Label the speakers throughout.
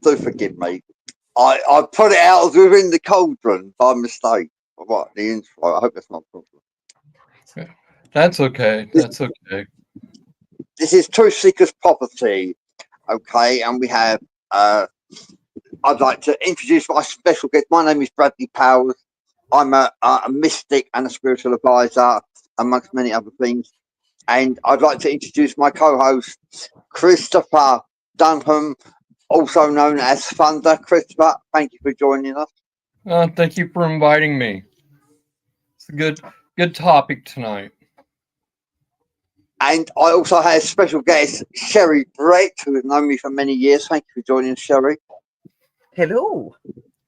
Speaker 1: do forgive me. I put it out within the cauldron by mistake. What the intro? I hope that's not a problem.
Speaker 2: That's okay. That's okay.
Speaker 1: This is Truthseekers Property, okay, and we have. I'd like to introduce my special guest. My name is Bradley Powers. I'm a mystic and a spiritual advisor, amongst many other things. And I'd like to introduce my co-host, Christopher Dunham, also known as Thunder. Christopher, thank you for joining us.
Speaker 2: Thank you for inviting me. It's a good topic tonight.
Speaker 1: And I also have special guest, Sherry Brett, who has known me for many years. Thank you for joining us, Sherry.
Speaker 3: Hello.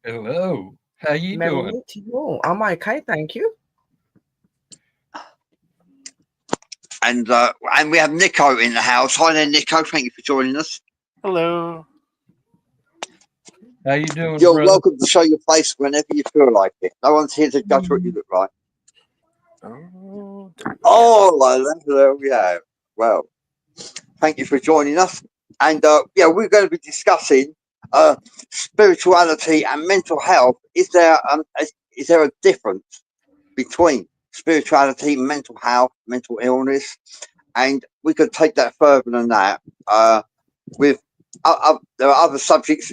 Speaker 2: Hello. How you
Speaker 3: Merry
Speaker 2: doing?
Speaker 3: meet you. I'm okay, thank you.
Speaker 1: And we have Nico in the house. Hi there, Nico. Thank you for joining us.
Speaker 4: Hello.
Speaker 2: How you doing,
Speaker 1: You're
Speaker 2: brother?
Speaker 1: welcome to show your face whenever you feel like it. No one's here to judge what you look like. There we have. Well, thank you for joining us. And we're going to be discussing spirituality and mental health. Is there a difference between spirituality, mental health, mental illness? And we could take that further than that. With there are other subjects.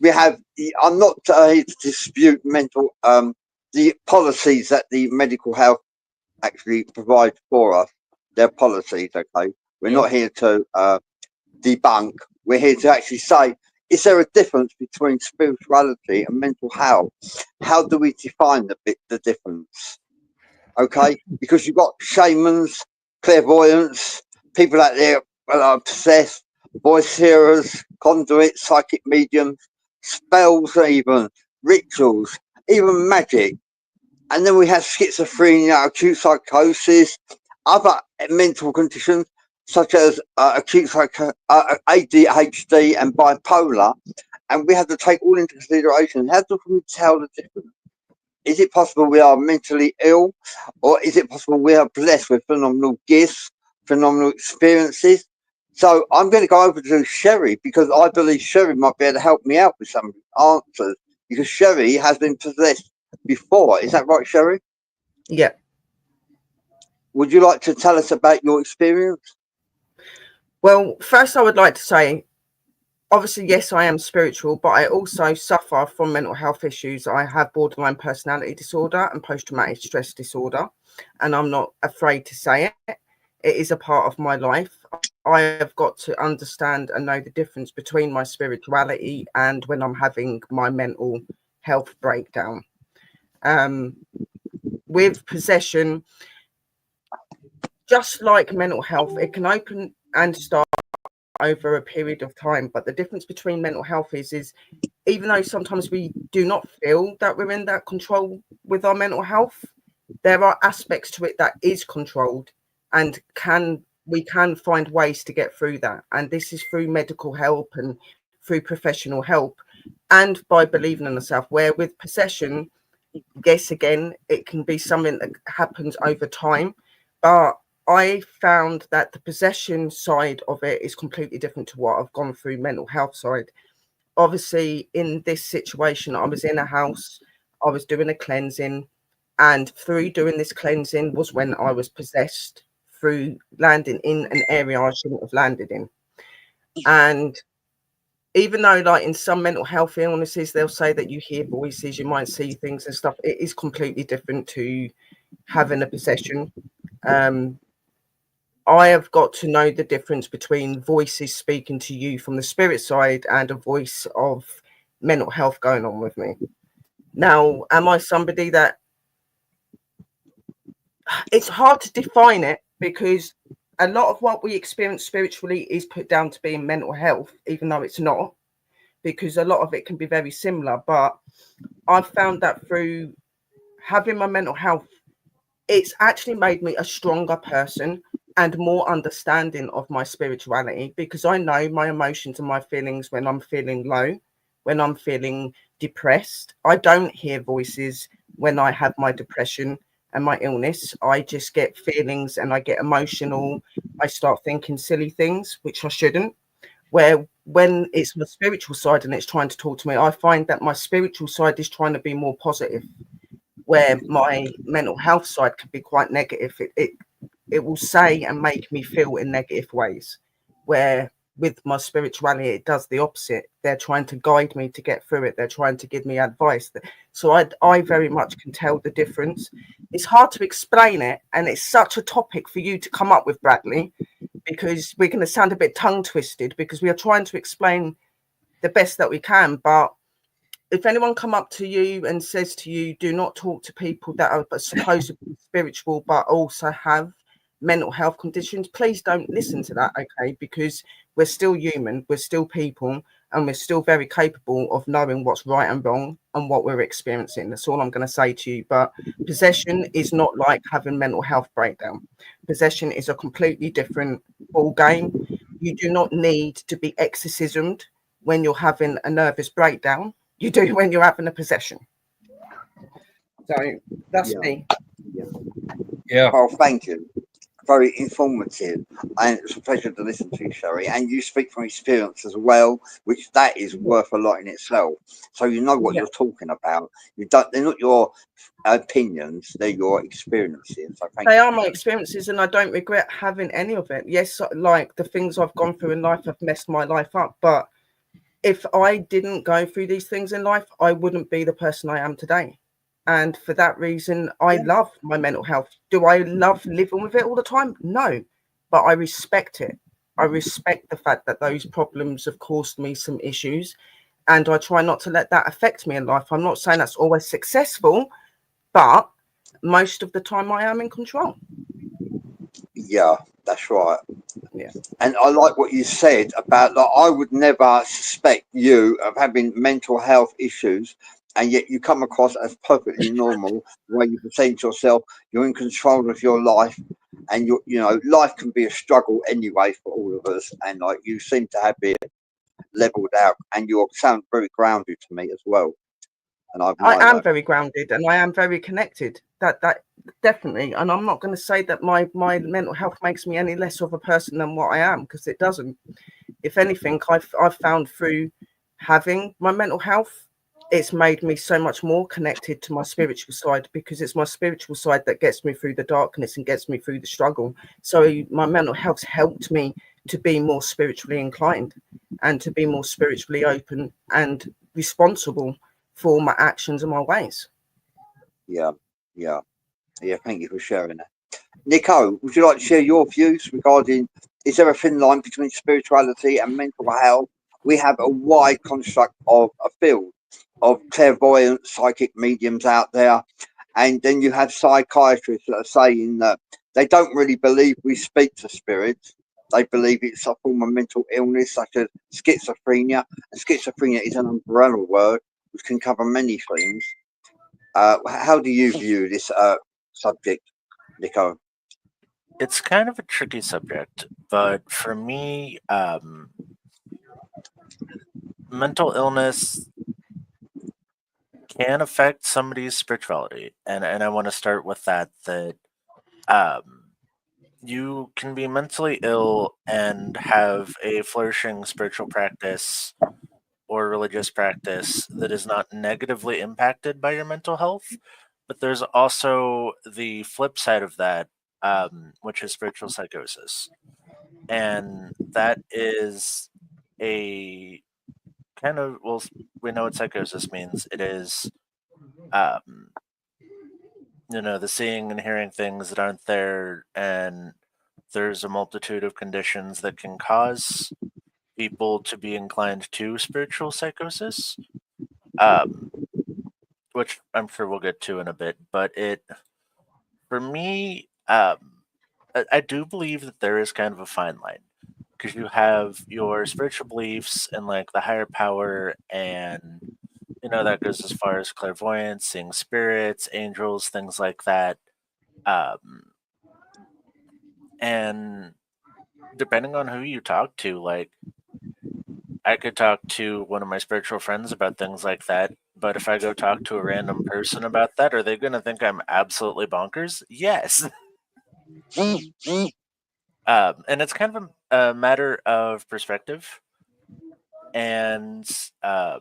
Speaker 1: We have. I'm not here to dispute the policies that the medical health actually provide for us. Their policies, okay. We're not here to debunk. We're here to actually say, is there a difference between spirituality and mental health? How do we define the difference? Okay, because you've got shamans, clairvoyants, people out there are possessed, voice hearers, conduits, psychic mediums, spells, even rituals, even magic. And then we have schizophrenia, acute psychosis, other mental conditions such as acute ADHD and bipolar. And we have to take all into consideration. How do we tell the difference? Is it possible we are mentally ill, or is it possible we are blessed with phenomenal gifts, phenomenal experiences? So I'm going to go over to Sherry, because I believe Sherry might be able to help me out with some answers, because Sherry has been possessed before. Is that right, Sherry?
Speaker 3: Yeah.
Speaker 1: Would you like to tell us about your experience?
Speaker 3: Well, first I would like to say, obviously, yes, I am spiritual, but I also suffer from mental health issues. I have borderline personality disorder and post-traumatic stress disorder, and I'm not afraid to say it. It is a part of my life. I have got to understand and know the difference between my spirituality and when I'm having my mental health breakdown. With possession, just like mental health, it can open and start over a period of time. But the difference between mental health is even though sometimes we do not feel that we're in that control with our mental health, there are aspects to it that is controlled, and we can find ways to get through that. And this is through medical help and through professional help, and by believing in yourself. Where with possession, yes, again, it can be something that happens over time, but I found that the possession side of it is completely different to what I've gone through mental health side. Obviously, in this situation, I was in a house, I was doing a cleansing, and through doing this cleansing was when I was possessed through landing in an area I shouldn't have landed in. And even though, like in some mental health illnesses, they'll say that you hear voices, you might see things and stuff, it is completely different to having a possession. I have got to know the difference between voices speaking to you from the spirit side and a voice of mental health going on with me. Now, am I somebody that... It's hard to define it, because a lot of what we experience spiritually is put down to being mental health, even though it's not, because a lot of it can be very similar. But I've found that through having my mental health, it's actually made me a stronger person and more understanding of my spirituality, because I know my emotions and my feelings when I'm feeling low, when I'm feeling depressed. I don't hear voices when I have my depression and my illness. I just get feelings and I get emotional. I start thinking silly things, which I shouldn't. where when it's my spiritual side and it's trying to talk to me, I find that my spiritual side is trying to be more positive, where my mental health side can be quite negative. It will say and make me feel in negative ways, where with my spirituality it does the opposite. They're trying to guide me to get through it. They're trying to give me advice. So I very much can tell the difference. It's hard to explain it, and it's such a topic for you to come up with, Bradley, because we're going to sound a bit tongue twisted because we are trying to explain the best that we can. But if anyone come up to you and says to you, do not talk to people that are supposedly spiritual but also have mental health conditions, please don't listen to that, okay? Because we're still human, we're still people, and we're still very capable of knowing what's right and wrong and what we're experiencing. That's all I'm going to say to you. But possession is not like having mental health breakdown. Possession is a completely different ball game. You do not need to be exorcismed when you're having a nervous breakdown. You do when you're having a possession. So that's
Speaker 1: Yeah.
Speaker 3: me.
Speaker 2: Yeah.
Speaker 1: Well, thank you. Very informative, and it's a pleasure to listen to you, Sherry. And you speak from experience as well, which that is worth a lot in itself. So you know what
Speaker 3: Yeah.
Speaker 1: you're talking about. You don't. They're not your opinions; they're your experiences. So thank
Speaker 3: They
Speaker 1: you.
Speaker 3: are my experiences, and I don't regret having any of it. Yes, like the things I've gone through in life have messed my life up. But if I didn't go through these things in life, I wouldn't be the person I am today. And for that reason, I love my mental health. Do I love living with it all the time? No, but I respect it. I respect the fact that those problems have caused me some issues, and I try not to let that affect me in life. I'm not saying that's always successful, but most of the time I am in control.
Speaker 1: Yeah, that's right.
Speaker 3: Yeah.
Speaker 1: And I like what you said about that. I would never suspect you of having mental health issues, and yet you come across as perfectly normal. The way you present yourself, you're in control of your life, and you know, life can be a struggle anyway for all of us. And like you seem to have it leveled out, and you sound very grounded to me as well. And I
Speaker 3: I
Speaker 1: admire
Speaker 3: am
Speaker 1: that.
Speaker 3: very grounded and I am very connected. That definitely. And I'm not going to say that my mental health makes me any less of a person than what I am, because it doesn't. If anything, I've found through having my mental health, it's made me so much more connected to my spiritual side, because it's my spiritual side that gets me through the darkness and gets me through the struggle. So my mental health's helped me to be more spiritually inclined and to be more spiritually open and responsible for my actions and my ways.
Speaker 1: Yeah, yeah, yeah. Thank you for sharing that. Nico, would you like to share your views regarding, is there a thin line between spirituality and mental health? We have a wide construct of a field of clairvoyant psychic mediums out there, and then you have psychiatrists that are saying that they don't really believe we speak to spirits. They believe it's a form of mental illness such as schizophrenia. And schizophrenia is an umbrella word which can cover many things. How do you view this subject, Nico?
Speaker 4: It's kind of a tricky subject, but for me, mental illness can affect somebody's spirituality, and I want to start with that um, you can be mentally ill and have a flourishing spiritual practice or religious practice that is not negatively impacted by your mental health. But there's also the flip side of that, which is spiritual psychosis. And that is a kind of, well, we know what psychosis means. It is, um, the seeing and hearing things that aren't there. And there's a multitude of conditions that can cause people to be inclined to spiritual psychosis. Um, which I'm sure we'll get to in a bit. But for me, I do believe that there is kind of a fine line, because you have your spiritual beliefs and like the higher power, and that goes as far as clairvoyance, seeing spirits, angels, things like that. Um, and depending on who you talk to, like I could talk to one of my spiritual friends about things like that, but if I go talk to a random person about that, are they going to think I'm absolutely bonkers? Yes. And it's kind of a matter of perspective. And at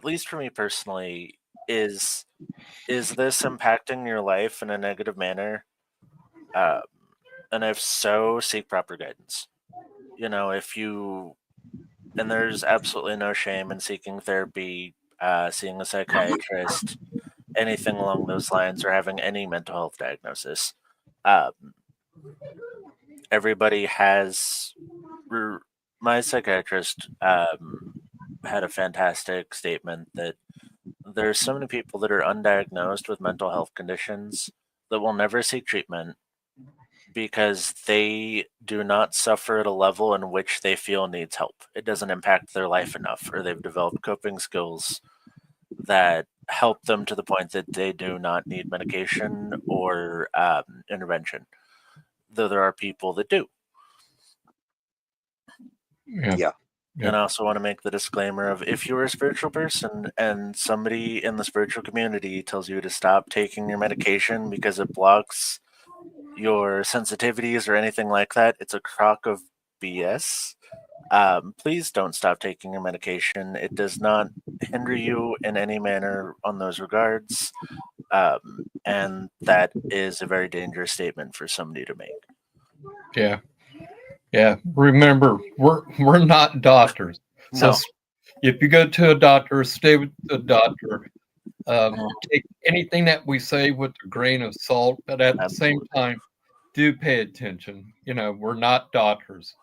Speaker 4: least for me personally, is this impacting your life in a negative manner? And if so, seek proper guidance. If you, and there's absolutely no shame in seeking therapy, seeing a psychiatrist, anything along those lines, or having any mental health diagnosis. Um, everybody has. My psychiatrist had a fantastic statement that there's so many people that are undiagnosed with mental health conditions that will never seek treatment because they do not suffer at a level in which they feel needs help. It doesn't impact their life enough, or they've developed coping skills that help them to the point that they do not need medication or intervention, though there are people that do.
Speaker 2: Yeah.
Speaker 4: And I also want to make the disclaimer of if you're a spiritual person and somebody in the spiritual community tells you to stop taking your medication because it blocks your sensitivities or anything like that, it's a crock of BS. Please don't stop taking your medication. It does not hinder you in any manner on those regards. And that is a very dangerous statement for somebody to make.
Speaker 2: Yeah. Yeah. Remember, we're not doctors. So
Speaker 4: No.
Speaker 2: if you go to a doctor, stay with the doctor. Take anything that we say with a grain of salt, but at the same time, do pay attention. We're not doctors.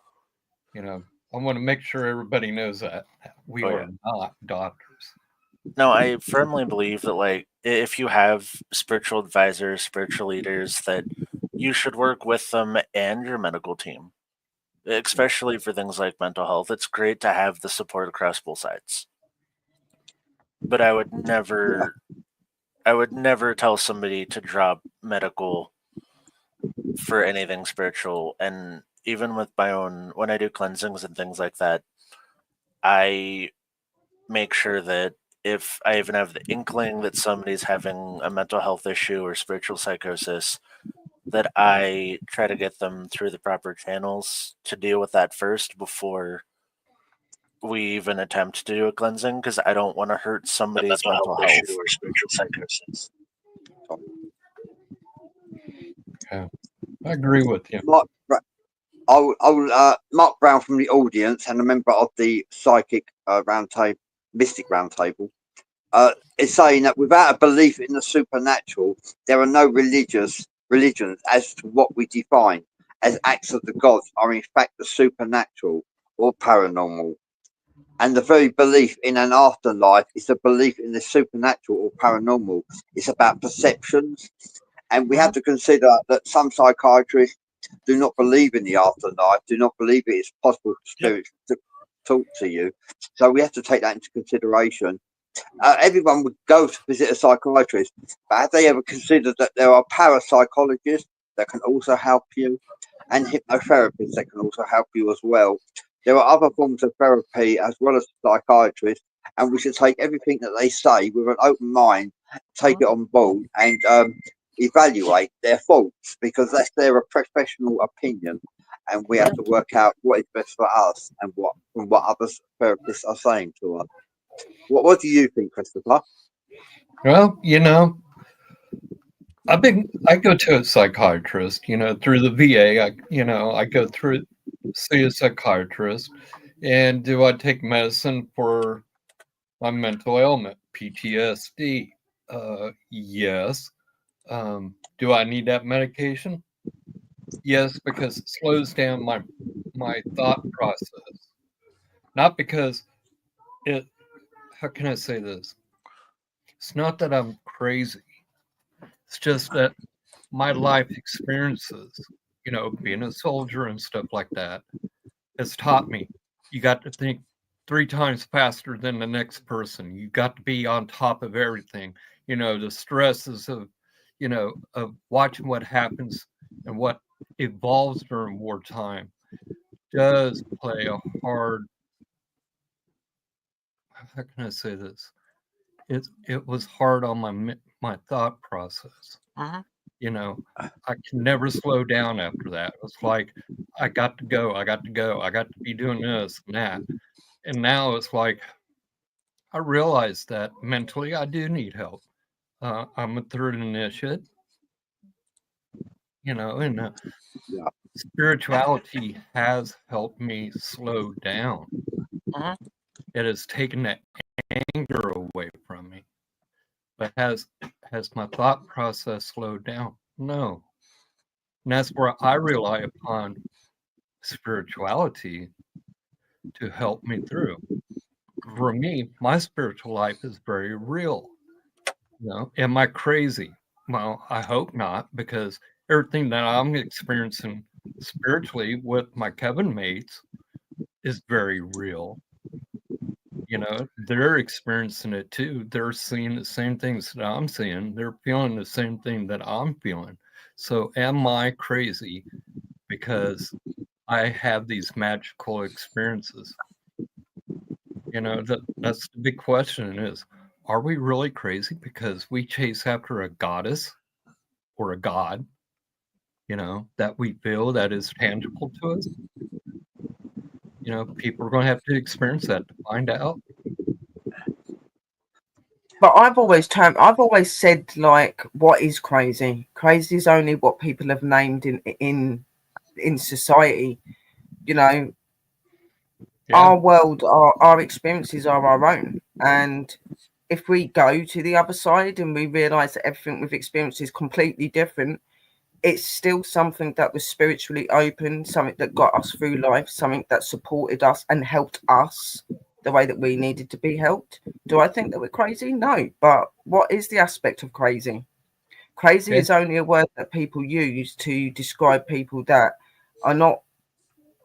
Speaker 2: I want to make sure everybody knows that we are not doctors.
Speaker 4: No, I firmly believe that, like, if you have spiritual advisors, spiritual leaders, that you should work with them and your medical team, especially for things like mental health. It's great to have the support across both sides. But I would never tell somebody to drop medical for anything spiritual. And even with my own, when I do cleansings and things like that, I make sure that if I even have the inkling that somebody's having a mental health issue or spiritual psychosis, that I try to get them through the proper channels to deal with that first before we even attempt to do a cleansing, because I don't want to hurt somebody's mental health
Speaker 5: or spiritual psychosis.
Speaker 2: Yeah, I agree with you.
Speaker 1: Mark Brown from the audience and a member of the Psychic Roundtable, Mystic Roundtable, is saying that without a belief in the supernatural, there are no religions as to what we define as acts of the gods are in fact the supernatural or paranormal. And the very belief in an afterlife is a belief in the supernatural or paranormal. It's about perceptions. And we have to consider that some psychiatrists do not believe in the afterlife, do not believe it is possible for spirits to talk to you. So we have to take that into consideration. Everyone would go to visit a psychiatrist, but have they ever considered that there are parapsychologists that can also help you and hypnotherapists that can also help you as well? There are other forms of therapy as well as psychiatrists, and we should take everything that they say with an open mind, take it on board, and evaluate their faults, because that's their professional opinion, and we have to work out what is best for us and what other therapists are saying to us. What do you think, Christopher?
Speaker 2: Well, I go to a psychiatrist, through the VA. I go through see a psychiatrist. And do I take medicine for my mental ailment, PTSD? Yes. Do I need that medication? Yes, because it slows down my thought process. Not because how can I say this? It's not that I'm crazy. It's just that my life experiences, being a soldier and stuff like that, has taught me you got to think 3 times faster than the next person. You got to be on top of everything. The stresses of, of watching what happens and what evolves during wartime does play a hard, how can I say this? It was hard on my thought process. I can never slow down after that. It's like I got to go, I got to be doing this and that. And now it's like I realize that mentally I do need help. I'm a third initiate, and
Speaker 1: Yeah.
Speaker 2: spirituality has helped me slow down.
Speaker 4: Mhm.
Speaker 2: It has taken the anger away from me. But has my thought process slowed down? No. And that's where I rely upon spirituality to help me through. For me, my spiritual life is very real. Am I crazy? Well, I hope not, because everything that I'm experiencing spiritually with my coven mates is very real. They're experiencing it too. They're seeing the same things that I'm seeing. They're feeling the same thing that I'm feeling. So am I crazy because I have these magical experiences? That's the big question is, are we really crazy because we chase after a goddess or a god, that we feel that is tangible to us? People are going to have to experience that to find out.
Speaker 3: But I've always said, like, what is crazy? Crazy is only what people have named in society.
Speaker 2: Yeah.
Speaker 3: Our world, our experiences are our own, and if we go to the other side and we realize that everything we've experienced is completely different, it's still something that was spiritually open, something that got us through life, something that supported us and helped us the way that we needed to be helped. Do I think that we're crazy? No. But what is the aspect of crazy? Crazy is only a word that people use to describe people that are not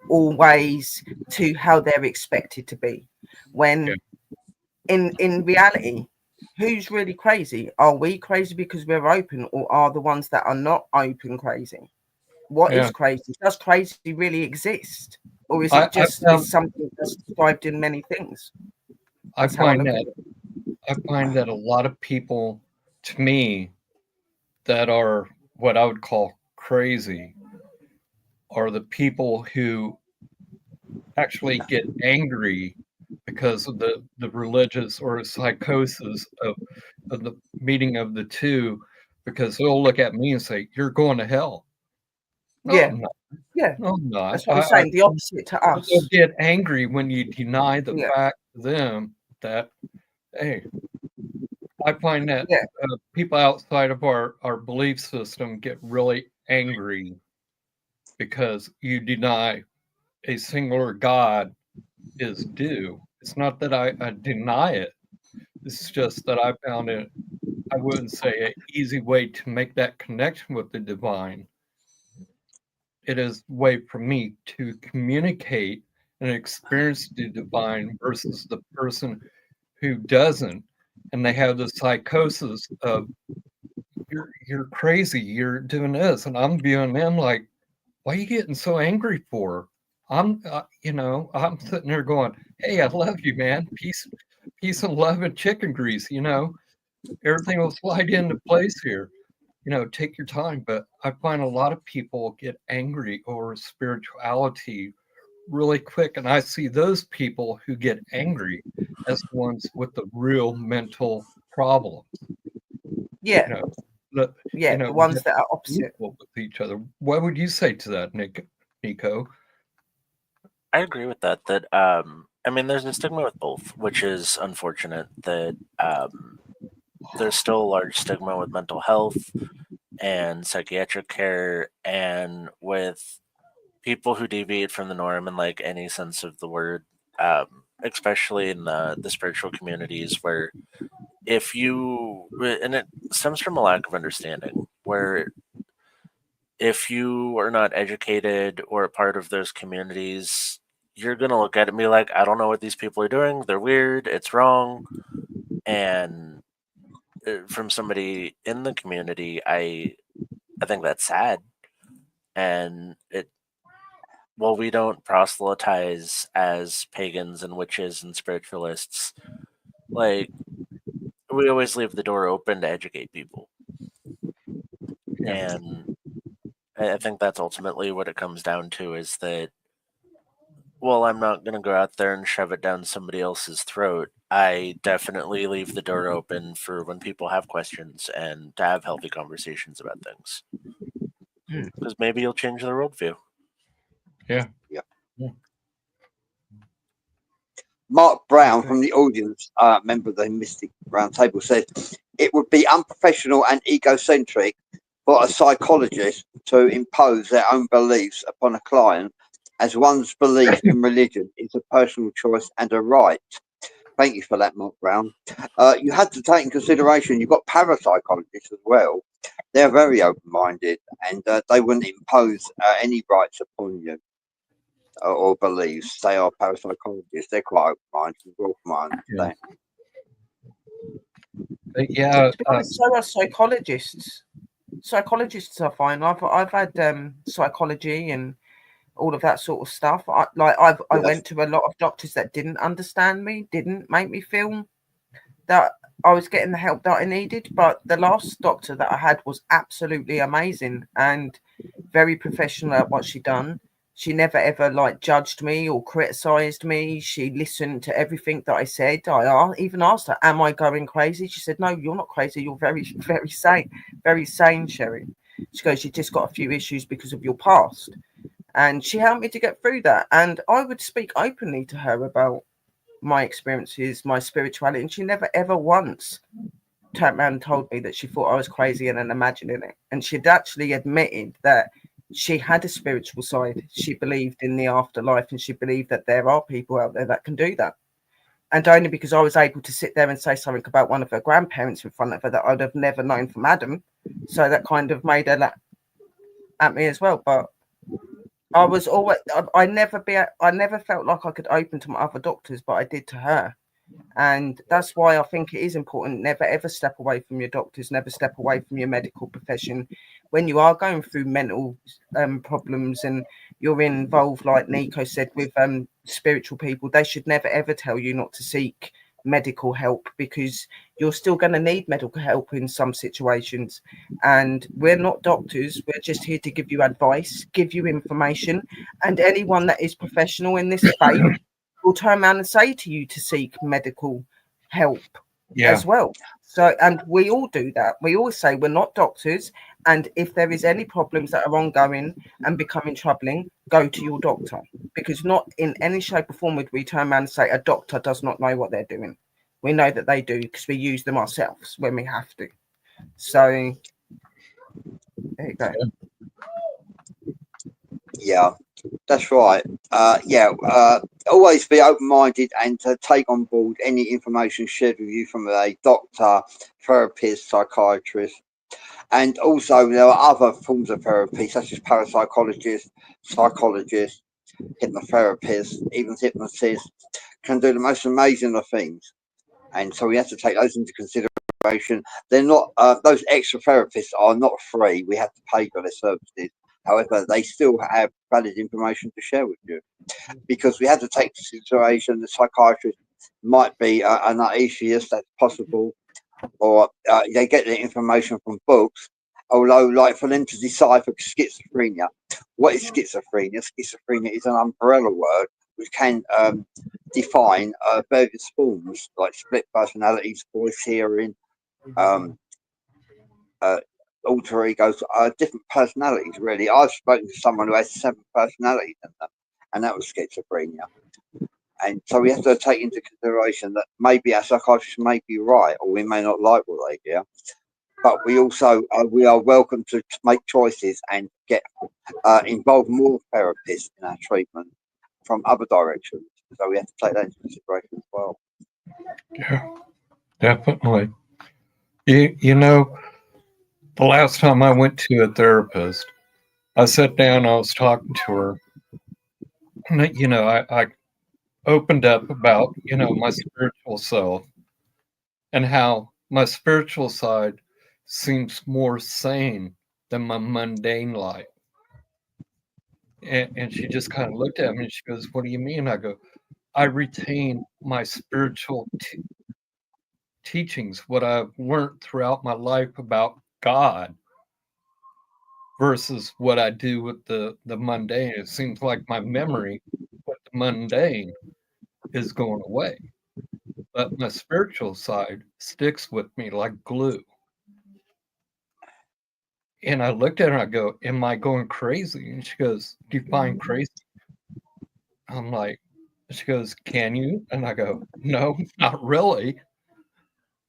Speaker 3: always to how they're expected to be. When in reality, who's really crazy? Are we crazy because we're open, or are the ones that are not open crazy? What is crazy? Does crazy really exist, or is it just is something that's described in many things?
Speaker 2: I find that a lot of people, to me, that are what I would call crazy, are the people who actually get angry because of the religious or psychosis of the meeting of the two, because they'll look at me and say, "You're going to hell." No,
Speaker 3: Yeah.
Speaker 2: I'm not.
Speaker 3: Yeah.
Speaker 2: No, I'm not.
Speaker 3: That's what I'm saying. The opposite to us.
Speaker 2: They'll get angry when you deny the fact to them that, hey, I find that people outside of our belief system get really angry because you deny a singular God is due. It's not that I deny it. It's just that I found it, I wouldn't say an easy way to make that connection with the divine. It is a way for me to communicate and experience the divine versus the person who doesn't. And they have the psychosis of, you're crazy, you're doing this. And I'm viewing them like, why are you getting so angry for? I'm sitting there going, hey, I love you, man. Peace and love and chicken grease, everything will slide into place here. Take your time. But I find a lot of people get angry over spirituality really quick. And I see those people who get angry as the ones with the real mental problems.
Speaker 3: Yeah.
Speaker 2: The
Speaker 3: ones that are opposite
Speaker 2: with each other. What would you say to that, Nico?
Speaker 4: I agree with that. I mean, there's a stigma with both, which is unfortunate. That there's still a large stigma with mental health and psychiatric care, and with people who deviate from the norm in like any sense of the word, especially in the spiritual communities, where if you and it stems from a lack of understanding, where if you are not educated or a part of those communities, you're going to look at it and be like, I don't know what these people are doing. They're weird. It's wrong. And from somebody in the community, I think that's sad. And while we don't proselytize as pagans and witches and spiritualists, like, we always leave the door open to educate people.
Speaker 2: Yeah.
Speaker 4: And I think that's ultimately what it comes down to, is that Well, I'm not going to go out there and shove it down somebody else's throat. I definitely leave the door open for when people have questions and to have healthy conversations about things. Because maybe you'll change their worldview.
Speaker 2: Yeah.
Speaker 1: Mark Brown from the audience, member of the Mystic Roundtable, said it would be unprofessional and egocentric for a psychologist to impose their own beliefs upon a client, as one's belief in religion is a personal choice and a right. Thank you for that, Mark Brown. You had to take in consideration you've got parapsychologists as well. They're very open-minded, and they wouldn't impose any rights upon you or beliefs. They are parapsychologists. They're quite open-minded as well, from what I understand.
Speaker 2: Yeah.
Speaker 3: To be honest, so are psychologists. Psychologists are fine. I've had psychology and all of that sort of stuff. I went to a lot of doctors that didn't understand me, didn't make me feel that I was getting the help that I needed. But the last doctor that I had was absolutely amazing and very professional at what she done. She never ever like judged me or criticized me. She listened to everything that I said. I even asked her, "Am I going crazy?" She said, "No, you're not crazy. You're very, very sane, Sherry." She goes, "You just got a few issues because of your past." And she helped me to get through that. And I would speak openly to her about my experiences, my spirituality. And she never, ever once turned around and told me that she thought I was crazy and imagining it. And she'd actually admitted that she had a spiritual side. She believed in the afterlife and she believed that there are people out there that can do that. And only because I was able to sit there and say something about one of her grandparents in front of her that I'd have never known from Adam. So that kind of made her at me as well. But I was always, I never felt like I could open to my other doctors, but I did to her. And that's why I think it is important. Never ever step away from your doctors, never step away from your medical profession. When you are going through mental problems and you're involved, like Nico said, with spiritual people, they should never ever tell you not to seek medical help, because you're still going to need medical help in some situations. And we're not doctors, we're just here to give you advice, give you information, and anyone that is professional in this space will turn around and say to you to seek medical help as well. So, and we all do that. We always say we're not doctors, and if there is any problems that are ongoing and becoming troubling, go to your doctor, because not in any shape or form would we turn around and say a doctor does not know what they're doing. We know that they do, because we use them ourselves when we have to. So there you go.
Speaker 1: Yeah, that's right. Always be open-minded and to take on board any information shared with you from a doctor, therapist, psychiatrist. And also there are other forms of therapy, such as parapsychologists, psychologists, hypnotherapists, even hypnotists can do the most amazing of things. And so we have to take those into consideration. They're not, those extra therapists are not free. We have to pay for their services. However, they still have valid information to share with you, because we have to take into consideration the psychiatrist might be an atheist, that's possible, or they get their information from books. Although, like, for them to decipher schizophrenia, what is schizophrenia? Schizophrenia is an umbrella word which can define various forms, like split personalities, voice hearing, alter egos, different personalities, really. I've spoken to someone who has 7 personalities in them, and that was schizophrenia. And so we have to take into consideration that maybe our psychiatrist may be right, or we may not like what they hear. But we also we are welcome to make choices and get involve more therapists in our treatment from other directions. So we have to take that into consideration as well.
Speaker 2: Yeah, definitely. You know, the last time I went to a therapist, I sat down, I was talking to her. You know, I opened up about, you know, my spiritual self and how my spiritual side seems more sane than my mundane life. And she just kind of looked at me and she goes, "What do you mean?" I go, "I retain my spiritual teachings, what I've learned throughout my life about God, versus what I do with the mundane. It seems like my memory, with the mundane is going away. But my spiritual side sticks with me like glue. And I looked at her and I go, am I going crazy? And she goes, define crazy. I'm like, she goes, can you? And I go, no, not really.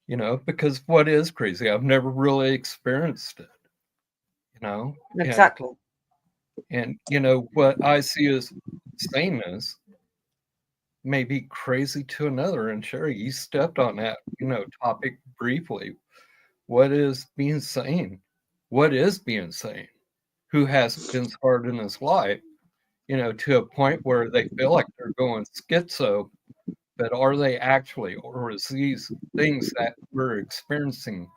Speaker 2: You know, because what is crazy? I've never really experienced it, you know?
Speaker 3: Exactly.
Speaker 2: And you know, what I see as sameness may be crazy to another. And Sherry, you stepped on that, you know, topic briefly. What is being sane? What is being sane? Who hasn't been scarred in his life, you know, to a point where they feel like they're going schizo, but are they actually, or is these things that we're experiencing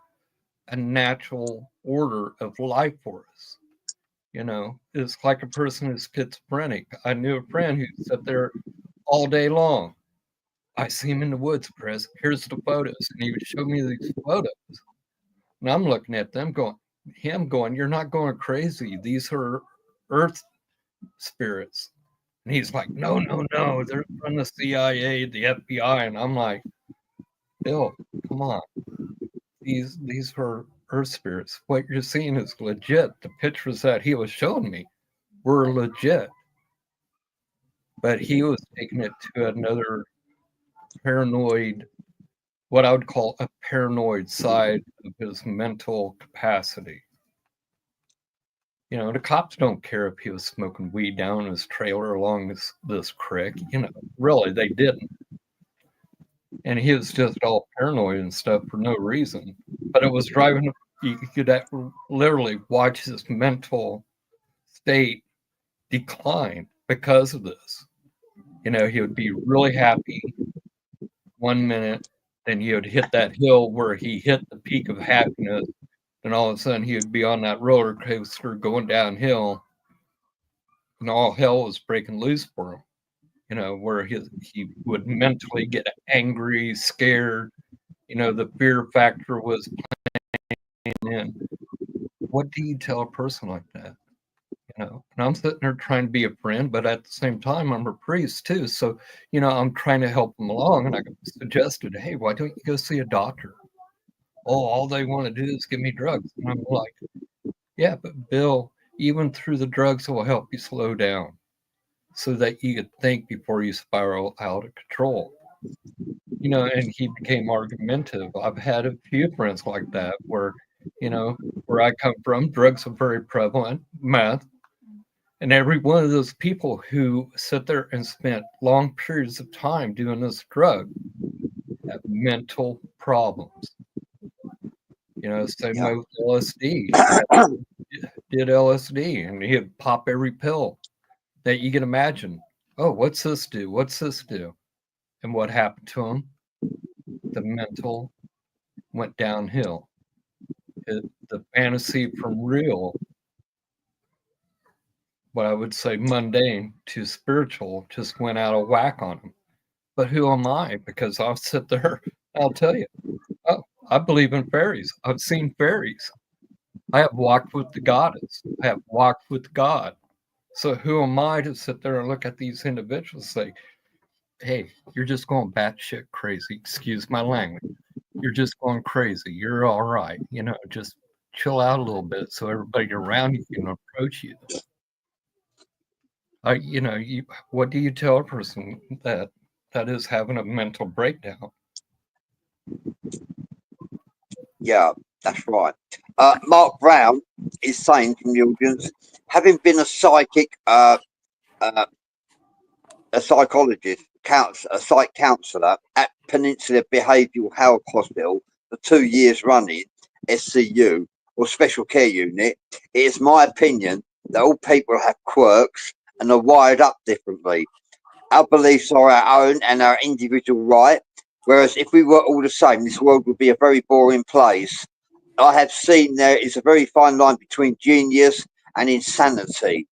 Speaker 2: a natural order of life for us? You know, it's like a person who's schizophrenic. I knew a friend who sat there all day long. I see him in the woods, Chris. Here's the photos. And he would show me these photos. And I'm looking at them going, you're not going crazy. These are earth spirits. And he's like, no, no, no. They're from the CIA, the FBI. And I'm like, Bill, come on. These are earth spirits. What you're seeing is legit. The pictures that he was showing me were legit. But he was taking it to another paranoid, what I would call a paranoid side of his mental capacity. You know, the cops don't care if he was smoking weed down his trailer along this creek. You know, really, they didn't. And he was just all paranoid and stuff for no reason. But it was driving, you could literally watch his mental state decline because of this. You know, he would be really happy 1 minute, then he would hit that hill where he hit the peak of happiness, and all of a sudden he would be on that roller coaster going downhill, and all hell was breaking loose for him. You know, where he would mentally get angry, scared. You know, the fear factor was playing in. What do you tell a person like that? You know, and I'm sitting there trying to be a friend, but at the same time, I'm a priest too. So, you know, I'm trying to help them along. And I suggested, hey, why don't you go see a doctor? Oh, all they want to do is give me drugs. And I'm like, yeah, but Bill, even through the drugs, it will help you slow down so that you could think before you spiral out of control. You know, and he became argumentative. I've had a few friends like that where, you know, where I come from, drugs are very prevalent, meth. And every one of those people who sit there and spent long periods of time doing this drug have mental problems. You know, same way with LSD. Did LSD and he'd pop every pill that you can imagine. Oh, what's this do? What's this do? And what happened to him? The mental went downhill. The fantasy from real, what I would say mundane to spiritual, just went out of whack on him. But who am I? Because I'll sit there, I'll tell you, oh, I believe in fairies. I've seen fairies. I have walked with the goddess. I have walked with God. So who am I to sit there and look at these individuals and say, hey, you're just going batshit crazy. Excuse my language. You're just going crazy. You're all right. You know, just chill out a little bit so everybody around you can approach you. You know, what do you tell a person that is having a mental breakdown?
Speaker 1: Yeah, that's right. Mark Brown is saying from the audience, having been a psychic, a psychologist, a psych counsellor at Peninsula Behavioural Health Hospital for 2 years running, SCU, or Special Care Unit, it is my opinion that all people have quirks and are wired up differently. Our beliefs are our own and our individual right, whereas if we were all the same, this world would be a very boring place. I have seen there is a very fine line between genius and insanity.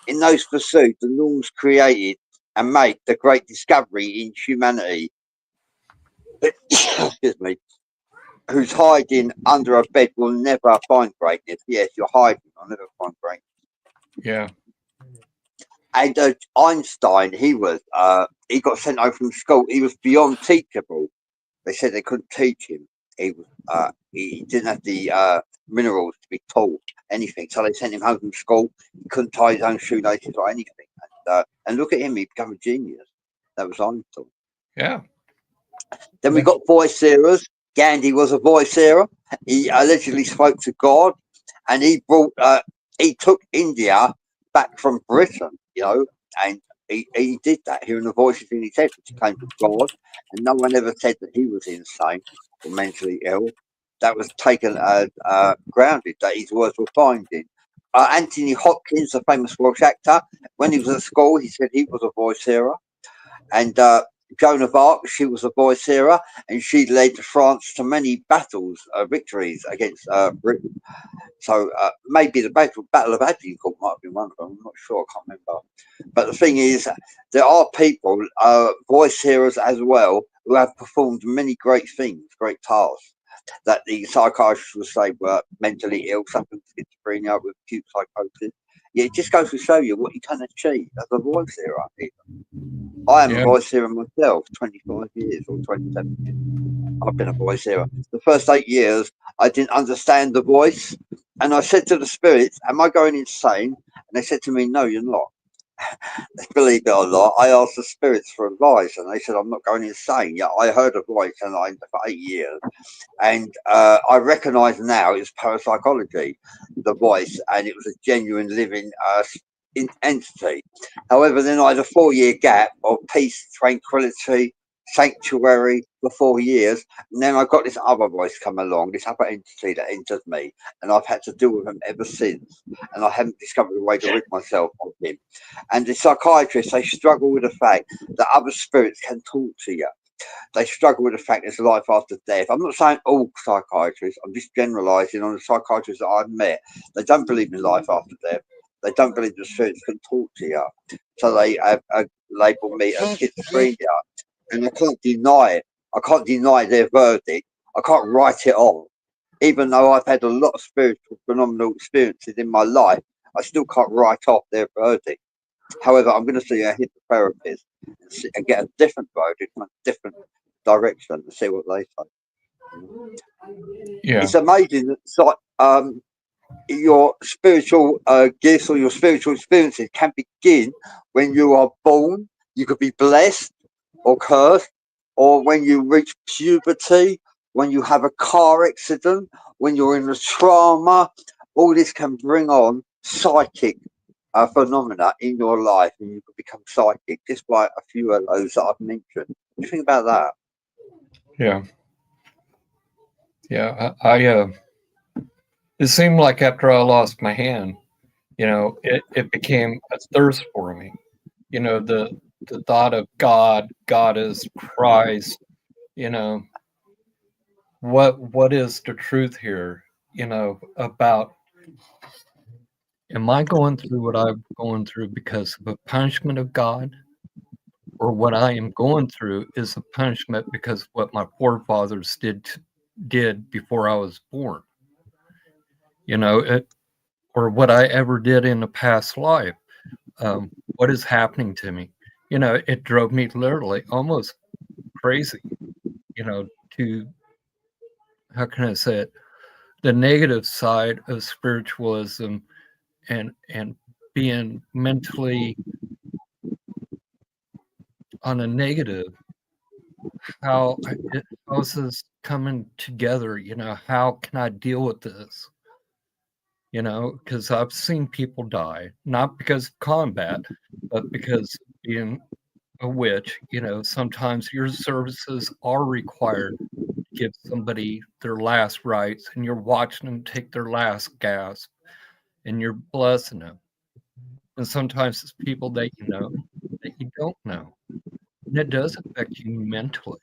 Speaker 1: In those pursuits, the norms created and make the great discovery in humanity. Excuse me. Who's hiding under a bed will never find greatness. Yes, you're hiding. I'll never find greatness.
Speaker 2: Yeah.
Speaker 1: And Einstein, he got sent home from school. He was beyond teachable. They said they couldn't teach him. He didn't have the minerals to be taught anything. So they sent him home from school. He couldn't tie his own shoelaces or anything. And look at him, he became a genius. That was Einstein.
Speaker 2: Yeah.
Speaker 1: Then we got voice hearers. Gandhi was a voice hearer. He allegedly spoke to God, and he took India back from Britain, and he did that, hearing the voices in his head, which came from God, and no one ever said that he was insane or mentally ill. That was taken grounded, that his words were binding. Anthony Hopkins, the famous Welsh actor, when he was at school, he said he was a voice hearer. And Joan of Arc, she was a voice hearer, and she led France to many battles, victories against Britain. So maybe the Battle of Agincourt might have been one of them. I'm not sure. I can't remember. But the thing is, there are people, voice hearers as well, who have performed many great things, great tasks, that the psychiatrists would say were mentally ill, suffering schizophrenia with acute psychosis. Yeah, it just goes to show you what you can achieve as a voice hearer. I am a voice hearer myself, 25 years or 27 years. I've been a voice hearer. The first 8 years, I didn't understand the voice. And I said to the spirits, am I going insane? And they said to me, no, you're not. Believe it or not, I asked the spirits for advice, and they said, I'm not going insane. Yeah, I heard a voice and for 8 years. And I recognise now it's parapsychology, the voice, and it was a genuine living entity. However, then I had a 4-year gap of peace, tranquility, sanctuary for 4 years, and then I got this other voice come along, this other entity that entered me, and I've had to deal with him ever since, and I haven't discovered a way to rid myself of him. And the psychiatrists, they struggle with the fact that other spirits can talk to you. They struggle with the fact there's life after death. I'm not saying all psychiatrists, I'm just generalising on the psychiatrists that I've met. They don't believe in life after death. They don't believe the spirits can talk to you. So they label me as schizophrenia. And I can't deny it. I can't deny their verdict. I can't write it off. Even though I've had a lot of spiritual, phenomenal experiences in my life, I still can't write off their verdict. However, I'm going to see a hypnotherapist and get a different verdict from a different direction and see what they say.
Speaker 2: Yeah.
Speaker 1: It's amazing that your spiritual gifts or your spiritual experiences can begin when you are born. You could be blessed or cursed, or when you reach puberty, when you have a car accident, when you're in a trauma. All this can bring on psychic phenomena in your life, and you can become psychic just by a few of those that I've mentioned. What do you think about that?
Speaker 2: Yeah. Yeah. It seemed like after I lost my hand, it became a thirst for me. The thought of God is Christ, what is the truth here, about, am I going through what I'm going through because of a punishment of God, or what I am going through is a punishment because of what my forefathers did before I was born, or what I ever did in a past life. What is happening to me? It drove me literally almost crazy, to, how can I say it, the negative side of spiritualism and being mentally on a negative. How is this coming together? How can I deal with this? Because I've seen people die, not because of combat, but because being a witch, sometimes your services are required to give somebody their last rites, and you're watching them take their last gasp, and you're blessing them. And sometimes it's people that that you don't know. And it does affect you mentally.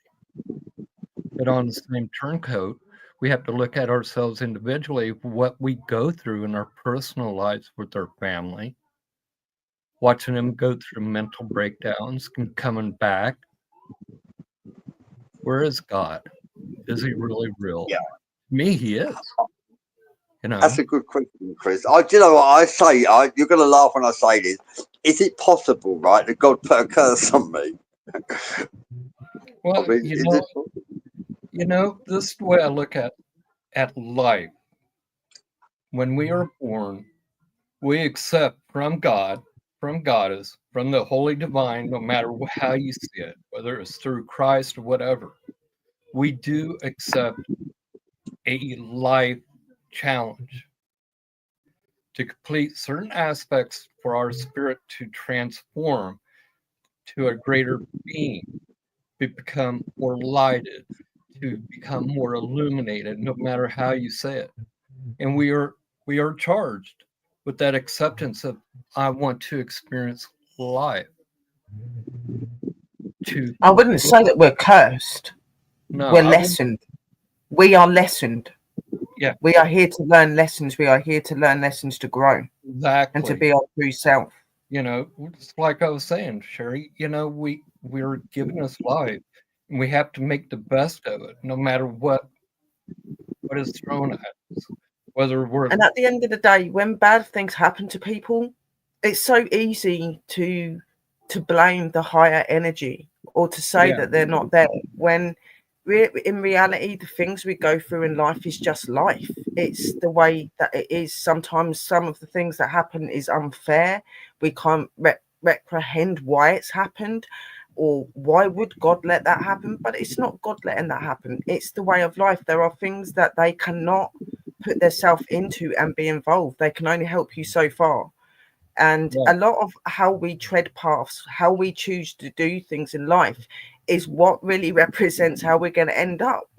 Speaker 2: But on the same turncoat, we have to look at ourselves individually, what we go through in our personal lives with our family, watching them go through mental breakdowns and coming back. Where is God? Is he really real?
Speaker 1: Yeah.
Speaker 2: To me, he is.
Speaker 1: That's a good question, Chris. Do you know what I say? You're going to laugh when I say this. is it possible, right, that God put a curse on me?
Speaker 2: Well,
Speaker 1: I mean,
Speaker 2: you know, this is the way I look at life. When we are born, we accept from God, from Goddess, from the Holy Divine, no matter how you see it, whether it's through Christ or whatever, we do accept a life challenge to complete certain aspects for our spirit to transform to a greater being, to become more lighted, to become more illuminated, no matter how you say it. And we are charged with that acceptance of I want to experience life.
Speaker 3: I wouldn't say that we're cursed.
Speaker 2: No,
Speaker 3: We're lessened. We are lessened.
Speaker 2: Yeah.
Speaker 3: We are here to learn lessons. We are here to learn lessons to grow
Speaker 2: Exactly.
Speaker 3: and to be our true self.
Speaker 2: You know, it's like I was saying, Sherry, you know, we're given us life and we have to make the best of it, no matter what is thrown at us. Whether we're
Speaker 3: And at the end of the day, when bad things happen to people, it's so easy to blame the higher energy or to say that they're not there, when in reality the things we go through in life is just life. It's the way that it is. Sometimes some of the things that happen is unfair. We can't reprehend why it's happened, or why would God let that happen. But it's not God letting that happen, it's the way of life. There are things that they cannot put themselves into and be involved. They can only help you so far. And a lot of how we tread paths, how we choose to do things in life, is what really represents how we're going to end up.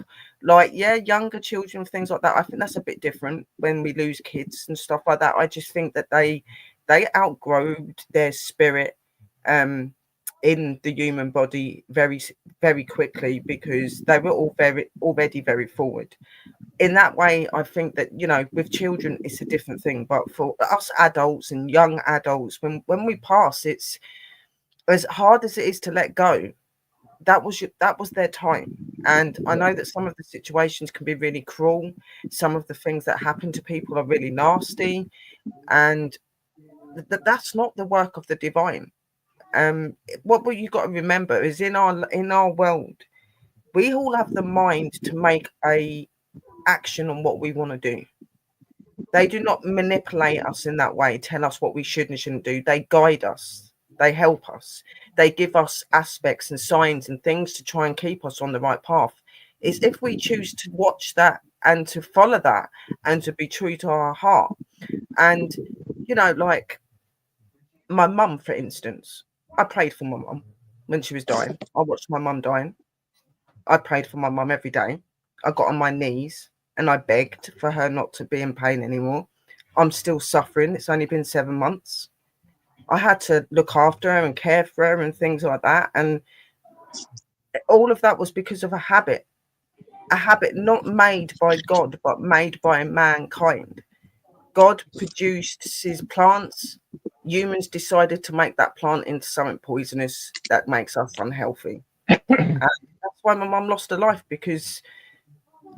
Speaker 3: Like, yeah, younger children, things like that, I think that's a bit different when we lose kids and stuff like that. I just think that they outgrow their spirit in the human body very, very quickly, because they were already very forward. In that way, I think that, you know, with children it's a different thing, but for us adults and young adults, when we pass, it's as hard as it is to let go. That was their time. And I know that some of the situations can be really cruel. Some of the things that happen to people are really nasty, and that's not the work of the divine. What you got to remember is, in our world, we all have the mind to make a action on what we want to do. They do not manipulate us in that way, tell us what we should and shouldn't do. They guide us, they help us, they give us aspects and signs and things to try and keep us on the right path. It's if we choose to watch that and to follow that and to be true to our heart. And, you know, like my mum, for instance, I prayed for my mum when she was dying. I watched my mum dying. I prayed for my mum every day. I got on my knees and I begged for her not to be in pain anymore. I'm still suffering. It's only been 7 months. I had to look after her and care for her and things like that. And all of that was because of a habit not made by God, but made by mankind. God produced his plants. Humans decided to make that plant into something poisonous that makes us unhealthy. And that's why my mum lost her life, because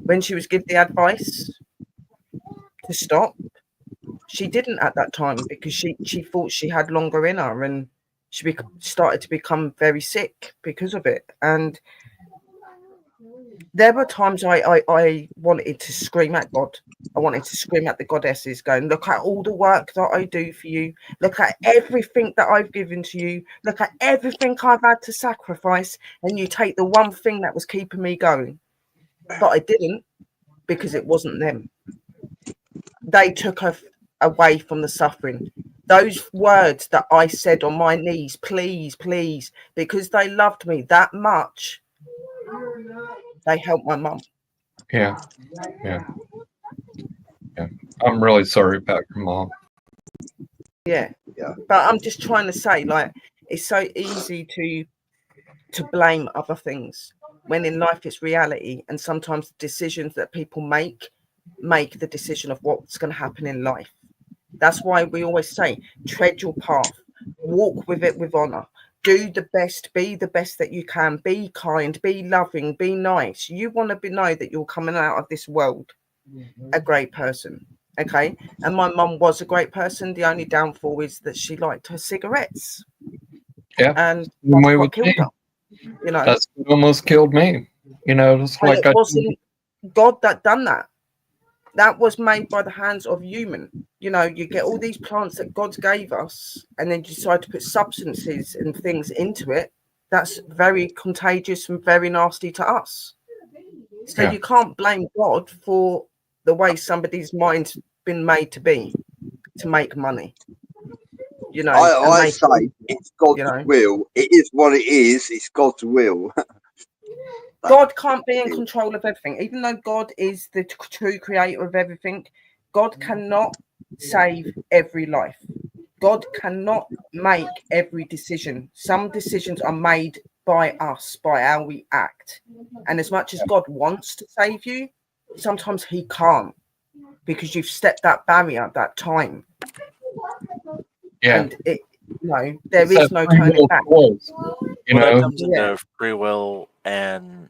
Speaker 3: when she was given the advice to stop, she didn't at that time, because she thought she had longer in her, and she started to become very sick because of it. And there were times I wanted to scream at God. I wanted to scream at the goddesses, going, look at all the work that I do for you. Look at everything that I've given to you. Look at everything I've had to sacrifice. And you take the one thing that was keeping me going. But I didn't, because it wasn't them. They took her away from the suffering. Those words that I said on my knees, please, please, because they loved me that much, they helped my mum.
Speaker 2: yeah. I'm really sorry about your mom.
Speaker 3: Yeah. But I'm just trying to say, like, it's so easy to blame other things, when in life it's reality. And sometimes the decisions that people make the decision of what's going to happen in life. That's why we always say, tread your path, walk with it with honor, do the best, be the best that you can, be kind, be loving, be nice. You want to know that you're coming out of this world a great person. Okay. And my mum was a great person. The only downfall is that she liked her cigarettes.
Speaker 2: Yeah.
Speaker 3: And
Speaker 2: Same
Speaker 3: that's
Speaker 2: way
Speaker 3: what
Speaker 2: with me.
Speaker 3: killed her. You know,
Speaker 2: That's what almost killed me. You know, it's
Speaker 3: and
Speaker 2: like
Speaker 3: it wasn't God that done that. That was made by the hands of human. You know, you get all these plants that God gave us, and then you decide to put substances and things into it. That's very contagious and very nasty to us. So
Speaker 2: Yeah.
Speaker 3: you can't blame God for the way somebody's mind's been made to be to make money. You know, and
Speaker 1: I
Speaker 3: make
Speaker 1: say it's God's
Speaker 3: you know.
Speaker 1: will. It is what it is. It's God's will.
Speaker 3: God can't be in control of everything, even though God is the true creator of everything. God cannot save every life. God cannot make every decision. Some decisions are made by us, by how we act. And as much as God wants to save you, sometimes he can't because you've stepped that barrier, that time.
Speaker 2: Yeah.
Speaker 3: And it, you know, there
Speaker 2: It's
Speaker 3: is
Speaker 2: that
Speaker 3: no
Speaker 2: free
Speaker 3: turning
Speaker 2: will
Speaker 3: back.
Speaker 2: choice. You
Speaker 4: Well, that
Speaker 2: know,
Speaker 4: comes
Speaker 3: Yeah.
Speaker 4: into free will, and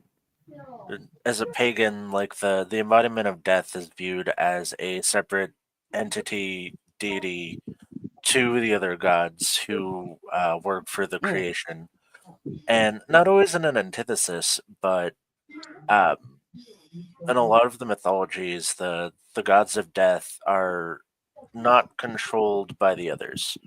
Speaker 4: as a pagan, like the embodiment of death is viewed as a separate entity, deity to the other gods who work for the creation, and not always in an antithesis, but um, in a lot of the mythologies, the gods of death are not controlled by the others.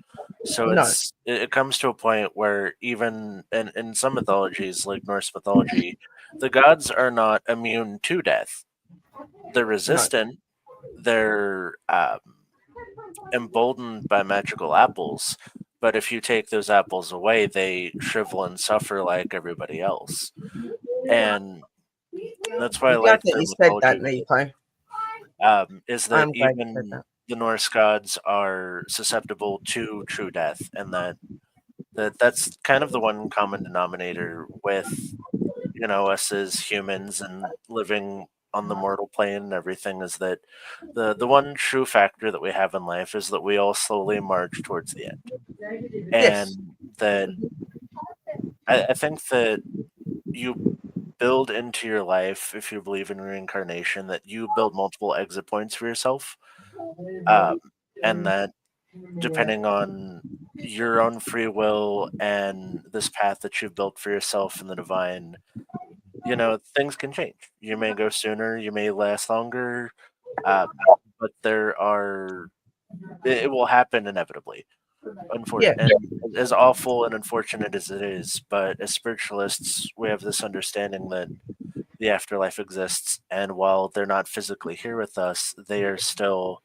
Speaker 4: So
Speaker 3: No,
Speaker 4: it comes to a point where even in some mythologies, like Norse mythology, the gods are not immune to death. They're
Speaker 3: no.
Speaker 4: resistant. They're emboldened by magical apples. But if you take those apples away, they shrivel and suffer like everybody else. And that's why I
Speaker 3: I'm glad
Speaker 4: like
Speaker 3: that
Speaker 4: the
Speaker 3: you said that,
Speaker 4: mythology
Speaker 3: Nico.
Speaker 4: is that
Speaker 3: I'm glad you said
Speaker 4: even
Speaker 3: that.
Speaker 4: the Norse gods are susceptible to true death, and that's kind of the one common denominator with us as humans and living on the mortal plane and everything is that the one true factor that we have in life is that we all slowly march towards the end,
Speaker 3: Yes.
Speaker 4: and that I think that you build into your life, if you believe in reincarnation, that you build multiple exit points for yourself, um, and that depending on your own free will and this path that you've built for yourself in the divine, things can change. You may go sooner, you may last longer, um, but it will happen inevitably.
Speaker 3: Yeah.
Speaker 4: And as awful and unfortunate as it is, but as spiritualists, we have this understanding that the afterlife exists, and while they're not physically here with us, they are still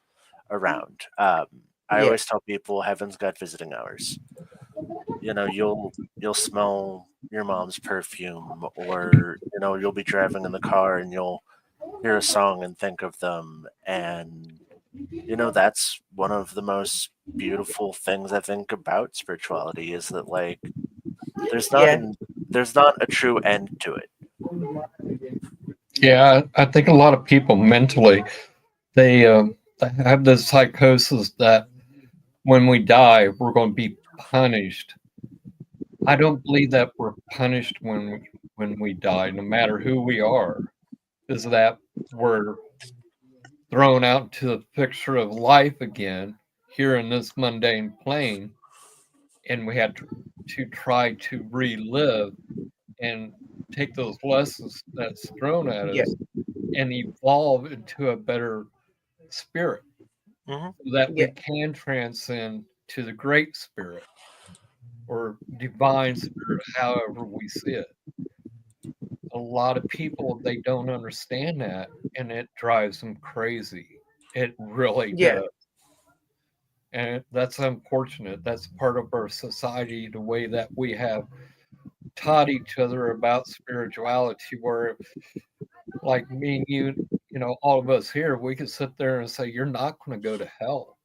Speaker 4: around. I
Speaker 3: Yeah.
Speaker 4: always tell people heaven's got visiting hours. You'll smell your mom's perfume, or you'll be driving in the car and you'll hear a song and think of them, and that's one of the most beautiful things I think about spirituality is that like there's not
Speaker 3: Yeah.
Speaker 4: an there's not a true end to it.
Speaker 2: yeah, I think a lot of people mentally they have this psychosis that when we die, we're going to be punished. I don't believe that we're punished when we die, no matter who we are. Is that we're thrown out to the picture of life again here in this mundane plane, and we had to try to relive and take those lessons that's thrown at
Speaker 3: Yeah.
Speaker 2: us and evolve into a better spirit
Speaker 4: Hmm.
Speaker 2: so that
Speaker 3: Yeah.
Speaker 2: we can transcend to the great spirit or divine spirit, however we see it. A lot of people, they don't understand that, and it drives them crazy. It really
Speaker 3: Yeah.
Speaker 2: does. And that's unfortunate. That's part of our society, the way that we have taught each other about spirituality, where like me and you, all of us here, we could sit there and say, you're not going to go to hell.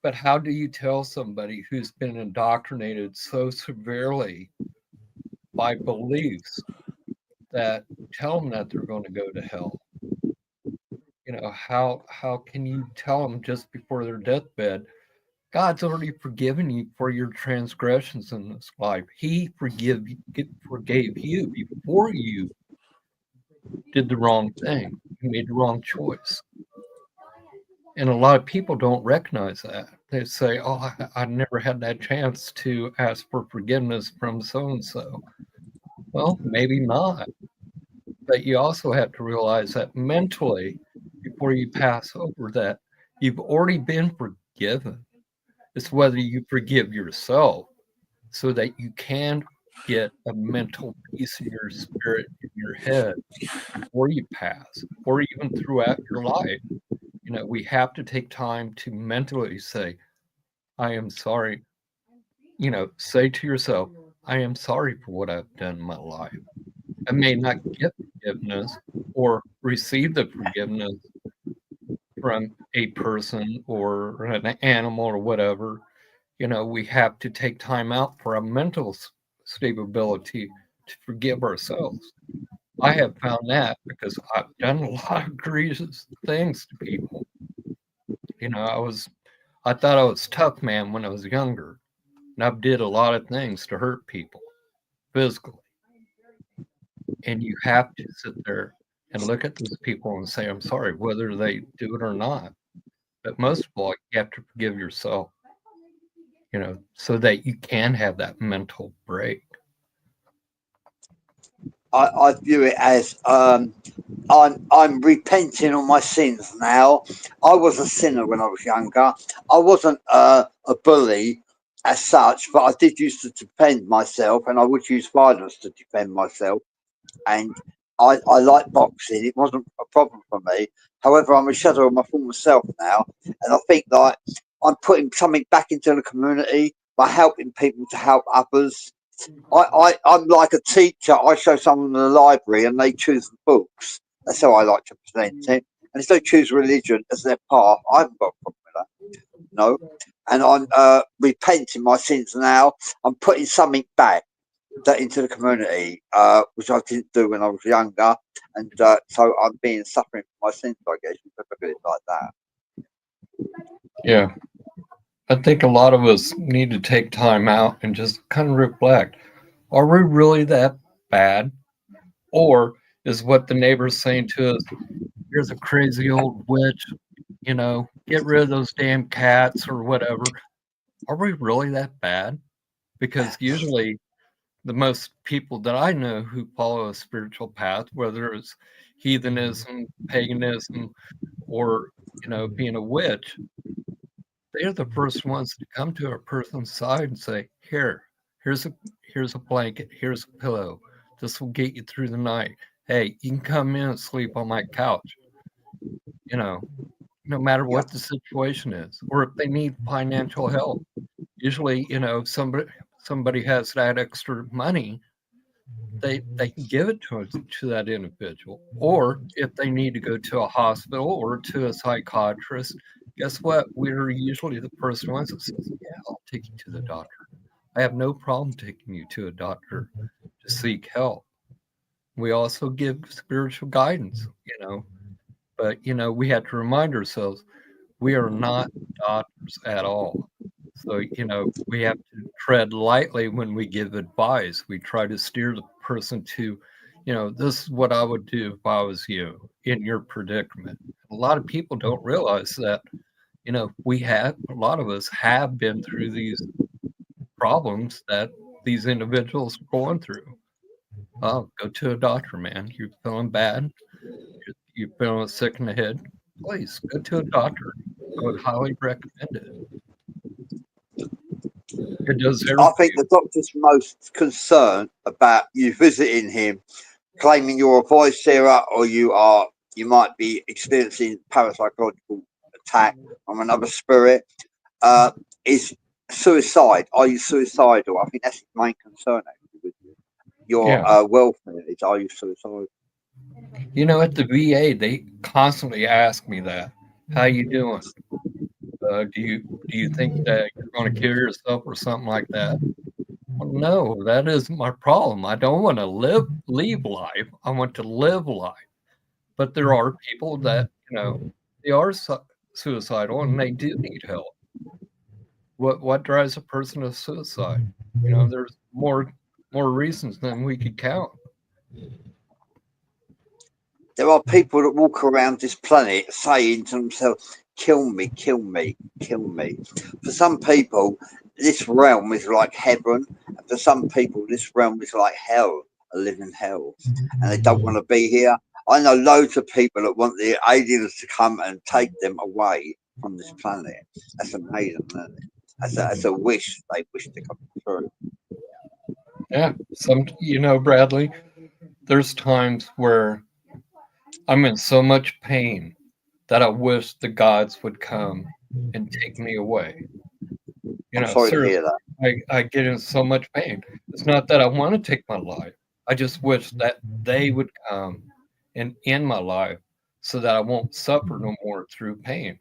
Speaker 2: But how do you tell somebody who's been indoctrinated so severely by beliefs that tell them that they're going to go to hell? How can you tell them just before their deathbed, God's already forgiven you for your transgressions in this life. He forgave you before you did the wrong thing. You made the wrong choice. And a lot of people don't recognize that. They say, oh, I never had that chance to ask for forgiveness from so-and-so. Well, maybe not. But you also have to realize that mentally, before you pass over that, you've already been forgiven. It's whether you forgive yourself so that you can get a mental peace in your spirit, in your head, before you pass, or even throughout your life. We have to take time to mentally say, I am sorry. Say to yourself, I am sorry for what I've done in my life. I may not get forgiveness or receive the forgiveness from a person or an animal or whatever. We have to take time out for our mental stability to forgive ourselves. I have found that because I've done a lot of egregious things to people. I thought I was tough man when I was younger, and I did a lot of things to hurt people physically. And you have to sit there and look at those people and say, I'm sorry, whether they do it or not. But most of all, you have to forgive yourself, so that you can have that mental break.
Speaker 1: I view it as I'm repenting on my sins now. I was a sinner when I was younger. I wasn't a bully as such, but I did used to defend myself, and I would use violence to defend myself. And I like boxing. It wasn't a problem for me. However, I'm a shadow of my former self now, and I think that I'm putting something back into the community by helping people to help others. I'm like a teacher. I show someone in the library and they choose the books. That's how I like to present it. And if they choose religion as their path, I haven't got a problem with that. No. And I'm repenting my sins now. I'm putting something back into the community, which I didn't do when I was younger. And so I'm being suffering for my sins, I guess. You could look at it like that.
Speaker 2: Yeah. I think a lot of us need to take time out and just kind of reflect. Are we really that bad? Or is what the neighbor's saying to us, here's a crazy old witch, get rid of those damn cats or whatever. Are we really that bad? Because usually the most people that I know who follow a spiritual path, whether it's heathenism, paganism, or, being a witch, they're the first ones to come to a person's side and say, here's a blanket, here's a pillow. This will get you through the night. Hey, you can come in and sleep on my couch. No matter what the situation is, or if they need financial help. Usually, somebody has that extra money, they can give it to that individual. Or if they need to go to a hospital or to a psychiatrist, guess what? We're usually the first ones that says, yeah, I'll take you to the doctor. I have no problem taking you to a doctor to seek help. We also give spiritual guidance, but we have to remind ourselves we are not doctors at all. So, we have to tread lightly when we give advice. We try to steer the person to, this is what I would do if I was you in your predicament. A lot of people don't realize that, a lot of us have been through these problems that these individuals are going through. Oh, go to a doctor, man. You're feeling bad. You're feeling sick in the head. Please go to a doctor. I would highly recommend it. It does
Speaker 1: I think the doctor's most concerned about you visiting him, claiming you're a voice hearer, or you might be experiencing parapsychological attack from another spirit. Is suicide? Are you suicidal? I think that's his main concern actually with your welfare. Is are you suicidal?
Speaker 2: At the VA, they constantly ask me that. How you doing? Do you think that you're going to kill yourself or something like that? Well, no, that isn't my problem. I don't want to leave life. I want to live life. But there are people that they are suicidal and they do need help. What drives a person to suicide? There's more reasons than we could count.
Speaker 1: There are people that walk around this planet saying to themselves, kill me, kill me, kill me. For some people, this realm is like heaven. And for some people, this realm is like hell, a living hell. And they don't want to be here. I know loads of people that want the aliens to come and take them away from this planet. That's amazing, isn't it? That's a wish they wish to come true.
Speaker 2: Yeah, Bradley, there's times where I'm in so much pain that I wish the gods would come and take me away.
Speaker 1: I'm sorry to hear
Speaker 2: seriously,
Speaker 1: that.
Speaker 2: I get in so much pain. It's not that I want to take my life. I just wish that they would come and end my life so that I won't suffer no more through pain.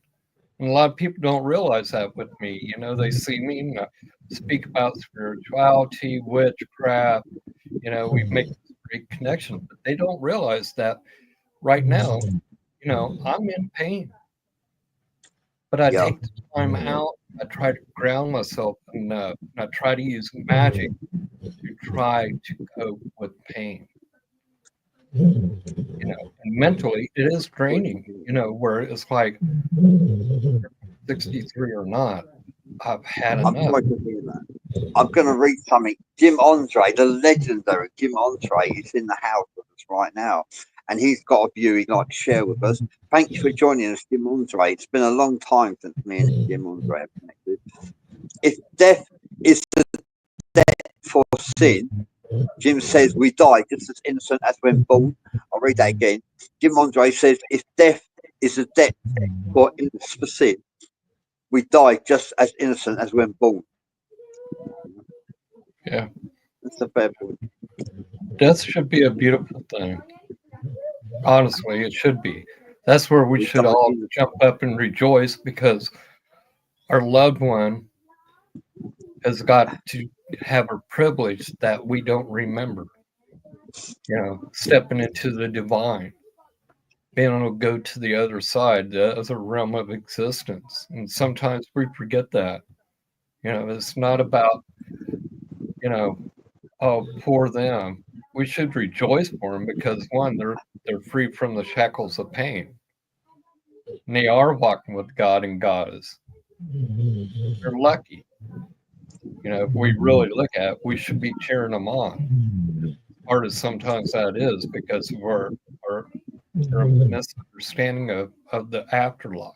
Speaker 2: And a lot of people don't realize that with me. They see me and I speak about spirituality, witchcraft. We make this great connection, but they don't realize that right now, I'm in pain. But I
Speaker 1: Yeah.
Speaker 2: take the time out. I try to ground myself enough. And I try to use magic to try to cope with pain. And mentally, it is draining. Where it's like 63 or not, I've had
Speaker 1: I'm
Speaker 2: enough.
Speaker 1: sorry to hear that. I'm going to read something. Jim Andre, the legendary Jim Andre, is in the house with us right now. And he's got a view he'd like to share with us. Thank you for joining us, Jim Andre. It's been a long time since me and Jim Andre have connected. If death is the debt for sin, Jim says we die just as innocent as when born. I'll read that again. Jim Andre says if death is the debt for sin, we die just as innocent as when born.
Speaker 2: Yeah.
Speaker 1: That's a fair point.
Speaker 2: Death should be a beautiful thing. Honestly, it should be. That's where we should all jump up and rejoice because our loved one has got to have a privilege that we don't remember. Stepping into the divine, being able to go to the other side, the other realm of existence. And sometimes we forget that. It's not about, oh, poor them. We should rejoice for them because one, they're free from the shackles of pain. And they are walking with God and Goddess. They're lucky. If we really look at it, we should be cheering them on. Hard as sometimes that is because of our misunderstanding of the afterlife.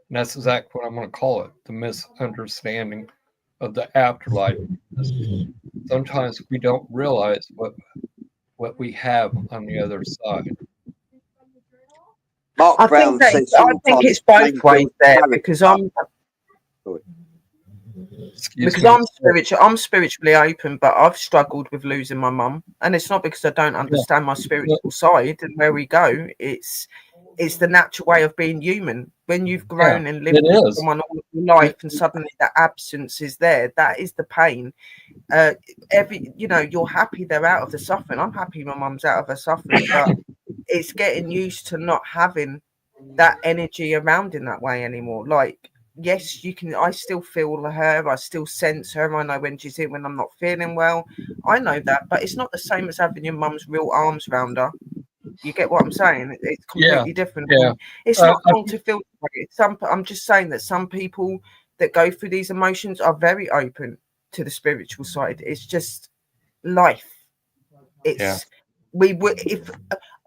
Speaker 2: And that's exactly what I'm going to call it, the misunderstanding of the afterlife. Sometimes we don't realize what we have on the other side.
Speaker 1: Mark Brown says
Speaker 3: I think it's both ways there because I'm spiritually open, but I've struggled with losing my mum, and it's not because I don't understand my spiritual side and where we go. It's the natural way of being human. When you've grown and lived with someone all your life, and suddenly that absence is there, that is the pain. You're happy they're out of the suffering. I'm happy my mum's out of her suffering, but it's getting used to not having that energy around in that way anymore. Like, yes, I still feel her, I still sense her, I know when she's here when I'm not feeling well. I know that, but it's not the same as having your mum's real arms around her. You get what I'm saying? It's completely different.
Speaker 2: Yeah.
Speaker 3: It's not wrong to feel I'm just saying that some people that go through these emotions are very open to the spiritual side. It's just life. We would, if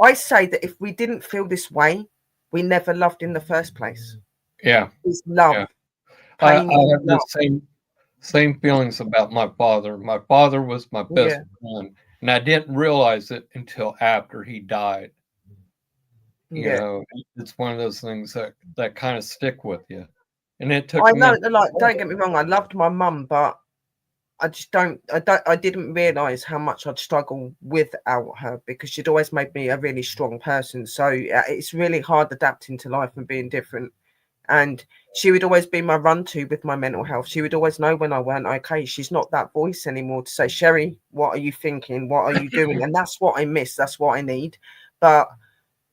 Speaker 3: I say that if we didn't feel this way, we never loved in the first place.
Speaker 2: Yeah.
Speaker 3: It's love.
Speaker 2: Yeah. I have the same feelings about my father. My father was my best friend, and I didn't realize it until after he died. It's one of those things that kind of stick with you. And it took.
Speaker 3: Don't get me wrong, I loved my mum, but I just I didn't realize how much I'd struggle without her because she'd always made me a really strong person. So it's really hard adapting to life and being different. And she would always be my run-to with my mental health. She would always know when I weren't okay. She's not that voice anymore to say, Sherry, what are you thinking? What are you doing? And that's what I miss. That's what I need. But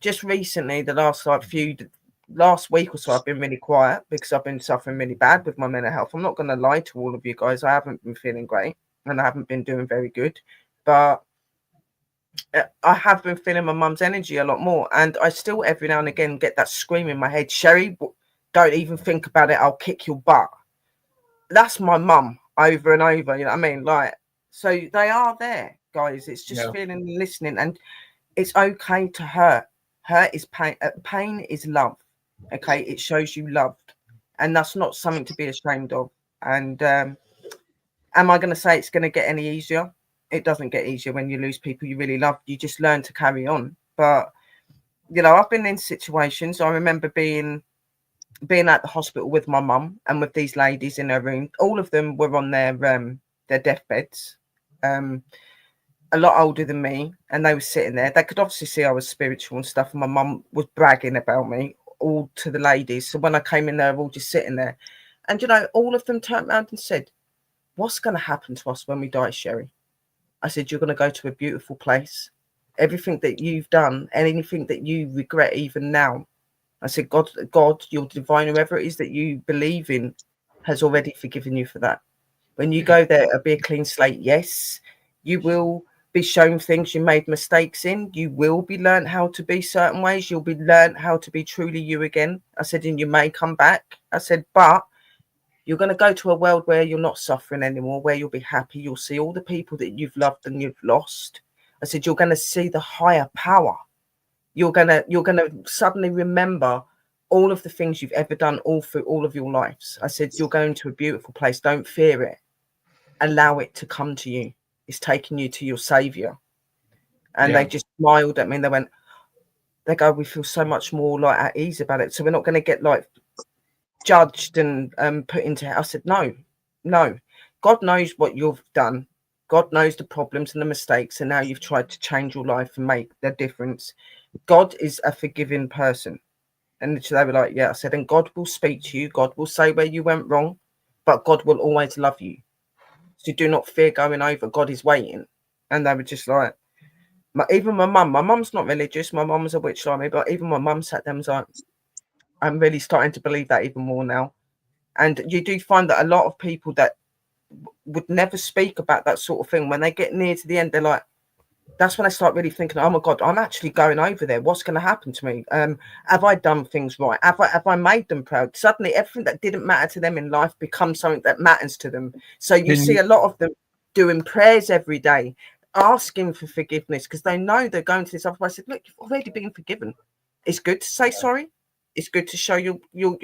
Speaker 3: just recently, the last week or so, I've been really quiet because I've been suffering really bad with my mental health. I'm not going to lie to all of you guys. I haven't been feeling great and I haven't been doing very good. But I have been feeling my mum's energy a lot more. And I still every now and again get that scream in my head, Sherry, don't even think about it, I'll kick your butt. That's my mum over and over, you know what I mean? Like, so they are there, guys. It's just feeling and listening, and it's okay to hurt. Hurt is pain. Pain is love. Okay, it shows you loved, and that's not something to be ashamed of. And am I going to say it's going to get any easier? It doesn't get easier when you lose people you really love. You just learn to carry on. But you know, I've been in situations. I remember being at the hospital with my mum and with these ladies in her room. All of them were on their deathbeds. A lot older than me, and they were sitting there. They could obviously see I was spiritual and stuff, and my mum was bragging about me all to the ladies. So when I came in, they were all just sitting there, and you know, all of them turned around and said, "What's going to happen to us when we die, Sherry?" I said, "You're going to go to a beautiful place. Everything that you've done and anything that you regret even now," I said, God, your divine, whoever it is that you believe in, has already forgiven you for that. When you go there, it'll be a clean slate. Yes, you will be shown things you made mistakes in. You will be learned how to be certain ways. You'll be learned how to be truly you again. I said, and you may come back. I said, but you're going to go to a world where you're not suffering anymore, where you'll be happy. You'll see all the people that you've loved and you've lost. I said, you're going to see the higher power. You're gonna suddenly remember all of the things you've ever done all through all of your lives. I said, you're going to a beautiful place. Don't fear it. Allow it to come to you. It's taking you to your savior. And they just smiled at me and they go, we feel so much more like at ease about it. So we're not going to get like judged and put into it. I said, no. God knows what you've done. God knows the problems and the mistakes. And now you've tried to change your life and make the difference. God is a forgiving person. And they were like, yeah. I said, and God will speak to you. God will say where you went wrong, but God will always love you. So do not fear going over. God is waiting. And they were just like, even my mum's not religious. My mum's a witch like me, but even my mum sat there and was like, I'm really starting to believe that even more now. And you do find that a lot of people that would never speak about that sort of thing, when they get near to the end, they're like, that's when I start really thinking, oh my God, I'm actually going over there. What's going to happen to me? Have I done things right? Have I made them proud? Suddenly, everything that didn't matter to them in life becomes something that matters to them. So you see a lot of them doing prayers every day, asking for forgiveness because they know they're going to this other place. I said, look, you've already been forgiven. It's good to say sorry. It's good to show your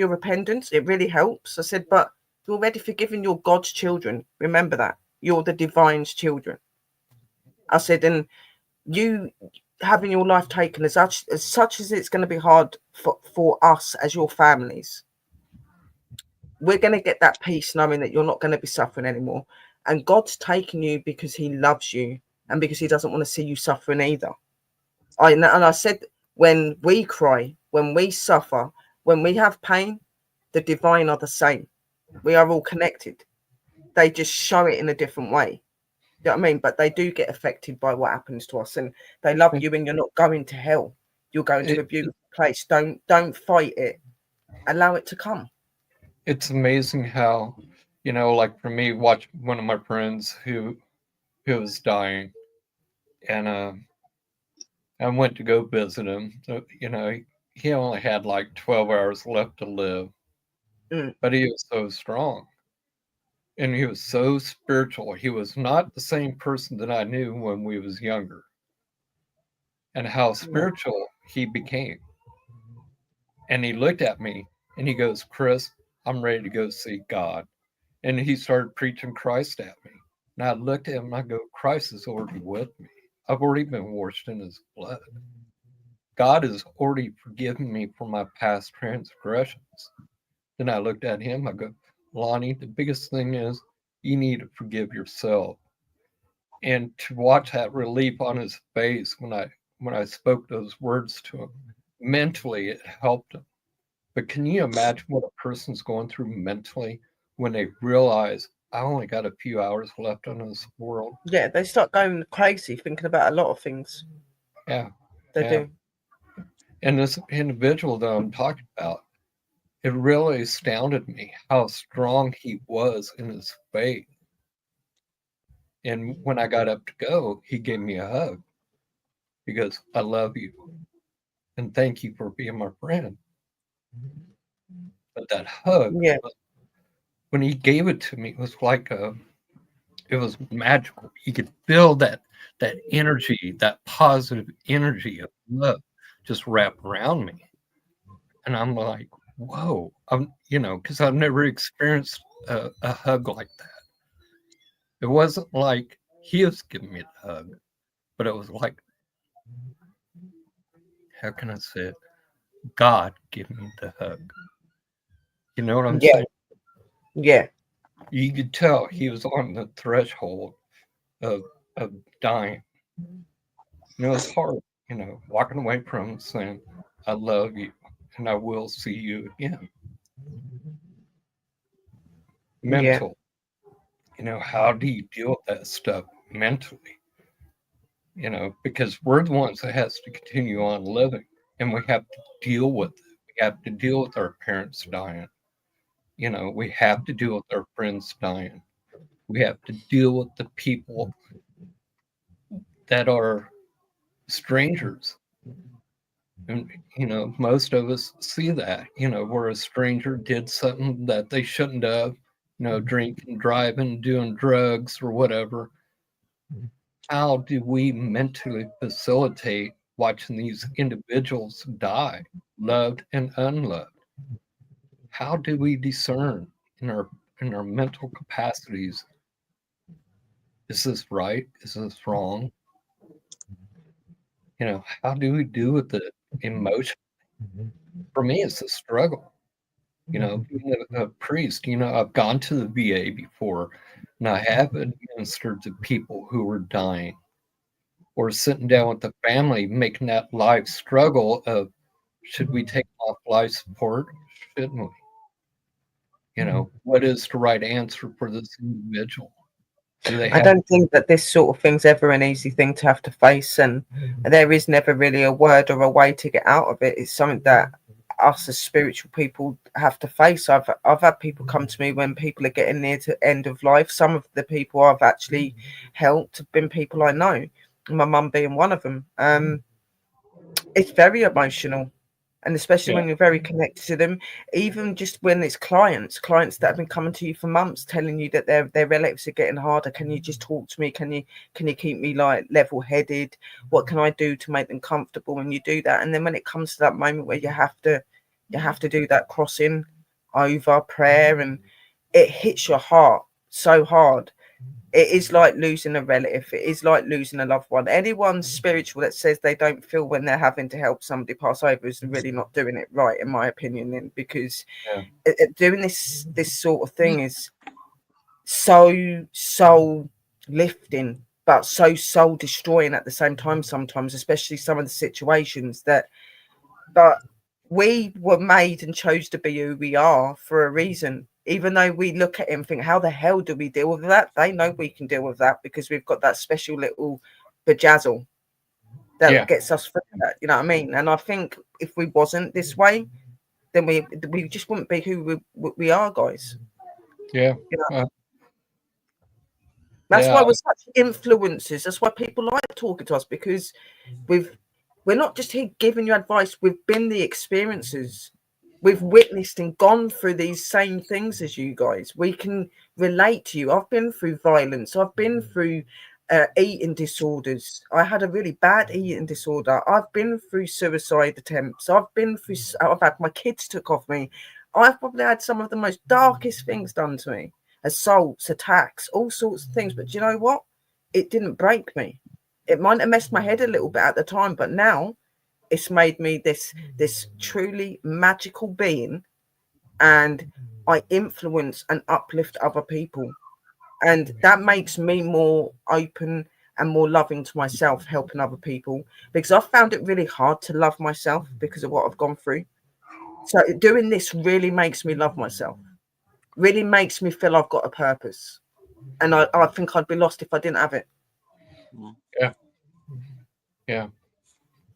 Speaker 3: repentance. It really helps. I said, but you're already forgiven. You're God's children. Remember that. You're the divine's children. I said, and you having your life taken as such as it's going to be hard for us as your families, we're going to get that peace knowing that you're not going to be suffering anymore. And God's taken you because he loves you and because he doesn't want to see you suffering either. And I said, when we cry, when we suffer, when we have pain, the divine are the same. We are all connected. They just show it in a different way. You know what I mean? But they do get affected by what happens to us, and they love you, and you're not going to hell. You're going to a beautiful place. Don't fight it. Allow it to come.
Speaker 2: It's amazing how, you know, like for me, watch one of my friends who was dying, and I went to go visit him. So, you know, he only had like 12 hours left to live, but he was so strong. And he was so spiritual. He was not the same person that I knew when we was younger. And how spiritual he became. And he looked at me and he goes, Chris, I'm ready to go see God. And he started preaching Christ at me. And I looked at him and I go, Christ is already with me. I've already been washed in his blood. God has already forgiven me for my past transgressions. Then I looked at him, I go, Lonnie, the biggest thing is you need to forgive yourself. And to watch that relief on his face when I spoke those words to him, mentally it helped him. But can you imagine what a person's going through mentally when they realize I only got a few hours left on this world?
Speaker 3: Yeah, they start going crazy, thinking about a lot of things.
Speaker 2: Yeah.
Speaker 3: They do.
Speaker 2: And this individual that I'm talking about, it really astounded me how strong he was in his faith. And when I got up to go, he gave me a hug. He goes, I love you. And thank you for being my friend. But that hug,
Speaker 3: Yeah.
Speaker 2: when he gave it to me, it was like it was magical. You could feel that energy, that positive energy of love just wrap around me. And I'm like, whoa, because I've never experienced a hug like that. It wasn't like he was giving me the hug, but it was like, how can I say it? God give me the hug. You know what I'm
Speaker 3: Yeah.
Speaker 2: saying?
Speaker 3: Yeah.
Speaker 2: You could tell he was on the threshold of dying. It was hard, walking away from him saying, I love you and I will see you again.
Speaker 3: Yeah.
Speaker 2: Mental. How do you deal with that stuff mentally? Because we're the ones that has to continue on living, and we have to deal with it. We have to deal with our parents dying. We have to deal with our friends dying. We have to deal with the people that are strangers. And, most of us see that, where a stranger did something that they shouldn't have, drinking, driving, doing drugs or whatever. How do we mentally facilitate watching these individuals die, loved and unloved? How do we discern in our mental capacities? Is this right? Is this wrong? How do we do with the emotion? For me, it's a struggle. Being a priest, I've gone to the VA before, and I have administered to people who were dying, or sitting down with the family, making that life struggle of, should we take off life support? Shouldn't we? What is the right answer for this individual? Do they
Speaker 3: I
Speaker 2: have?
Speaker 3: don't think that this sort of thing's ever an easy thing to have to face, and there is never really a word or a way to get out of it. It's something that us as spiritual people have to face. I've had people come to me when people are getting near to end of life. Some of the people I've actually helped have been people I know, my mum being one of them. It's very emotional, and especially
Speaker 2: Yeah.
Speaker 3: when you're very connected to them. Even just when it's clients that have been coming to you for months, telling you that their relatives are getting harder. Can you just talk to me? Can you keep me like level headed? What can I do to make them comfortable? When you do that, and then when it comes to that moment where you have to do that crossing over prayer, and it hits your heart so hard. It is like losing a relative. It is like losing a loved one. Anyone spiritual that says they don't feel when they're having to help somebody pass over is really not doing it right, in my opinion. Then, because doing this sort of thing is so soul lifting, but so soul destroying at the same time. Sometimes, especially some of the situations that, but we were made and chose to be who we are for a reason. Even though we look at it and think, how the hell do we deal with that? They know we can deal with that because we've got that special little bejazzle that gets us through that. You know what I mean? And I think if we wasn't this way, then we just wouldn't be who we are, guys.
Speaker 2: Yeah.
Speaker 3: That's why we're such influencers. That's why people like talking to us, because we're not just here giving you advice. We've been the experiences. We've witnessed and gone through these same things as you guys. We can relate to you. I've been through violence. I've been through eating disorders. I had a really bad eating disorder. I've been through suicide attempts. I've had my kids took off me. I've probably had some of the most darkest things done to me. Assaults, attacks, all sorts of things. But do you know what? It didn't break me. It might have messed my head a little bit at the time, but now it's made me this truly magical being, and I influence and uplift other people, and that makes me more open and more loving to myself, helping other people, because I've found it really hard to love myself because of what I've gone through. So doing this really makes me love myself, really makes me feel I've got a purpose, and I think I'd be lost if I didn't have it.
Speaker 2: Yeah.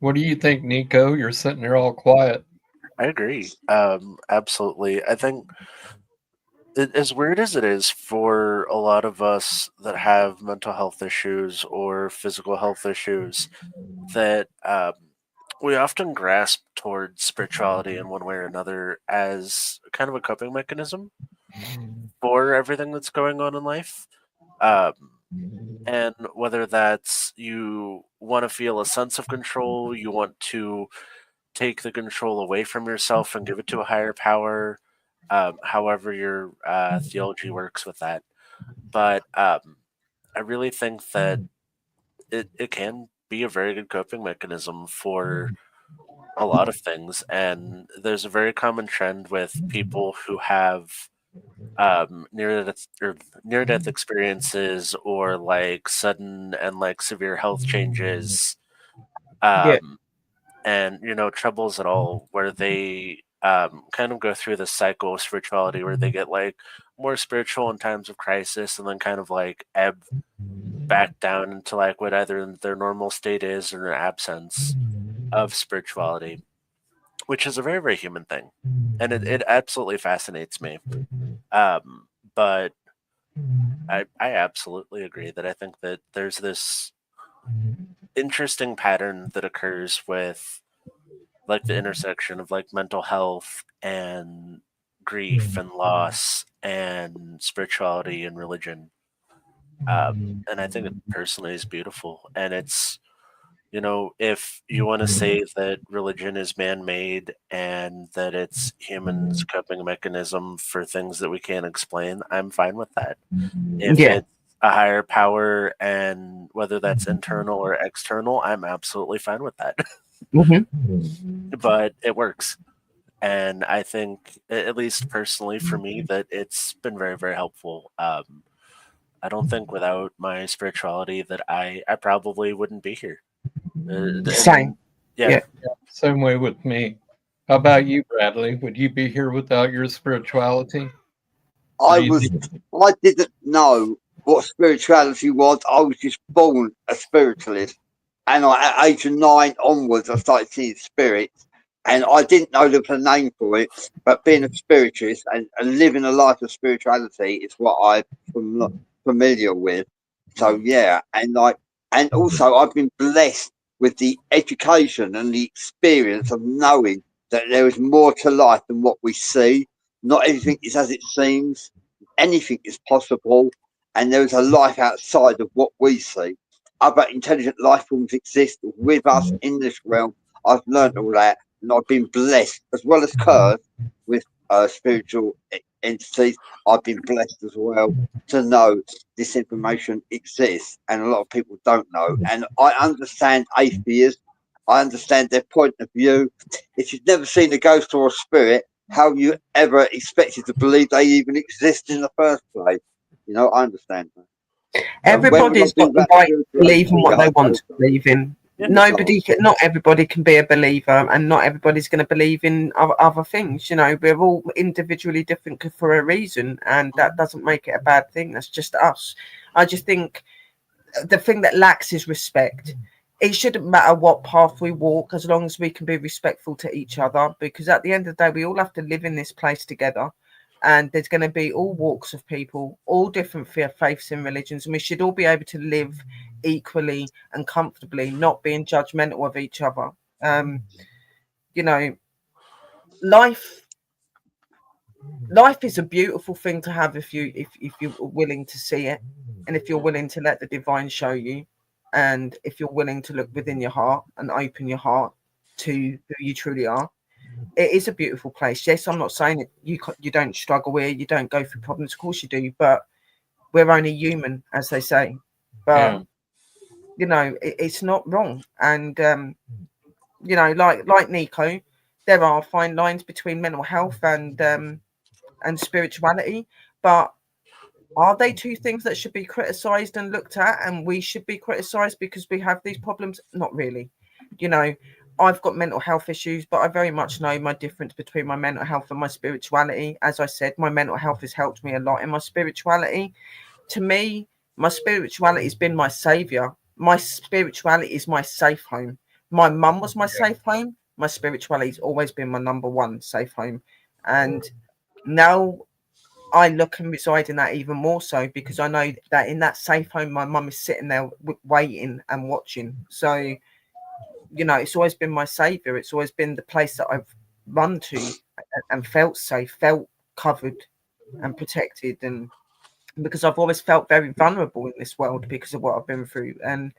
Speaker 2: What do you think, Nico? You're sitting there all quiet.
Speaker 4: I agree. Absolutely. I think as weird as it is for a lot of us that have mental health issues or physical health issues, that we often grasp towards spirituality in one way or another as kind of a coping mechanism for everything that's going on in life. And whether that's you want to feel a sense of control, you want to take the control away from yourself and give it to a higher power, however your theology works with that. But I really think that it can be a very good coping mechanism for a lot of things. And there's a very common trend with people who have near death experiences or like sudden and like severe health changes,
Speaker 3: Yeah.
Speaker 4: and troubles at all, where they kind of go through this cycle of spirituality where they get like more spiritual in times of crisis and then kind of like ebb back down into like what either their normal state is or an absence of spirituality, which is a very, very human thing. And it absolutely fascinates me. But I absolutely agree that I think that there's this interesting pattern that occurs with like the intersection of like mental health and grief and loss and spirituality and religion. And I think it personally is beautiful. And it's, if you want to say that religion is man-made and that it's humans' coping mechanism for things that we can't explain, I'm fine with that. If
Speaker 3: Yeah.
Speaker 4: it's a higher power and whether that's internal or external, I'm absolutely fine with that. But it works. And I think, at least personally for me, that it's been very, very helpful. I don't think without my spirituality that I probably wouldn't be here.
Speaker 3: Same.
Speaker 4: Yeah.
Speaker 2: Same way with me. How about you, Bradley? Would you be here without your spirituality?
Speaker 1: I didn't know what spirituality was. I was just born a spiritualist. And at age of 9 onwards, I started seeing spirits. And I didn't know there was a name for it. But being a spiritualist and living a life of spirituality is what I'm familiar with. So, yeah. And also, I've been blessed with the education and the experience of knowing that there is more to life than what we see. Not everything is as it seems. Anything is possible, and there is a life outside of what we see. Other intelligent life forms exist with us in this realm. I've learned all that, and I've been blessed as well as cursed with spiritual entities. I've been blessed as well to know this information exists, and a lot of people don't know. And I understand atheists. I understand their point of view. If you've never seen a ghost or a spirit, how you ever expected to believe they even exist in the first place? I understand that.
Speaker 3: Everybody's got the right to believe in what they want to believe in. Not everybody can be a believer, and not everybody's going to believe in other things. We're all individually different for a reason, and that doesn't make it a bad thing. That's just us. I just think the thing that lacks is respect. It shouldn't matter what path we walk, as long as we can be respectful to each other, because at the end of the day, we all have to live in this place together. And there's going to be all walks of people, all different faiths and religions, and we should all be able to live equally and comfortably, not being judgmental of each other. Life is a beautiful thing to have if you're willing to see it, and if you're willing to let the divine show you, and if you're willing to look within your heart and open your heart to who you truly are. It is a beautiful place. Yes, I'm not saying that you don't struggle here, you don't go through problems. Of course you do, but we're only human, as they say. But it's not wrong. And like Nico, there are fine lines between mental health and spirituality. But are they two things that should be criticised and looked at, and we should be criticised because we have these problems? Not really. I've got mental health issues, but I very much know my difference between my mental health and my spirituality. As I said, my mental health has helped me a lot in my spirituality. To me, my spirituality has been my savior. My spirituality is my safe home. My mum was my safe home. My spirituality has always been my number one safe home. And now I look and reside in that even more so, because I know that in that safe home, my mum is sitting there waiting and watching. So, it's always been my savior. It's always been the place that I've run to and felt safe, felt covered and protected, and because I've always felt very vulnerable in this world because of what I've been through. And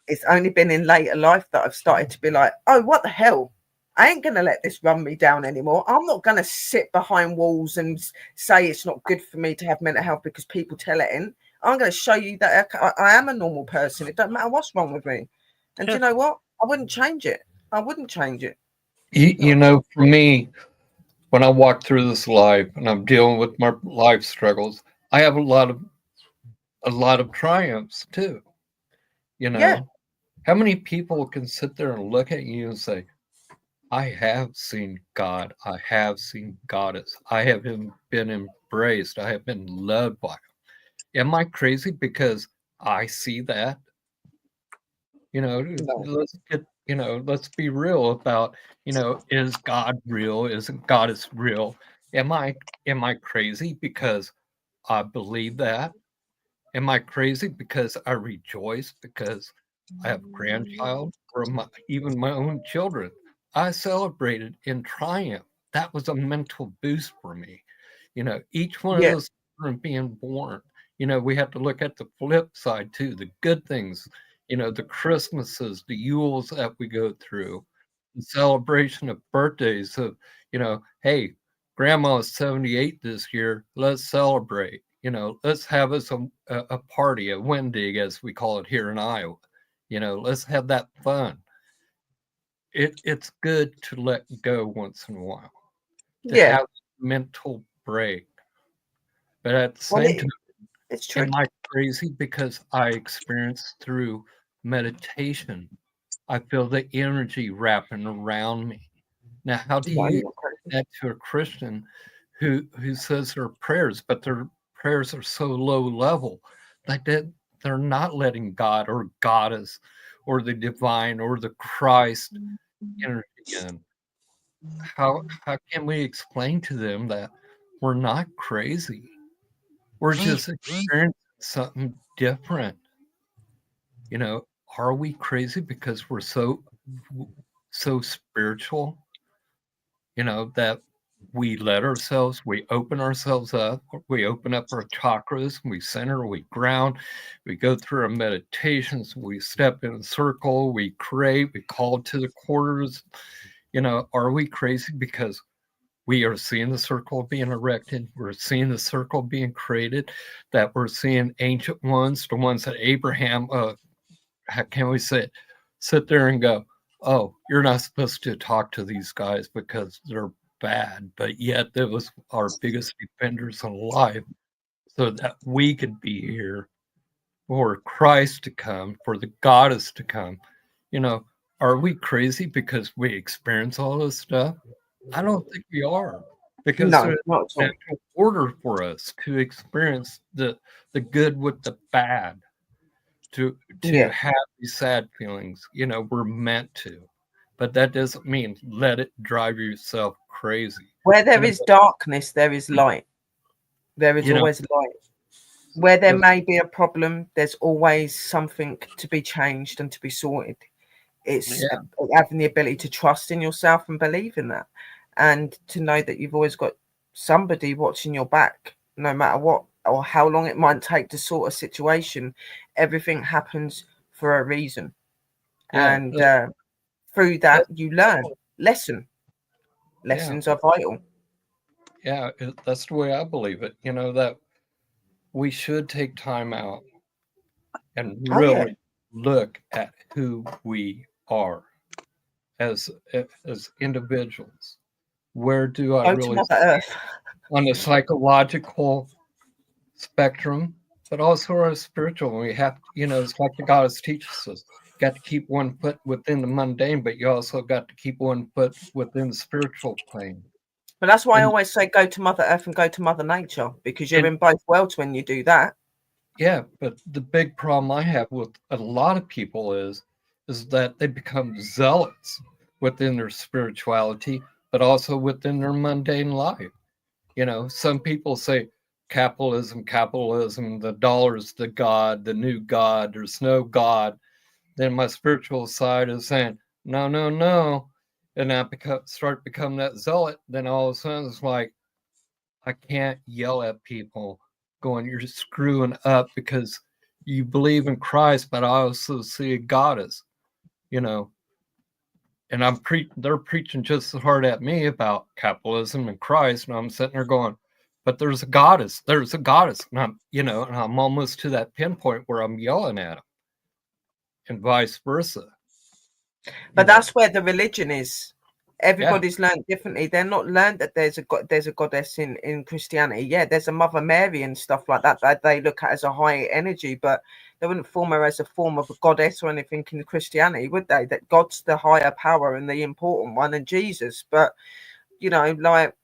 Speaker 3: it's only been in later life that I've started to be like, oh, what the hell? I ain't going to let this run me down anymore. I'm not going to sit behind walls and say it's not good for me to have mental health because people tell it in. I'm going to show you that I am a normal person. It doesn't matter what's wrong with me. And you know what? I wouldn't change it. I wouldn't change it.
Speaker 2: You know, for me, when I walk through this life and I'm dealing with my life struggles, I have a lot of triumphs too. You know,
Speaker 3: Yeah.
Speaker 2: how many people can sit there and look at you and say, I have seen God, I have seen Goddess, I have been embraced, I have been loved by him. Am I crazy because I see that? You know, let's be real about, is God real? Isn't Goddess real? Am I crazy because I believe that? Am I crazy because I rejoice because I have a grandchild or even my own children? I celebrated in triumph. That was a mental boost for me. Each one of
Speaker 3: Yeah.
Speaker 2: those children being born, we have to look at the flip side too, the good things, the Christmases, the Yules that we go through, the celebration of birthdays of, hey, grandma's 78 this year. Let's celebrate. Let's have us a party, a Wendig, as we call it here in Iowa. Let's have that fun. It's good to let go once in a while, to
Speaker 3: Yeah.
Speaker 2: have a mental break. But at the
Speaker 3: Well,
Speaker 2: same time,
Speaker 3: it's true.
Speaker 2: am I crazy because I experienced through meditation? I feel the energy wrapping around me. Now, how do
Speaker 3: No,
Speaker 2: you
Speaker 3: you're crazy.
Speaker 2: that to a Christian who says their prayers, but their prayers are so low level that they're not letting God or Goddess or the divine or the Christ energy in? How can we explain to them that we're not crazy? We're just experiencing something different. Are we crazy because we're so spiritual? That we open ourselves up, we open up our chakras, we center, we ground, we go through our meditations, we step in a circle, we create, we call to the quarters. Are we crazy because we are seeing the circle being erected, we're seeing the circle being created, that we're seeing ancient ones, the ones that Abraham, how can we say it, sit there and go, oh, you're not supposed to talk to these guys because they're bad, but yet that was our biggest defenders in life, so that we could be here for Christ to come, for the Goddess to come. Are we crazy because we experience all this stuff? I don't think we are, because
Speaker 3: No,
Speaker 2: there's
Speaker 3: not at all.
Speaker 2: an order for us to experience the good with the bad, to
Speaker 3: Yeah.
Speaker 2: have these sad feelings. We're meant to, but that doesn't mean let it drive yourself crazy.
Speaker 3: Where there is darkness, there is light. There is always light. Where there may be a problem, there's always something to be changed and to be sorted. It's having the ability to trust in yourself and believe in that, and to know that you've always got somebody watching your back, no matter what or how long it might take to sort a situation. Everything happens for a reason, and through that you learn. Lessons are vital.
Speaker 2: Yeah, that's the way I believe it. That we should take time out and really look at who we are as individuals. Where do I
Speaker 3: Go to
Speaker 2: really
Speaker 3: Mother Earth.
Speaker 2: on the psychological spectrum, but also our spiritual? We have, it's like the Goddess teaches us. You got to keep one foot within the mundane, but you also got to keep one foot within the spiritual plane.
Speaker 3: But that's why I always say go to Mother Earth and go to Mother Nature, because you're in both worlds when you do that.
Speaker 2: Yeah, but the big problem I have with a lot of people is that they become zealots within their spirituality, but also within their mundane life. Some people say capitalism, the dollar's the God, the new God, there's no God. Then my spiritual side is saying, no. and I start becoming that zealot, then all of a sudden it's like I can't yell at people going, "You're screwing up because you believe in Christ, but I also see a goddess," you know. And they're preaching just as hard at me about capitalism and Christ, and I'm sitting there going, "But there's a goddess. There's a goddess," and and I'm almost to that pinpoint where I'm yelling at them, and vice versa.
Speaker 3: But that's where the religion is. Everybody's learned differently. They're not learned that there's a goddess in Christianity. Yeah, there's a Mother Mary and stuff like that they look at as a high energy, but they wouldn't form her as a form of a goddess or anything in Christianity, would they? That God's the higher power and the important one, and Jesus. But like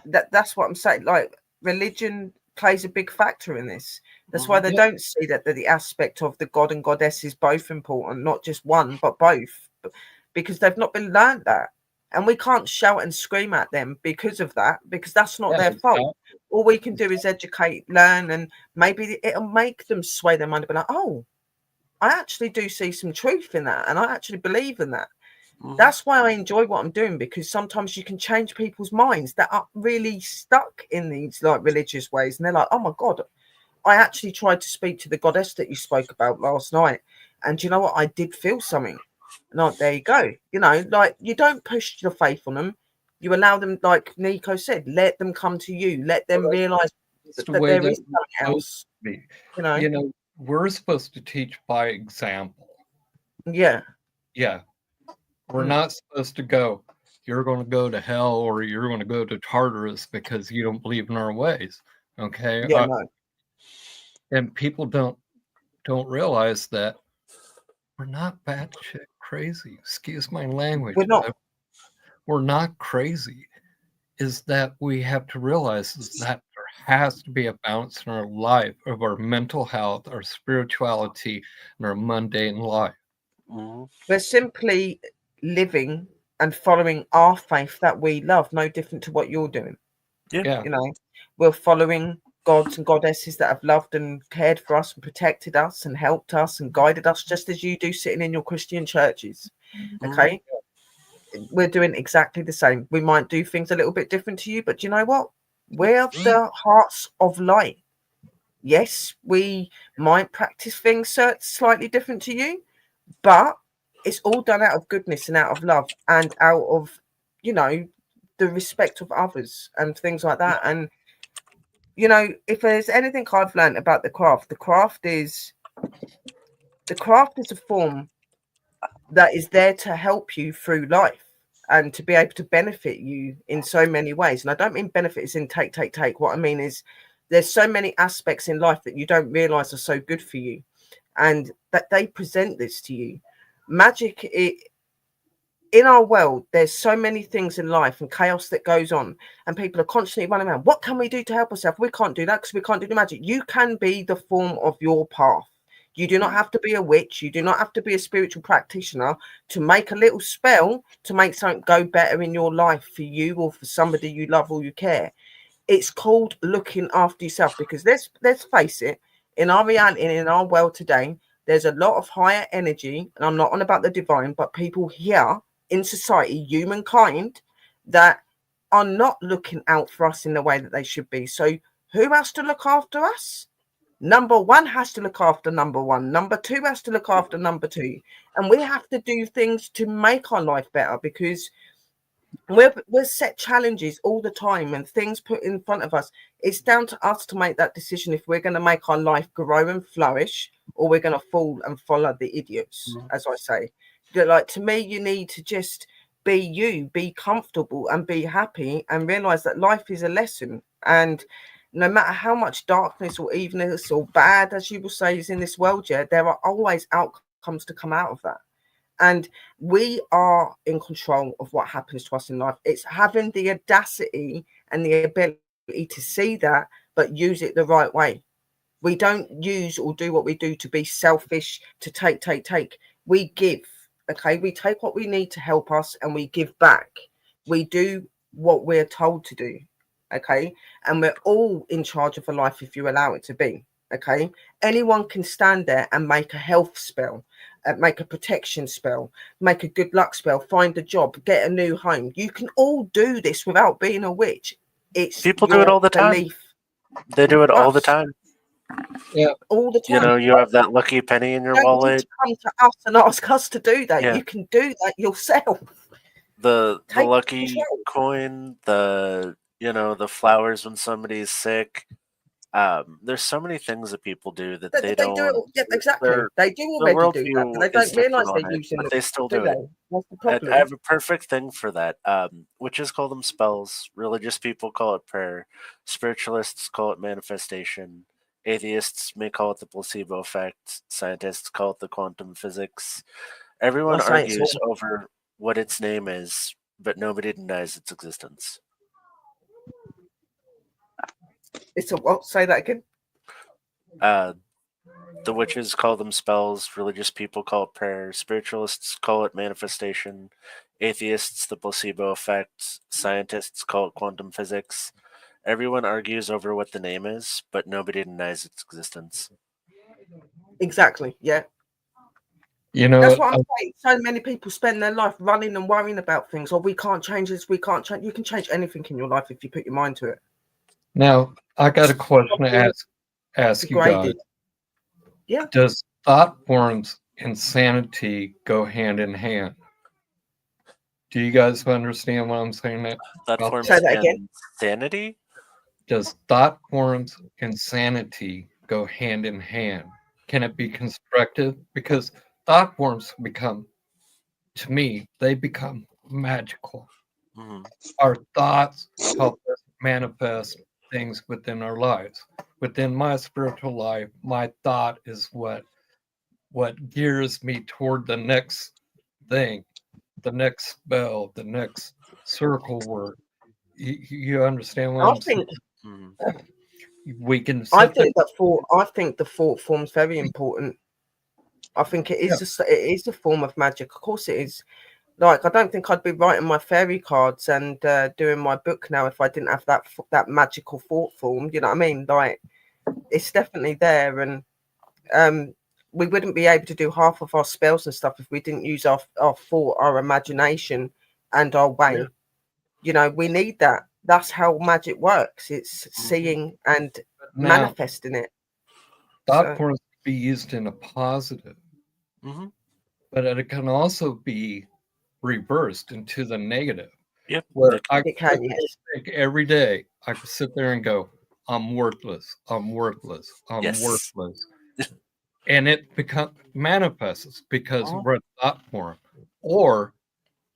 Speaker 3: that's what I'm saying. Like, religion plays a big factor in this. That's why they don't see that the aspect of the god and goddess is both important, not just one, but both, because they've not been learned that. And we can't shout and scream at them because of that, because that's not their fault. All we can do is educate, learn, and maybe it'll make them sway their mind and be like, oh, I actually do see some truth in that, and I actually believe in that. That's why I enjoy what I'm doing, because sometimes you can change people's minds that are really stuck in these like religious ways, and they're like, oh my God, I actually tried to speak to the goddess that you spoke about last night, and you know what, I did feel something. And there you go. Like, you don't push your faith on them. You allow them, like Nico said, let them come to you. Let them realize that there is something else.
Speaker 2: We're supposed to teach by example.
Speaker 3: Yeah.
Speaker 2: We're not supposed to go, "You're going to go to hell," or "You're going to go to Tartarus because you don't believe in our ways." Okay.
Speaker 3: Yeah, no.
Speaker 2: And people don't realize that we're not batshit crazy. Excuse my language.
Speaker 3: We're not.
Speaker 2: We're not crazy. Is that we have to realize is that there has to be a balance in our life of our mental health, our spirituality, and our mundane life.
Speaker 3: We're simply living and following our faith that we love, no different to what you're doing.
Speaker 4: Yeah.
Speaker 3: We're following gods and goddesses that have loved and cared for us and protected us and helped us and guided us, just as you do sitting in your Christian churches. Okay. We're doing exactly the same. We might do things a little bit different to you, but you know what? We're the hearts of light. Yes, we might practice things slightly different to you, but it's all done out of goodness and out of love and out of, the respect of others and things like that. And, if there's anything I've learned about the craft is a form that is there to help you through life and to be able to benefit you in so many ways. And I don't mean benefit as in take. What I mean is there's so many aspects in life that you don't realize are so good for you, and that they present this to you. Magic, in our world, there's so many things in life and chaos that goes on, and people are constantly running around. What can we do to help ourselves? We can't do that because we can't do the magic. You can be the form of your path. You do not have to be a witch. You do not have to be a spiritual practitioner to make a little spell to make something go better in your life for you or for somebody you love or you care. It's called looking after yourself, because let's face it, in our reality and in our world today, there's a lot of higher energy, and I'm not on about the divine, but people here in society, humankind, that are not looking out for us in the way that they should be. So who has to look after us? Number one has to look after number one. Number two has to look after number two. And we have to do things to make our life better, because we're set challenges all the time and things put in front of us. It's down to us to make that decision if we're going to make our life grow and flourish, or we're going to fall and follow the idiots, as I say. Like, to me, you need to just be you, be comfortable and be happy, and realize that life is a lesson. And no matter how much darkness or evilness or bad, as you will say, is in this world, there are always outcomes to come out of that. And we are in control of what happens to us in life. It's having the audacity and the ability to see that, but use it the right way. We don't use or do what we do to be selfish, to take. We give, okay? We take what we need to help us and we give back. We do what we're told to do, okay? And we're all in charge of a life if you allow it to be, okay? Anyone can stand there and make a health spell, make a protection spell, make a good luck spell, find a job, get a new home. You can all do this without being a witch. It's
Speaker 4: People do it all the time.
Speaker 3: belief.
Speaker 4: They do it all the
Speaker 3: Us.
Speaker 4: time.
Speaker 2: Yeah.
Speaker 3: All the time.
Speaker 4: You know, you have that lucky penny in your
Speaker 3: You don't need
Speaker 4: wallet.
Speaker 3: to come to us and ask us to do that.
Speaker 4: Yeah.
Speaker 3: You can do that yourself.
Speaker 4: The
Speaker 3: Take
Speaker 4: lucky
Speaker 3: control.
Speaker 4: coin, the flowers when somebody's sick. There's so many things that people do that they
Speaker 3: They do
Speaker 4: don't.
Speaker 3: it. Yeah, exactly.
Speaker 4: their-
Speaker 3: They do
Speaker 4: Their
Speaker 3: already do that, but
Speaker 4: worldview
Speaker 3: they
Speaker 4: is
Speaker 3: don't realise
Speaker 4: different on
Speaker 3: they're
Speaker 4: it,
Speaker 3: using
Speaker 4: but
Speaker 3: it.
Speaker 4: they still
Speaker 3: Do
Speaker 4: do
Speaker 3: they?
Speaker 4: it.
Speaker 3: What's the
Speaker 4: I
Speaker 3: problem?
Speaker 4: have a perfect thing for that. Witches call them spells. Religious people call it prayer. Spiritualists call it manifestation. Atheists may call it the placebo effect. Scientists call it the quantum physics. Everyone
Speaker 3: I say it's
Speaker 4: argues over what its name is, but nobody denies its existence.
Speaker 3: It's a what? Say that again.
Speaker 4: The witches call them spells. Religious people call it prayer. Spiritualists call it manifestation. Atheists, the placebo effect. Scientists call it quantum physics. Everyone argues over what the name is, but nobody denies its existence.
Speaker 3: Exactly. Yeah.
Speaker 2: You know,
Speaker 3: That's what I'm saying. So many people spend their life running and worrying about things. We can't change this. We can't change. You can change anything in your life if you put your mind to it.
Speaker 2: now I got a question to ask you guys.
Speaker 3: Degraded. Yeah.
Speaker 2: Does thought forms and sanity go hand in hand? Do you guys understand what I'm saying?
Speaker 4: That
Speaker 2: I'll
Speaker 4: forms
Speaker 3: say that again.
Speaker 4: insanity?
Speaker 2: Does thought forms and sanity go hand in hand? Can it be constructive? Because thought forms become, to me, they become magical.
Speaker 4: Mhm.
Speaker 2: Our thoughts help us manifest things within our lives. Within my spiritual life, my thought is what gears me toward the next thing, the next spell, the next circle word. You understand what
Speaker 3: I
Speaker 2: I'm saying?
Speaker 3: think.
Speaker 4: Mhm.
Speaker 2: We can
Speaker 3: I
Speaker 2: sit there.
Speaker 3: think that thought. I think the thought form's very important. I think it is. It is a form of magic. Of course, it is. Like, I don't think I'd be writing my fairy cards and doing my book now if I didn't have that magical thought form. You know what I mean? Like, it's definitely there, and we wouldn't be able to do half of our spells and stuff if we didn't use our thought, our imagination, and our way.
Speaker 2: Yeah.
Speaker 3: You know, we need that. That's how magic works. It's seeing and
Speaker 2: Now,
Speaker 3: manifesting it.
Speaker 2: thought
Speaker 3: So-
Speaker 2: forms can be used in a positive,
Speaker 4: Mhm.
Speaker 2: but it can also be reversed into the negative.
Speaker 4: Yep.
Speaker 2: Where
Speaker 4: It
Speaker 2: I
Speaker 3: It can, yes.
Speaker 2: think every day I could sit there and go, I'm worthless, I'm worthless, I'm
Speaker 4: Yes.
Speaker 2: worthless. And it manifests because we're a thought form. Or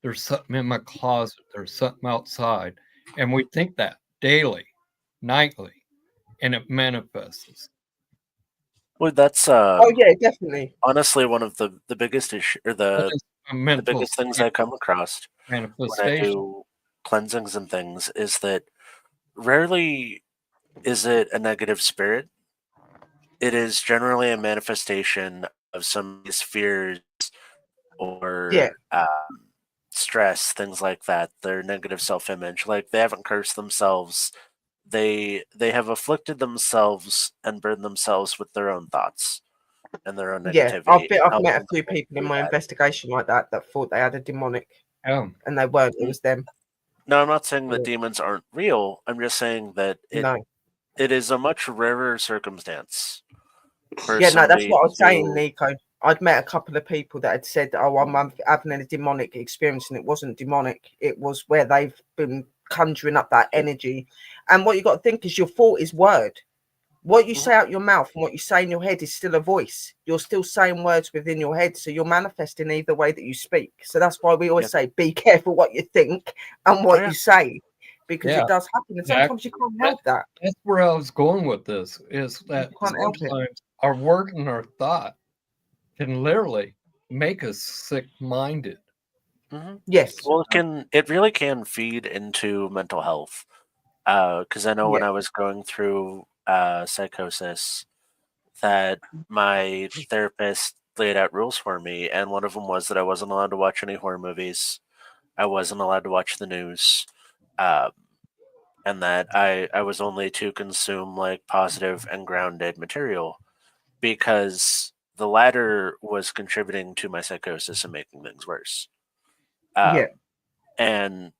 Speaker 2: there's something in my closet, there's something outside. And we think that daily, nightly, and it manifests.
Speaker 4: Well, that's
Speaker 3: Oh yeah, definitely.
Speaker 4: honestly one of the biggest issue or
Speaker 2: That
Speaker 4: the
Speaker 2: is a mental
Speaker 4: biggest things I come across when I
Speaker 2: manifestation.
Speaker 4: do cleansings and things is that rarely is it a negative spirit. It is generally a manifestation of somebody's fears or
Speaker 3: Yeah.
Speaker 4: stress, things like that. Their negative self-image, like they haven't cursed themselves. They have afflicted themselves and burdened themselves with their own thoughts and their own
Speaker 3: Yeah,
Speaker 4: negativity.
Speaker 3: I've met a few people in my
Speaker 4: that.
Speaker 3: investigation like that thought they had a demonic,
Speaker 2: Yeah.
Speaker 3: and they weren't. It was them.
Speaker 4: No, I'm not saying that demons aren't real. I'm just saying that it is a much rarer circumstance.
Speaker 3: Yeah, no, that's what I was saying, Nico. I'd met a couple of people that had said, "Oh, I'm having a demonic experience," and it wasn't demonic. It was where they've been conjuring up that energy. And what you got to think is your thought is word. What you say out your mouth and what you say in your head is still a voice. You're still saying words within your head, so you're manifesting either way that you speak. So that's why we always say, be careful what you think and what you say, because it does happen. And sometimes you can't help that.
Speaker 2: That's where I was going with this, is that
Speaker 3: can't help it.
Speaker 2: sometimes our word and our thought can literally make us sick-minded.
Speaker 3: Yes.
Speaker 4: Well, it really can feed into mental health. Because I know when I was going through psychosis, that my therapist laid out rules for me, and one of them was that I wasn't allowed to watch any horror movies. I wasn't allowed to watch the news, and that I was only to consume like positive and grounded material, because the latter was contributing to my psychosis and making things worse.
Speaker 3: Yeah.
Speaker 4: And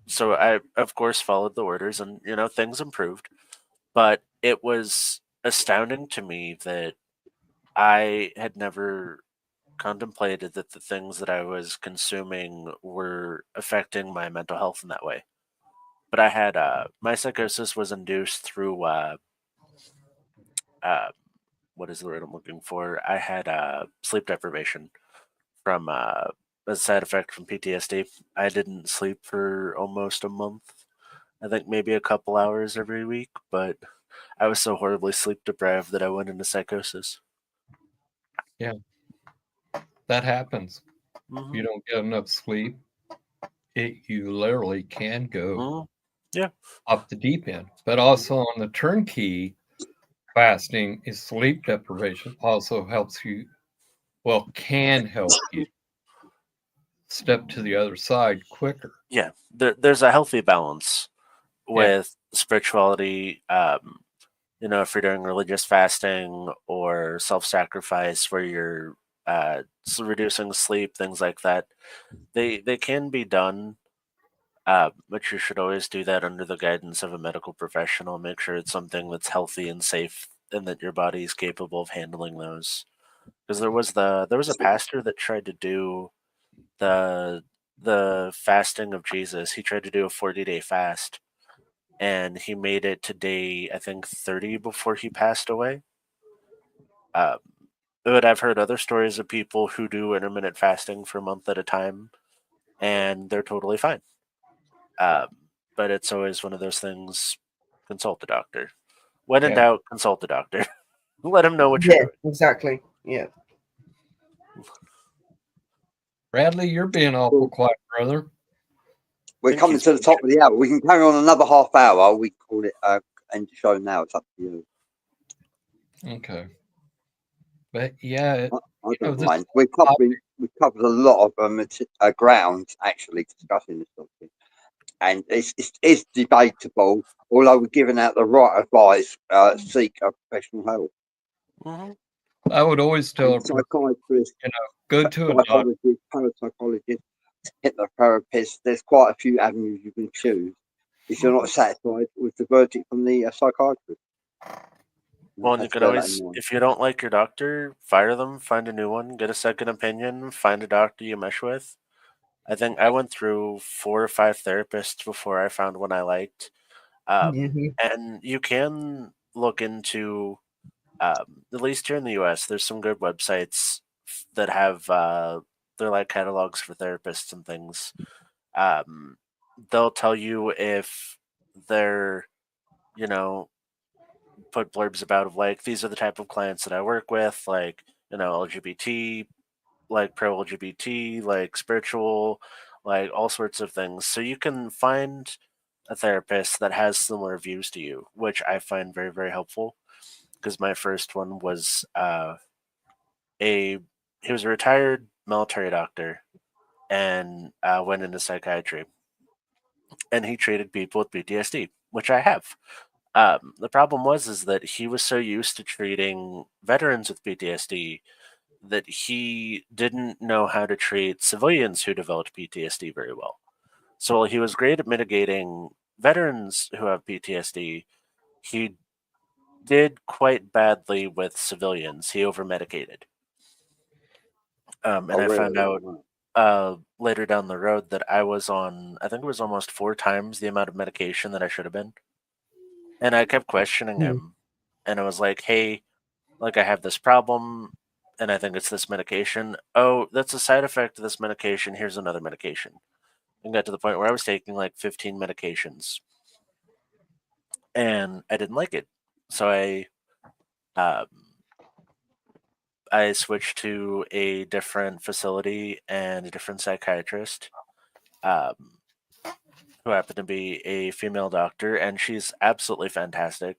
Speaker 4: so I, of course, followed the orders, and things improved. But it was astounding to me that I had never contemplated that the things that I was consuming were affecting my mental health in that way. But I had my psychosis was induced through what is the word I'm looking for? I had sleep deprivation from a side effect from PTSD. I didn't sleep for almost a month. I think maybe a couple hours every week, but I was so horribly sleep deprived that I went into psychosis.
Speaker 2: That happens.
Speaker 4: Mhm.
Speaker 2: You don't get enough sleep. You literally can go
Speaker 4: Mhm. Yeah.
Speaker 2: off the deep end. But also on the turnkey, fasting is sleep deprivation also helps you, well, can help you step to the other side quicker.
Speaker 4: Yeah. There's a healthy balance
Speaker 2: Yeah.
Speaker 4: with spirituality. If you're doing religious fasting or self-sacrifice where you're reducing sleep, things like that, they can be done. But you should always do that under the guidance of a medical professional. Make sure it's something that's healthy and safe, and that your body is capable of handling those. Because there was a pastor that tried to do the fasting of Jesus. He tried to do a 40-day fast, and he made it to day, I think, 30 before he passed away. Um, but I've heard other stories of people who do intermittent fasting for a month at a time, and they're totally fine. Um, but it's always one of those things. Consult a doctor. When in
Speaker 2: Yeah.
Speaker 4: doubt, consult a doctor. Let him know what
Speaker 3: Yeah,
Speaker 4: you're doing.
Speaker 3: exactly. Yeah.
Speaker 2: Bradley, you're being awful quiet, brother.
Speaker 1: We're
Speaker 4: Thank
Speaker 1: coming
Speaker 4: you.
Speaker 1: to the top of the hour. We can carry on another half hour. We call it end the show now. It's up to you.
Speaker 2: Okay. But yeah,
Speaker 1: I don't
Speaker 2: this
Speaker 1: mind. We've covered a lot of ground actually discussing this topic, and it's debatable. Although we're giving out the right advice, seek a professional help.
Speaker 4: Mm-hmm.
Speaker 2: I would always tell a
Speaker 1: And
Speaker 2: person,
Speaker 1: psychiatrists,
Speaker 2: go to a doctor.
Speaker 1: psychologists, parapsychologists, hypnotherapists. There's quite a few avenues you can choose if you're not satisfied with the verdict from the psychiatrist.
Speaker 4: Well, and you
Speaker 1: Have to
Speaker 4: can
Speaker 1: bear that
Speaker 4: always,
Speaker 1: in mind.
Speaker 4: if you don't like your doctor, fire them, find a new one, get a second opinion, find a doctor you mesh with. I think I went through 4 or 5 therapists before I found one I liked.
Speaker 3: Mhm.
Speaker 4: And you can look into, at least here in the US, there's some good websites that have, they're like catalogs for therapists and things. They'll tell you if they're, you know, put blurbs about of like, these are the type of clients that I work with, like, LGBT, like pro LGBT, like spiritual, like all sorts of things. So you can find a therapist that has similar views to you, which I find very, very helpful. Because my first one was he was a retired military doctor and went into psychiatry, and he treated people with PTSD, which I have. The problem was is that he was so used to treating veterans with PTSD that he didn't know how to treat civilians who developed PTSD very well. So while he was great at mitigating veterans who have PTSD, he did quite badly with civilians. He over medicated. And I found out later down the road that I was on, I think it was almost 4 times the amount of medication that I should have been. And I kept questioning him. And I was like, hey, like I have this problem and I think it's this medication. Oh, that's a side effect of this medication. Here's another medication. And got to the point where I was taking like 15 medications. And I didn't like it. So um, I switched to a different facility and a different psychiatrist, um, who happened to be a female doctor, and she's absolutely fantastic.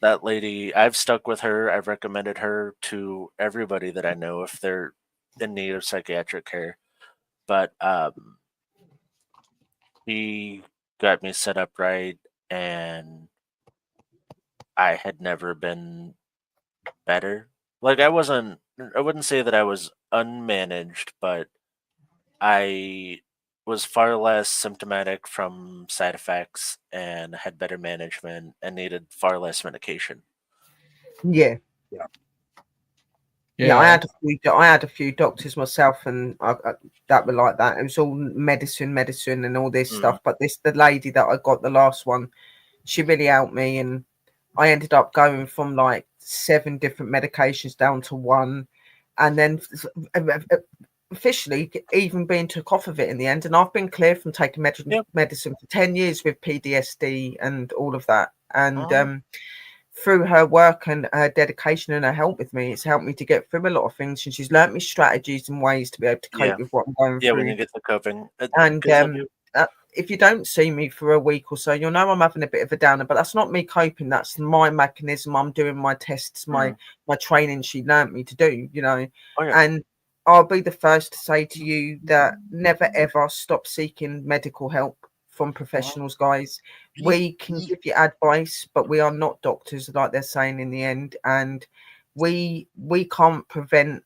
Speaker 4: That lady, I've stuck with her. I've recommended her to everybody that I know if they're in need of psychiatric care. But she got me set up right, and I had never been better. Like I wouldn't say that I was unmanaged, but I was far less symptomatic from side effects and had better management and needed far less medication.
Speaker 3: Yeah. Yeah, I had a few doctors myself, and that were like that. It was all medicine, and all this stuff. But the lady that I got, the last one, she really helped me, and I ended up going from like 7 different medications down to 1, and then officially even being took off of it in the end. And I've been clear from taking medicine for 10 years with PTSD and all of that, and through her work and her dedication and her help with me, it's helped me to get through a lot of things, and she's learnt me strategies and ways to be able to cope with what I'm going through.
Speaker 4: Yeah, when you get the coping.
Speaker 3: And if you don't see me for a week or so, you'll know I'm having a bit of a downer, but that's not me coping. That's my mechanism. I'm doing my tests, my training she learnt me to do, you know. And I'll be the first to say to you that never ever stop seeking medical help from professionals, guys. We can give you advice, but we are not doctors, like they're saying in the end, and we can't prevent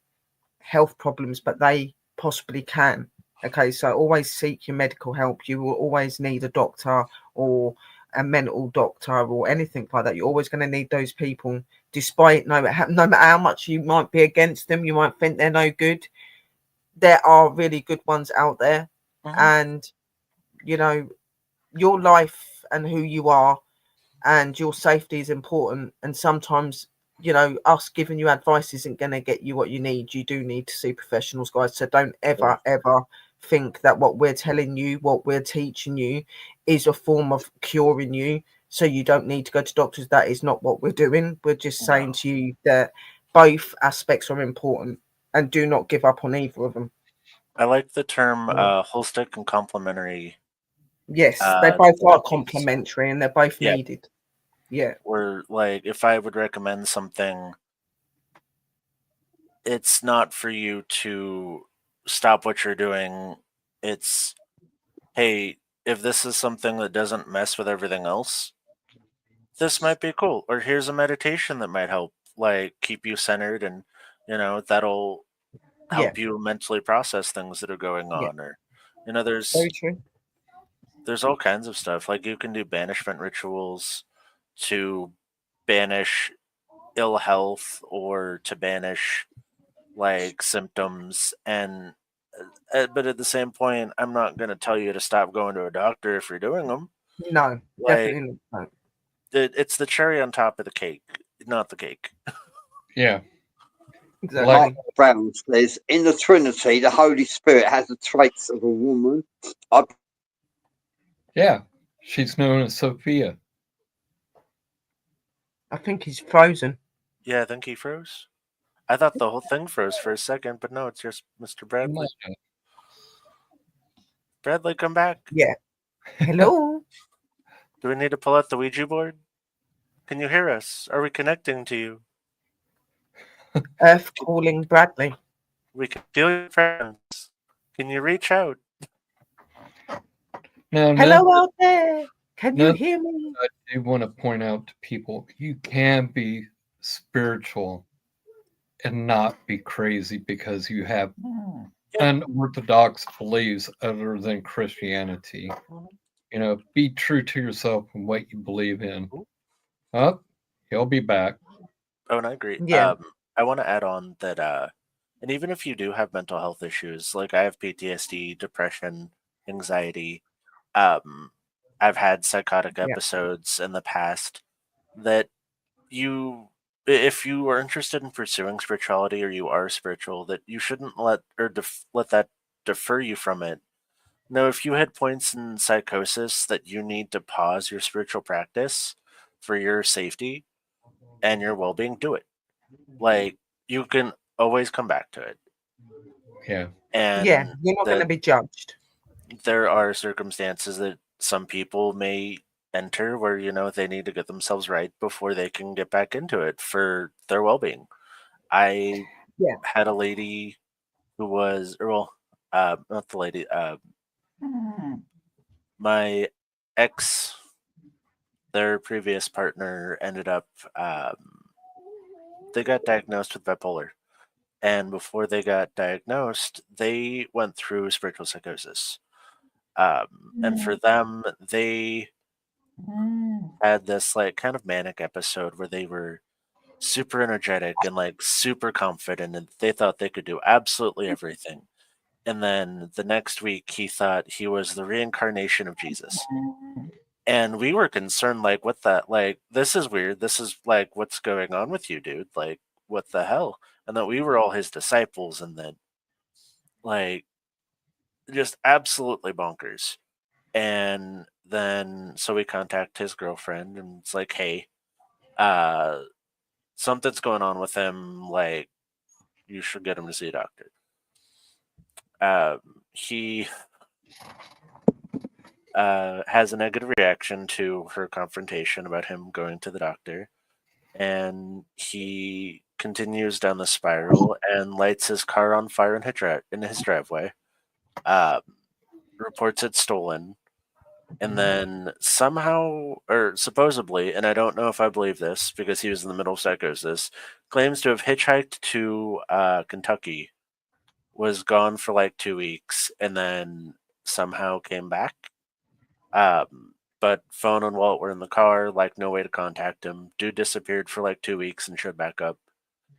Speaker 3: health problems, but they possibly can. Okay, so always seek your medical help. You will always need a doctor or a mental doctor or anything like that. You're always going to need those people, despite no matter how much you might be against them, you might think they're no good. There are really good ones out there, and you know, your life and who you are and your safety is important. And sometimes, you know, us giving you advice isn't going to get you what you need. You do need to see professionals, guys. So don't ever think that what we're telling you, what we're teaching you, is a form of curing you, so you don't need to go to doctors. That is not what we're doing. We're just saying to you that both aspects are important, and do not give up on either of them.
Speaker 4: I like the term holistic and complementary.
Speaker 3: Yes, they both are complementary and they're both needed. Yeah.
Speaker 4: Where, like, if I would recommend something, it's not for you to stop what you're doing. It's, hey, if this is something that doesn't mess with everything else, this might be cool. Or here's a meditation that might help, like, keep you centered, and, you know, that'll help you mentally process things that are going on. Or, you know, there's all kinds of stuff. Like, you can do banishment rituals to banish ill health or to banish like symptoms, and but at the same point, I'm not going to tell you to stop going to a doctor if you're doing them.
Speaker 3: No, definitely not.
Speaker 4: It's the cherry on top of the cake, not the cake.
Speaker 2: Yeah.
Speaker 3: Exactly.
Speaker 1: Like Brown says, in the Trinity, the Holy Spirit has the traits of a woman.
Speaker 2: Yeah, she's known as Sophia.
Speaker 3: I think he's frozen.
Speaker 4: Yeah, I think he froze. I thought the whole thing froze for a second, but no, it's just Mr. Bradley. Bradley, come back.
Speaker 3: Yeah. Hello.
Speaker 4: Do we need to pull out the Ouija board? Can you hear us? Are we connecting to you?
Speaker 3: Earth calling Bradley.
Speaker 4: We can feel your presence. Can you reach out?
Speaker 2: Now,
Speaker 3: hello out there. Can you hear me?
Speaker 2: I do want to point out to people, you can be spiritual and not be crazy because you have unorthodox beliefs other than Christianity. You know, be true to yourself and what you believe in. Oh, he'll be back.
Speaker 4: Oh, and I agree.
Speaker 3: Yeah.
Speaker 4: I want to add on that, and even if you do have mental health issues, like I have PTSD, depression, anxiety, I've had psychotic episodes in the past, that if you are interested in pursuing spirituality or you are spiritual, that you shouldn't let that defer you from it. No, if you hit points in psychosis that you need to pause your spiritual practice for your safety and your well-being, do it. Like, you can always come back to it.
Speaker 2: Yeah.
Speaker 4: And
Speaker 3: you're not going to be judged.
Speaker 4: There are circumstances that some people may enter where, you know, they need to get themselves right before they can get back into it for their well-being. I had a lady who was, not the lady, my ex, their previous partner ended up they got diagnosed with bipolar. And before they got diagnosed, they went through spiritual psychosis. And for them, they had this like kind of manic episode where they were super energetic and like super confident, and they thought they could do absolutely everything. And then the next week, he thought he was the reincarnation of Jesus. And we were concerned, like, what the, like, this is weird. This is like, what's going on with you, dude? Like, what the hell? And that we were all his disciples, and then, like, just absolutely bonkers. And then, so we contact his girlfriend, and it's like, hey, something's going on with him. Like, you should get him to see a doctor. He has a negative reaction to her confrontation about him going to the doctor, and he continues down the spiral and lights his car on fire in his driveway. Reports it stolen, and then somehow, or supposedly, and I don't know if I believe this because he was in the middle of psychosis, claims to have hitchhiked to Kentucky, was gone for like 2 weeks, and then somehow came back. But phone and wallet were in the car, like no way to contact him. Dude disappeared for like 2 weeks and showed back up.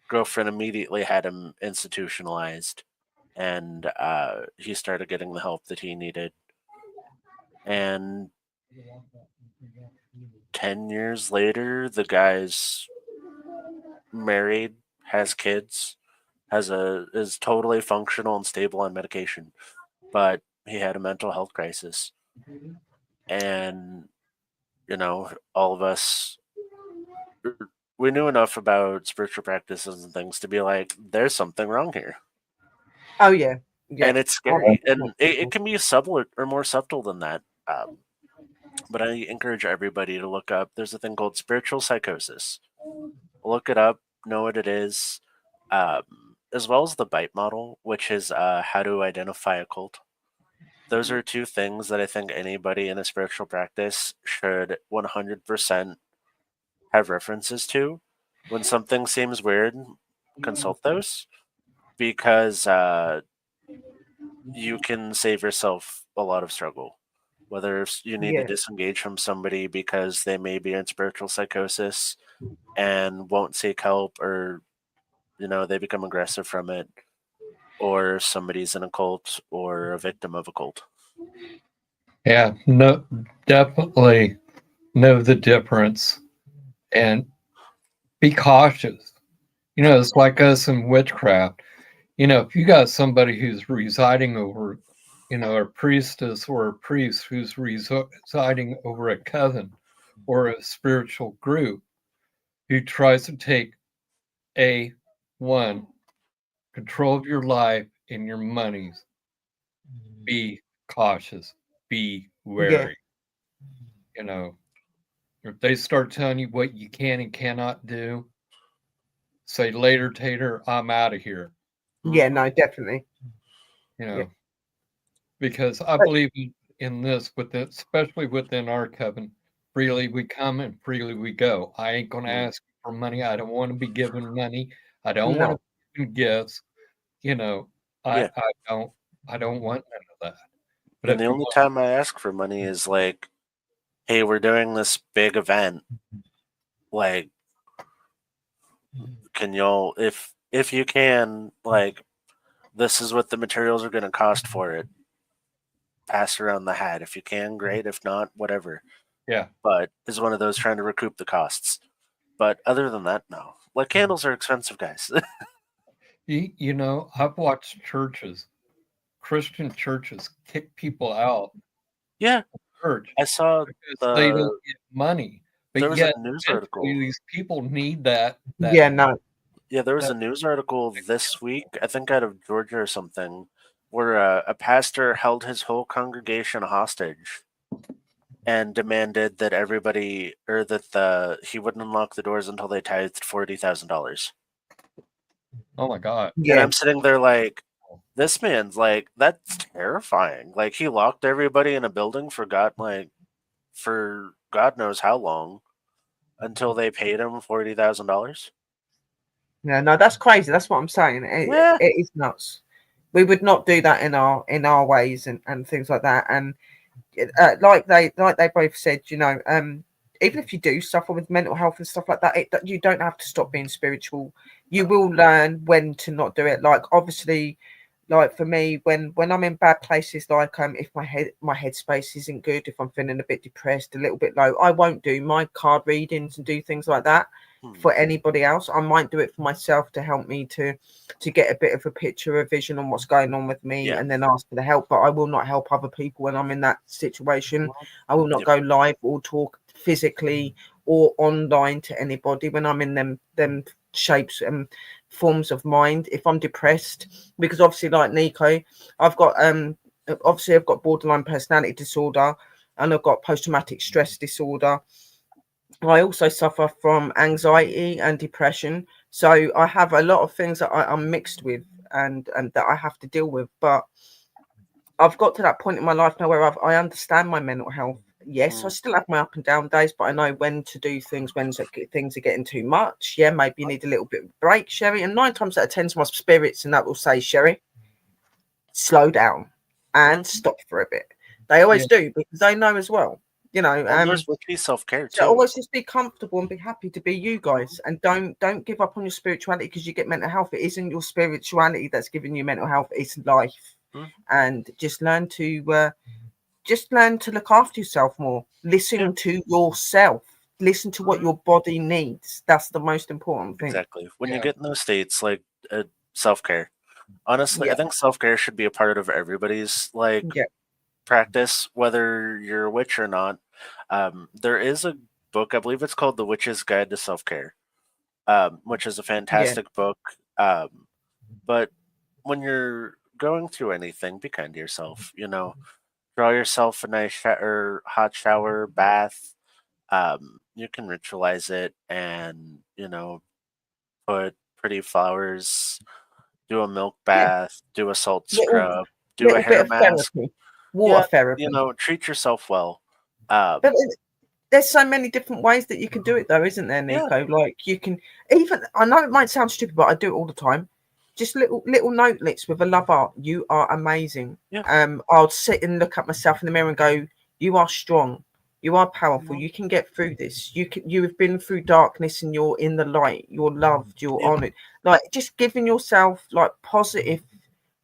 Speaker 4: Girlfriend immediately had him institutionalized, and he started getting the help that he needed. And 10 years later, the guy's married, has kids, is totally functional and stable on medication, but he had a mental health crisis. And all of us, we knew enough about spiritual practices and things to be like, there's something wrong here.
Speaker 3: Oh yeah, yeah.
Speaker 4: And it's scary, and it can be subtle or more subtle than that. But I encourage everybody to look up. There's a thing called spiritual psychosis. Look it up, know what it is, as well as the BITE model, which is how to identify a cult. Those are two things that I think anybody in a spiritual practice should 100% have references to. When something seems weird, consult those, because you can save yourself a lot of struggle. Whether you need to disengage from somebody because they may be in spiritual psychosis and won't seek help, or they become aggressive from it, or somebody's in a cult or a victim of a cult.
Speaker 2: Yeah, no, definitely know the difference and be cautious. It's like us in witchcraft. If you got somebody who's residing over, a priestess or a priest who's residing over a coven or a spiritual group who tries to take control of your life and your monies, be cautious, be wary. If they start telling you what you can and cannot do, say later, Tater, I'm out of here.
Speaker 3: Yeah, no, definitely.
Speaker 2: Because I believe in this, especially within our coven, freely we come and freely we go. I ain't going to ask for money. I don't want to be given money. I don't want to be given gifts. I don't want none of that. But
Speaker 4: and the only time I ask for money is like, hey, we're doing this big event. Like, can y'all, if you can, like, this is what the materials are going to cost for it. Pass around the hat. If you can, great. If not, whatever.
Speaker 2: Yeah.
Speaker 4: But it's one of those trying to recoup the costs. But other than that, no. Like, candles are expensive, guys.
Speaker 2: I've watched Christian churches kick people out.
Speaker 4: Yeah.
Speaker 2: Church.
Speaker 4: I saw
Speaker 2: they don't get money. But
Speaker 4: there was
Speaker 2: yet,
Speaker 4: a news article.
Speaker 2: These people need that.
Speaker 3: Yeah, no.
Speaker 4: Yeah, there was a news article this week, I think out of Georgia or something, where a pastor held his whole congregation hostage and demanded that everybody, or that he wouldn't unlock the doors until they tithed $40,000.
Speaker 2: Oh my God!
Speaker 3: Yeah.
Speaker 4: And I'm sitting there like, this man's like, that's terrifying. Like, he locked everybody in a building for God knows how long, until they paid him $40,000.
Speaker 3: Yeah, no, that's crazy. That's what I'm saying.
Speaker 4: Yeah.
Speaker 3: It is nuts. We would not do that in our ways and things like that. And like they both said, even if you do suffer with mental health and stuff like that, you don't have to stop being spiritual. You will learn when to not do it. Like obviously, like for me, when I'm in bad places, like if my headspace isn't good, if I'm feeling a bit depressed, a little bit low, I won't do my card readings and do things like that for anybody else. I might do it for myself to help me to get a bit of a picture, a vision on what's going on with me, and then ask for the help. But I will not help other people when I'm in that situation. I will not go live or talk physically or online to anybody when I'm in them shapes and forms of mind. If I'm depressed, because obviously, like Nico, I've got borderline personality disorder, and I've got post-traumatic stress disorder. I also suffer from anxiety and depression. So I have a lot of things that I'm mixed with and that I have to deal with. But I've got to that point in my life now where I understand my mental health. Yes, I still have my up and down days, but I know when to do things, when things are getting too much. Yeah, maybe you need a little bit of a break, Sherry. And 9 times out of 10, my spirits and that will say, Sherry, slow down and stop for a bit. They always do because they know as well.
Speaker 4: There's self-care
Speaker 3: So
Speaker 4: too.
Speaker 3: always just be comfortable and be happy to be you guys, and don't give up on your spirituality because you get mental health. It isn't your spirituality that's giving you mental health; it's life. And just learn to look after yourself more. Listen to yourself. Listen to what your body needs. That's the most important thing.
Speaker 4: Exactly. When you get in those states, like self-care. Honestly, I think self-care should be a part of everybody's practice, whether you're a witch or not. There is a book, I believe it's called The Witch's Guide to Self-Care, which is a fantastic book. But when you're going through anything, be kind to yourself. Draw yourself a nice hot shower, bath. You can ritualize it and, put pretty flowers, do a milk bath, do a salt scrub, do a
Speaker 3: Little bit
Speaker 4: hair
Speaker 3: of
Speaker 4: mask.
Speaker 3: therapy, water therapy.
Speaker 4: Treat yourself well.
Speaker 3: But there's so many different ways that you can do it, though, isn't there, Nico? Like you can even. I know it might sound stupid, but I do it all the time. Just little notelets with a love art. You are amazing. I'll sit and look at myself in the mirror and go, "You are strong. You are powerful. You can get through this. You have been through darkness and you're in the light. You're loved. You're honored." Like just giving yourself like positive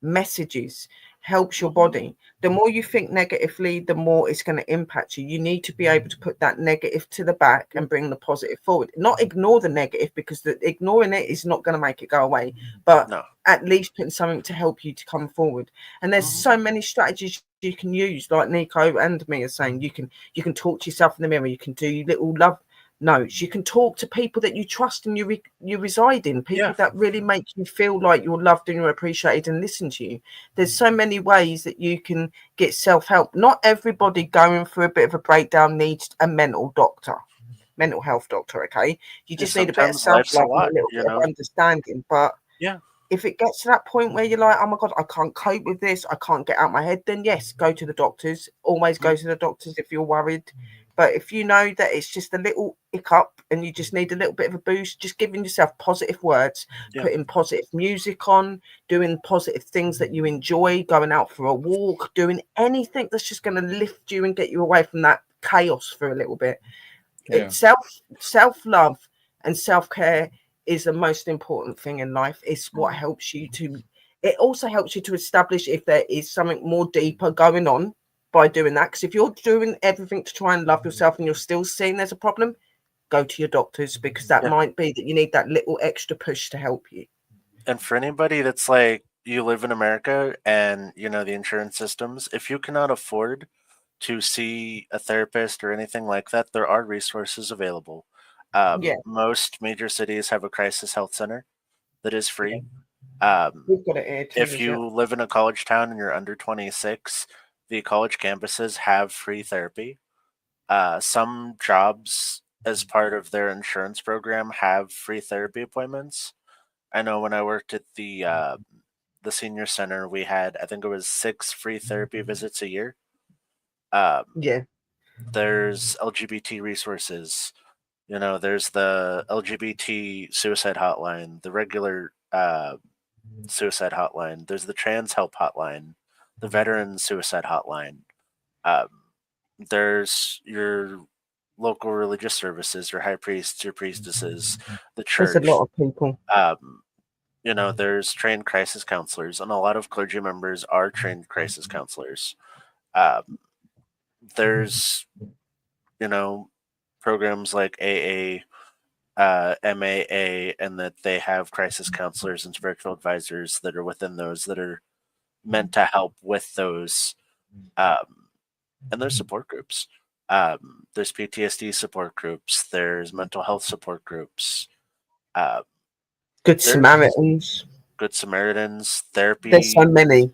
Speaker 3: messages helps your body. The more you think negatively, the more it's going to impact you. You need to be able to put that negative to the back and bring the positive forward. Not ignore the negative, because ignoring it is not going to make it go away, but at least putting something to help you to come forward. And there's so many strategies you can use, like Nico and me are saying. You can talk to yourself in the mirror. You can do little love notes. You can talk to people that you trust and you reside in, people that really make you feel like you're loved and you're appreciated and listen to you. There's so many ways that you can get self-help. Not everybody going through a bit of a breakdown needs a mental health doctor. Okay, you just need a bit of self-love and a little bit of understanding. But if it gets to that point where you're like, oh my God, I can't cope with this, I can't get out my head, then yes, go to the doctors. Always go to the doctors if you're worried. But if you know that it's just a little hiccup and you just need a little bit of a boost, just giving yourself positive words, putting positive music on, doing positive things that you enjoy, going out for a walk, doing anything that's just going to lift you and get you away from that chaos for a little bit. It's self-love and self-care is the most important thing in life. It's what helps you to. It also helps you to establish if there is something more deeper going on by doing that. Because if you're doing everything to try and love yourself and you're still seeing there's a problem, go to your doctors, because that might be that you need that little extra push to help you.
Speaker 4: And for anybody that's like, you live in America and the insurance systems, if you cannot afford to see a therapist or anything like that, there are resources available. Most major cities have a crisis health center that is free.
Speaker 3: We've got it here too,
Speaker 4: if you live in a college town and you're under 26, the college campuses have free therapy. Some jobs, as part of their insurance program, have free therapy appointments. I know when I worked at the senior center, we had, I think it was 6 free therapy visits a year. There's LGBT resources. You know, there's the LGBT suicide hotline, the regular suicide hotline. There's the trans help hotline, the veteran suicide hotline. Um, there's your local religious services, your high priests, your priestesses, the
Speaker 3: There's a
Speaker 4: church.
Speaker 3: lot of people.
Speaker 4: You know, there's trained crisis counselors, and a lot of clergy members are trained crisis counselors. There's, you know, programs like AA, MAA, and that they have crisis counselors and spiritual advisors that are within those that are meant to help with those. And there's support groups. There's PTSD support groups. There's mental health support groups.
Speaker 3: Good
Speaker 4: There's
Speaker 3: Samaritans.
Speaker 4: Good Samaritans, therapy,
Speaker 3: There's so many.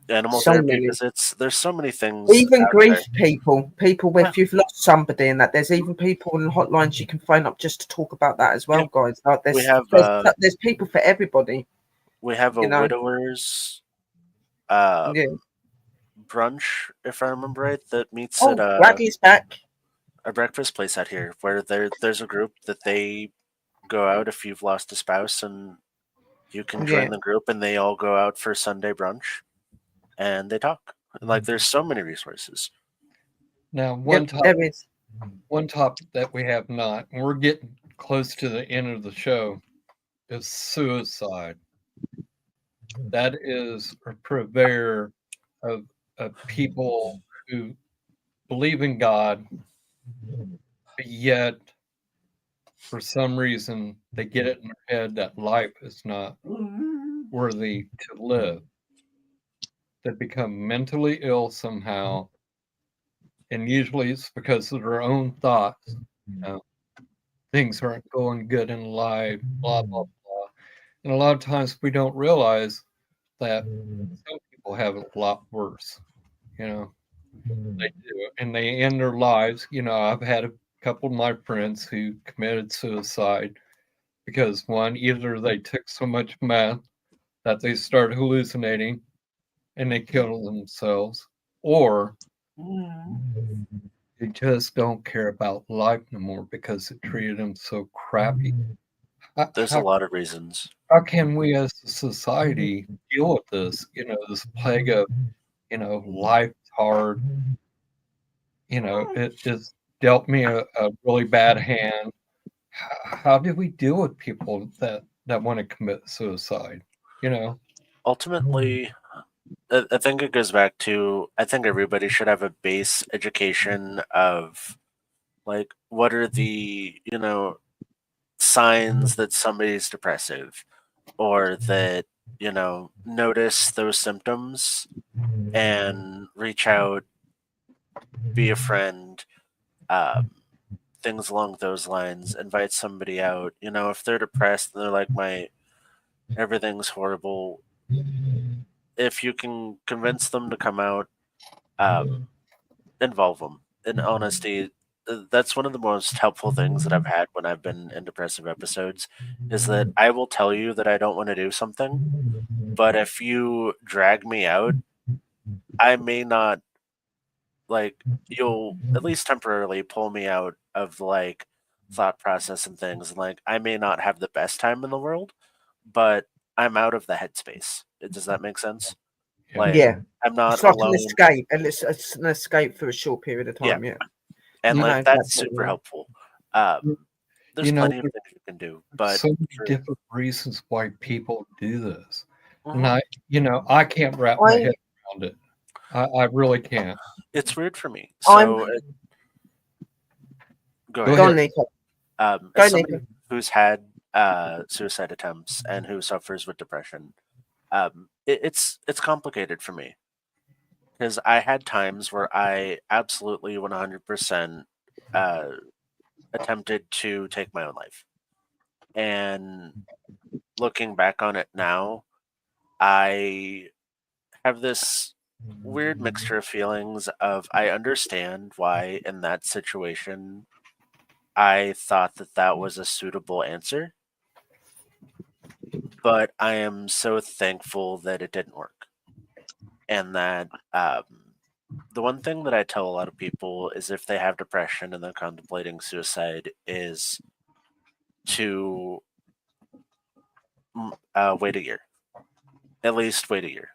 Speaker 4: animal
Speaker 3: so
Speaker 4: therapy
Speaker 3: many.
Speaker 4: visits. There's so many things.
Speaker 3: Even
Speaker 4: out
Speaker 3: grief
Speaker 4: there.
Speaker 3: people if you've lost somebody and that, there's even people on hotlines you can phone up just to talk about that as well, guys. Like
Speaker 4: We have
Speaker 3: there's people for everybody.
Speaker 4: we have a
Speaker 3: you know.
Speaker 4: widowers
Speaker 3: Yeah.
Speaker 4: brunch, if I remember right, that meets
Speaker 3: Oh,
Speaker 4: at
Speaker 3: Bradley's back.
Speaker 4: a breakfast place out here, where there's a group that they go out if you've lost a spouse, and you can join
Speaker 3: Yeah.
Speaker 4: the group, and they all go out for Sunday brunch, and they talk. And, like, there's so many resources.
Speaker 2: Now,
Speaker 3: There is.
Speaker 2: one topic that we have not, and we're getting close to the end of the show, is suicide. That is a purveyor of people who believe in God, but yet for some reason they get it in their head that life is not worthy to live. They become mentally ill somehow, and usually it's because of their own thoughts. You know, things aren't going good in life, blah blah blah. And a lot of times we don't realize that some people have it a lot worse. You know, they do, and they end their lives. You know, I've had a couple of my friends who committed suicide because one, either they took so much meth that they started hallucinating and they killed themselves, or they just don't care about life no more because it treated them so crappy.
Speaker 4: There's a lot of reasons.
Speaker 2: How can we as a society deal with this? You know, this plague of, life's hard. You know, it just dealt me a really bad hand. How do we deal with people that want to commit suicide? You know,
Speaker 4: Ultimately, I think it goes back to, I think everybody should have a base education of, like, what are the, signs that somebody's depressive, or that, notice those symptoms and reach out, be a friend, things along those lines, invite somebody out. If they're depressed and they're like, everything's horrible, if you can convince them to come out, involve them. In honesty, that's one of the most helpful things that I've had when I've been in depressive episodes, is that I will tell you that I don't want to do something, but if you drag me out, I may not, like, you'll at least temporarily pull me out of, like, thought process and things. Like, I may not have the best time in the world, but I'm out of the headspace. Does that make sense?
Speaker 2: Yeah.
Speaker 4: Like,
Speaker 3: Yeah.
Speaker 4: I'm not
Speaker 3: It's like
Speaker 4: alone.
Speaker 3: an escape, and it's an escape for a short period of time. Yeah.
Speaker 4: And,
Speaker 3: You
Speaker 4: like,
Speaker 3: know,
Speaker 4: that's super helpful. There's plenty of things you can do, but
Speaker 2: so many different reasons why people do this, and I can't wrap my head around it. I really can't.
Speaker 4: It's weird for me. So go ahead.
Speaker 3: Go on, Nico.
Speaker 4: As somebody who's had suicide attempts and who suffers with depression, it's complicated for me, because I had times where I absolutely 100% attempted to take my own life. And looking back on it now, I have this weird mixture of feelings of, I understand why in that situation I thought that was a suitable answer, but I am so thankful that it didn't work. And that the one thing that I tell a lot of people is if they have depression and they're contemplating suicide is to wait a year. At least wait a year.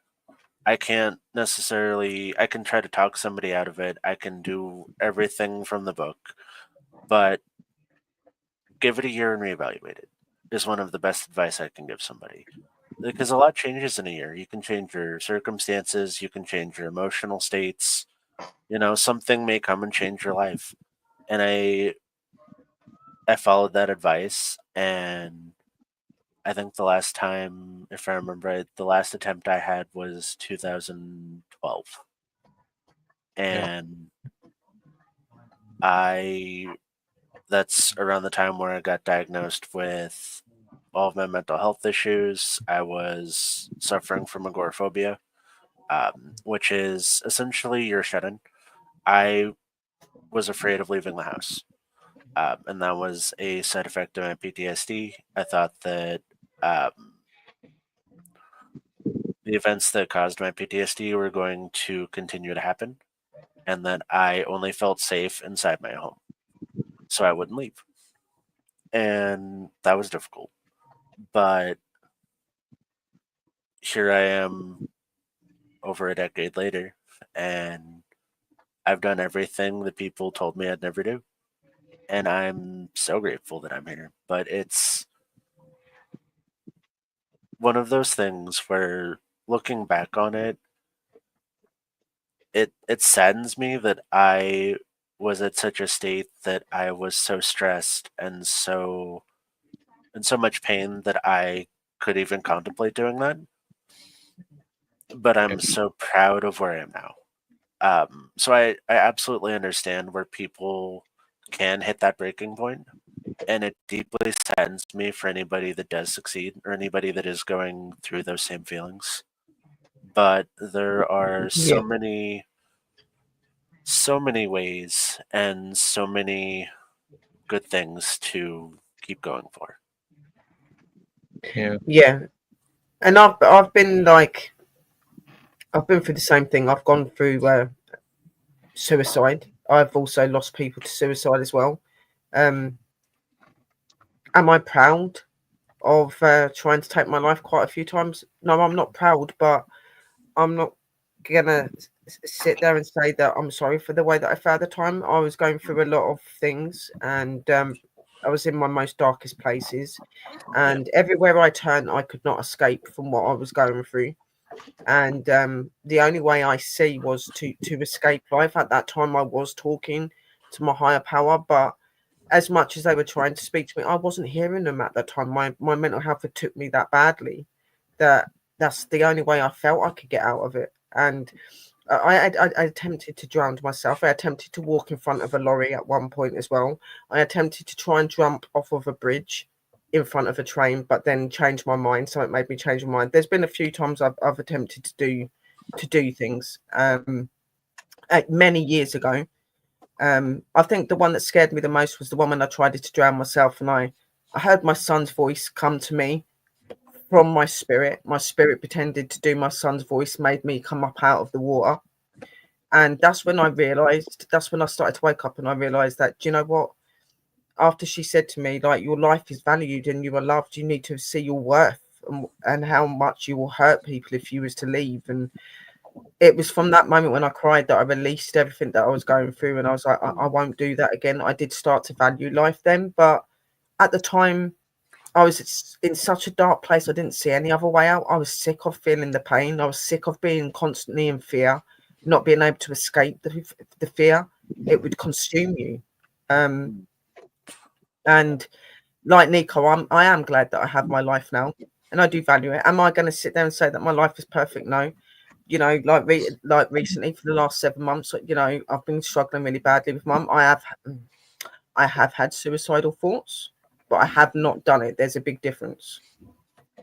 Speaker 4: I can't necessarily, I can try to talk somebody out of it. I can do everything from the book, but give it a year and reevaluate it is one of the best advice I can give somebody. Because a lot changes in a year. You can change your circumstances, you can change your emotional states. You know, something may come and change your life. And I followed that advice, and I think the last time, if I remember right, the last attempt I had was 2012. And that's around the time where I got diagnosed with all of my mental health issues. I was suffering from agoraphobia, which is essentially you're shut in. I was afraid of leaving the house. And that was a side effect of my PTSD. I thought that the events that caused my PTSD were going to continue to happen, and that I only felt safe inside my home. So I wouldn't leave. And that was difficult. But here I am over a decade later, and I've done everything that people told me I'd never do. And I'm so grateful that I'm here. But it's one of those things where looking back on it, it saddens me that I was at such a state that I was so stressed and so in so much pain that I could even contemplate doing that. But I'm so proud of where I am now. So I absolutely understand where people can hit that breaking point, and it deeply saddens me for anybody that does succeed or anybody that is going through those same feelings. But there are
Speaker 3: Yeah.
Speaker 4: so many ways and so many good things to keep going for.
Speaker 3: Yeah. And I've been like, I've been through the same thing. I've gone through suicide. I've also lost people to suicide as well. Am I proud of trying to take my life quite a few times? No, I'm not proud, but I'm not gonna sit there and say that I'm sorry for the way that I felt at the time. I was going through a lot of things, and I was in my most darkest places, and everywhere I turned, I could not escape from what I was going through. And the only way I see was to escape life. At that time, I was talking to my higher power, but as much as they were trying to speak to me, I wasn't hearing them at that time. My mental health had took me that badly that that's the only way I felt I could get out of it. And I attempted to drown myself. I attempted to walk in front of a lorry at one point as well. I attempted to try and jump off of a bridge in front of a train, but then changed my mind. So it made me change my mind. There's been a few times I've attempted to do things many years ago. I think the one that scared me the most was the one when I tried to drown myself, and I heard my son's voice come to me from my spirit. My spirit pretended to do my son's voice, made me come up out of the water. And that's when I realized, that's when I started to wake up and I realized that, do you know what? After she said to me, like, your life is valued and you are loved, you need to see your worth and how much you will hurt people if you was to leave. And it was from that moment when I cried that I released everything that I was going through. And I was like, I won't do that again. I did start to value life then. But at the time, I was in such a dark place. I didn't see any other way out. I was sick of feeling the pain. I was sick of being constantly in fear, not being able to escape the fear. It would consume you. And like Nico, I am glad that I have my life now, and I do value it. Am I going to sit there and say that my life is perfect? No. You know, like recently for the last 7 months, you know, I've been struggling really badly with mum. I have had suicidal thoughts, but I have not done it. There's a big difference.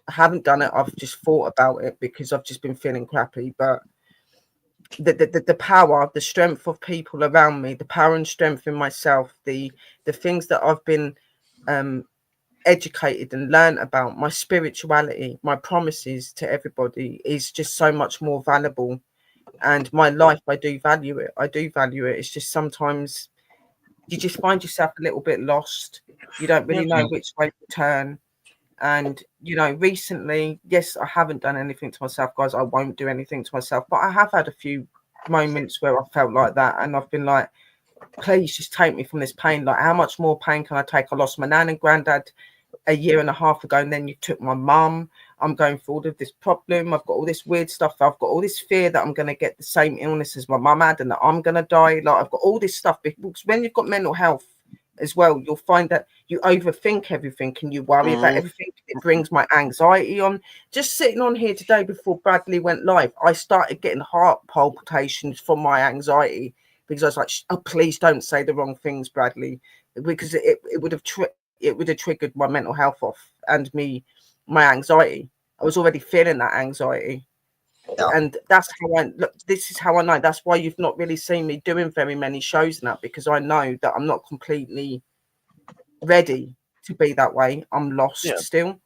Speaker 3: I haven't done it. I've just thought about it because I've just been feeling crappy. But the power, the strength of people around me, the power and strength in myself, the things that I've been educated and learned about, my spirituality, my promises to everybody is just so much more valuable And my life, I do value it. It's just sometimes you just find yourself a little bit lost. You don't really know which way to turn. And, you know, recently, yes, I haven't done anything to myself, guys. I won't do anything to myself. But I have had a few moments where I felt like that. And I've been like, please just take me from this pain. Like, how much more pain can I take? I lost my nan and granddad a year and a half ago. And then you took my mum. I'm going through all of this problem. I've got all this weird stuff. I've got all this fear that I'm going to get the same illness as my mum had and that I'm going to die. Like, I've got all this stuff. Because when you've got mental health as well, you'll find that you overthink everything and you worry about everything. It brings my anxiety on. Just sitting on here today before Bradley went live, I started getting heart palpitations from my anxiety because I was like, oh, please don't say the wrong things, Bradley, because it would have triggered my mental health off and my anxiety. I was already feeling that anxiety. And that's how I look. This is how I know. That's why you've not really seen me doing very many shows now, because I know that I'm not completely ready to be that way. I'm lost still.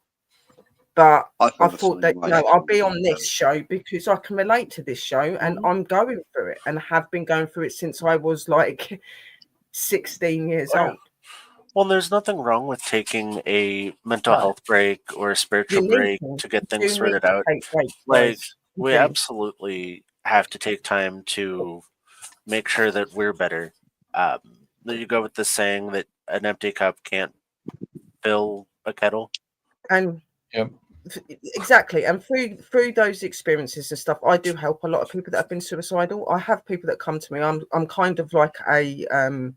Speaker 3: But I thought that, you know, I'll be on this show because I can relate to this show and I'm going through it and have been going through it since I was like 16 years old.
Speaker 4: Well, there's nothing wrong with taking a mental health break or a spiritual break to get things sorted out. Like, we absolutely have to take time to make sure that we're better. You go with the saying that an empty cup can't fill a kettle.
Speaker 3: And exactly. And through those experiences and stuff, I do help a lot of people that have been suicidal. I have people that come to me. I'm kind of like an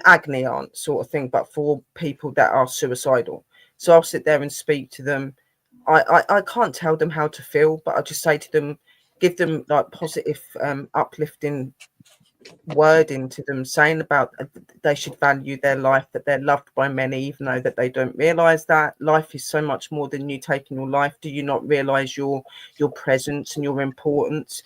Speaker 3: agony aunt sort of thing, but for people that are suicidal. So I'll sit there and speak to them. I can't tell them how to feel, but I just say to them, give them like positive, uplifting wording to them, saying about they should value their life, that they're loved by many, even though that they don't realize that life is so much more than you taking your life. Do you not realize your presence and your importance?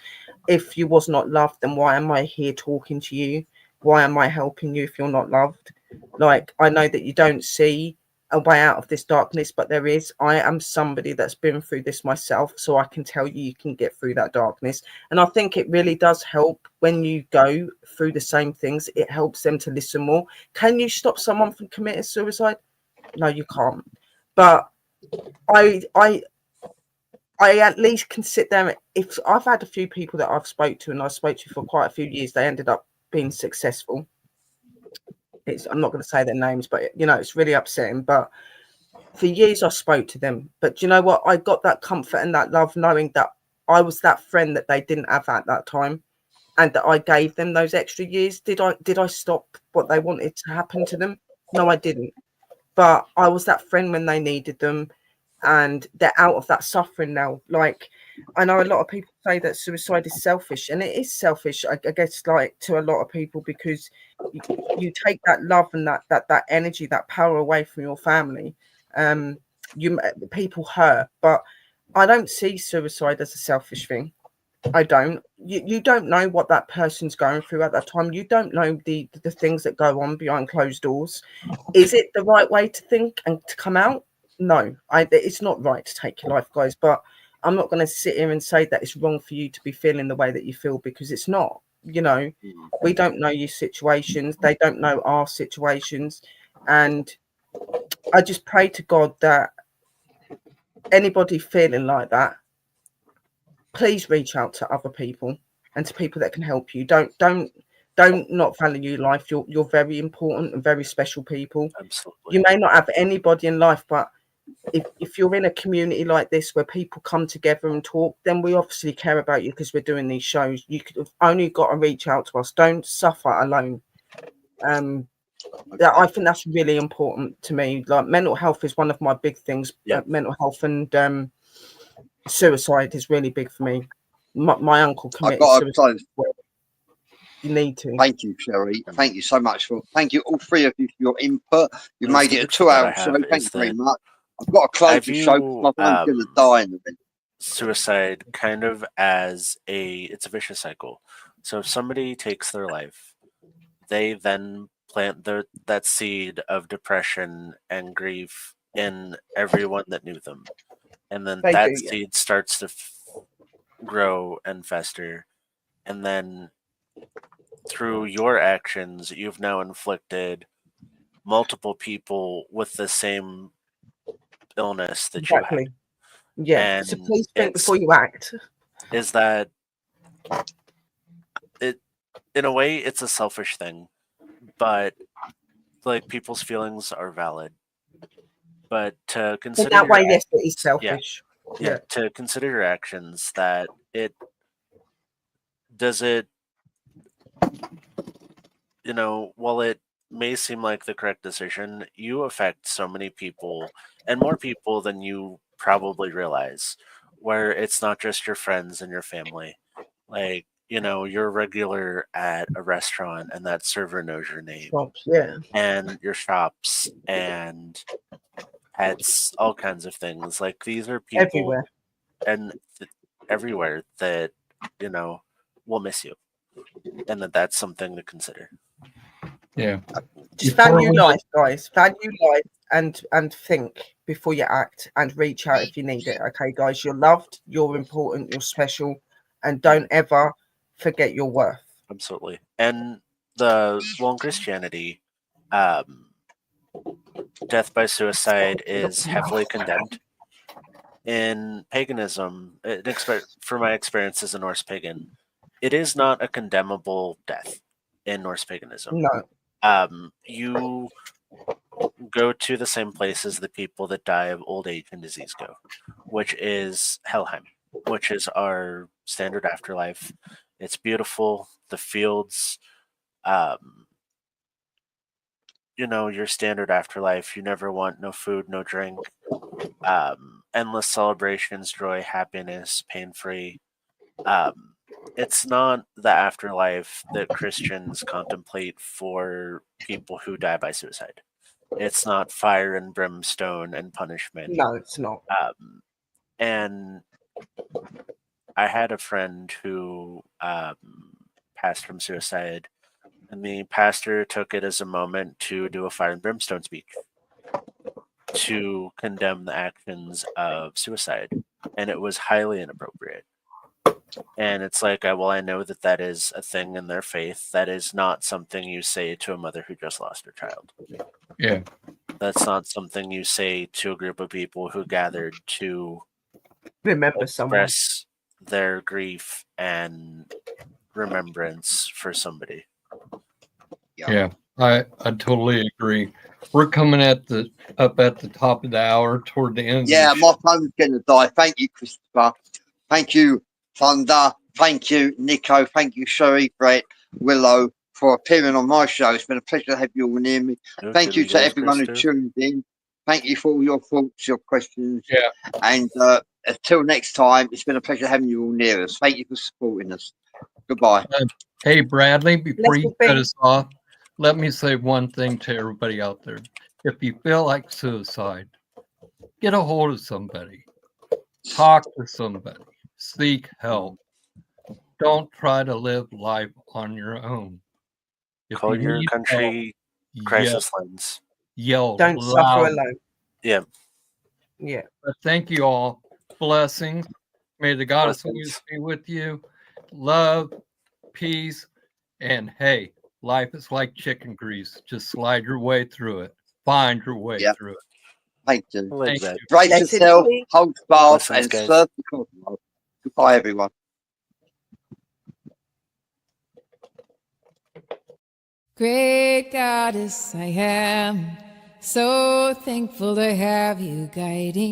Speaker 3: If you was not loved, then why am I here talking to you? Why am I helping you if you're not loved? Like, I know that you don't see a way out of this darkness, but there is. I am somebody that's been through this myself, so I can tell you can get through that darkness. And I think it really does help when you go through the same things. It helps them to listen more. Can you stop someone from committing suicide? No, you can't. But I at least can sit there. If I've had a few people that I've spoke to, and I spoke to for quite a few years, they ended up being successful. I'm not going to say their names, but you know, it's really upsetting. But for years I spoke to them. But you know what? I got that comfort and that love knowing that I was that friend that they didn't have at that time, and that I gave them those extra years. Did I stop what they wanted to happen to them? No, I didn't. But I was that friend when they needed them, and they're out of that suffering now. Like, I know a lot of people say that suicide is selfish, and it is selfish, I guess, like to a lot of people, because you take that love and that energy, that power away from your family. People hurt, but I don't see suicide as a selfish thing. I don't. You don't know what that person's going through at that time. You don't know the things that go on behind closed doors. Is it the right way to think and to come out? No, it's not right to take your life, guys. But I'm not going to sit here and say that it's wrong for you to be feeling the way that you feel, because it's not. You know, we don't know your situations. They don't know our situations. And I just pray to God that anybody feeling like that, please reach out to other people and to people that can help you. Don't not value life. You're very important and very special people.
Speaker 4: Absolutely.
Speaker 3: You may not have anybody in life, but if you're in a community like this where people come together and talk, then we obviously care about you because we're doing these shows. You could have only got to reach out to us. Don't suffer alone. I think that's really important to me. Like, mental health is one of my big things. Mental health and suicide is really big for me. My uncle committed suicide. You need to.
Speaker 1: Thank you, Sherry. Thank you so much thank you all three of you for your input. You made it a 2-hour show. Thank you very much. I've got to close the show because my phone's going to die in a minute.
Speaker 4: Suicide kind of as it's a vicious cycle. So if somebody takes their life, they then plant that seed of depression and grief in everyone that knew them, and then seed starts to grow and fester, and then through your actions, you've now inflicted multiple people with the same illness that you had.
Speaker 3: Exactly. Yeah. So
Speaker 4: And
Speaker 3: please think
Speaker 4: it's
Speaker 3: before you act.
Speaker 4: is that it in a way it's a selfish thing, but like people's feelings are valid. But to
Speaker 3: In
Speaker 4: consider
Speaker 3: that
Speaker 4: your
Speaker 3: way, yes, it is selfish.
Speaker 4: yeah, to consider your actions, that it does it, you know, while it may seem like the correct decision, you affect so many people and more people than you probably realize, where it's not just your friends and your family. Like, you know, you're regular at a restaurant and that server knows your name,
Speaker 3: Shops, yeah.
Speaker 4: and your shops and pets, all kinds of things. Like, these are people
Speaker 3: Everywhere.
Speaker 4: and everywhere that, you know, will miss you. And that's something to consider.
Speaker 2: Yeah.
Speaker 3: Just
Speaker 2: Before
Speaker 3: value
Speaker 2: we-
Speaker 3: life, guys. Value life and think before you act and reach out if you need it. Okay, guys, you're loved, you're important, you're special, and don't ever forget your worth.
Speaker 4: Absolutely. And in Christianity, death by suicide is heavily condemned. In paganism, for my experience as a Norse pagan, it is not a condemnable death in Norse paganism.
Speaker 3: No.
Speaker 4: You go to the same places the people that die of old age and disease go, which is Helheim, which is our standard afterlife. It's beautiful. The fields, you know, your standard afterlife. You never want no food, no drink, endless celebrations, joy, happiness, pain free. It's not the afterlife that Christians contemplate for people who die by suicide. It's not fire and brimstone and punishment.
Speaker 3: No, it's not.
Speaker 4: And I had a friend who passed from suicide, and the pastor took it as a moment to do a fire and brimstone speech to condemn the actions of suicide, and it was highly inappropriate. And it's like, well, I know that that is a thing in their faith. That is not something you say to a mother who just lost her child.
Speaker 2: Yeah.
Speaker 4: That's not something you say to a group of people who gathered to
Speaker 3: Remember someone.
Speaker 4: express their grief and remembrance for somebody.
Speaker 2: Yeah. I totally agree. We're coming up at the top of the hour, toward the end.
Speaker 1: Yeah,
Speaker 2: of the
Speaker 1: my phone's going to die. Thank you, Christopher. Thank you, Thunder. Thank you, Nico. Thank you, Sherry, Brett, Willow, for appearing on my show. It's been a pleasure to have you all near me. Thank you to everyone who tuned in. Thank you for all your thoughts, your questions.
Speaker 2: Yeah.
Speaker 1: And until next time, it's been a pleasure having you all near us. Thank you for supporting us. Goodbye.
Speaker 2: Hey, Bradley, before
Speaker 3: Let's
Speaker 2: you
Speaker 3: be-
Speaker 2: cut us off, let me say one thing to everybody out there. If you feel like suicide, get a hold of somebody, talk to somebody, seek help. Don't try to live life on your own. If
Speaker 4: Call
Speaker 2: you
Speaker 4: your
Speaker 2: need
Speaker 4: country
Speaker 2: help,
Speaker 4: crisis lines.
Speaker 2: yell
Speaker 3: Don't suffer
Speaker 2: loud.
Speaker 3: alone.
Speaker 4: Yeah.
Speaker 3: Yeah.
Speaker 2: But thank you all. Blessings. May the God of
Speaker 4: Blessings.
Speaker 2: Peace be with you. Love, peace, and hey, life is like chicken grease. Just slide your way through it. Find your way
Speaker 1: Yep.
Speaker 2: through it.
Speaker 1: Thank you.
Speaker 4: Like
Speaker 2: Thank
Speaker 4: that.
Speaker 2: you.
Speaker 1: Brace
Speaker 3: Blessed
Speaker 1: yourself,
Speaker 3: be.
Speaker 1: hold fast,
Speaker 4: Blessings,
Speaker 1: and
Speaker 4: guys.
Speaker 1: serve the cosmos. Goodbye, everyone.
Speaker 6: Great Goddess, I am so thankful to have you guiding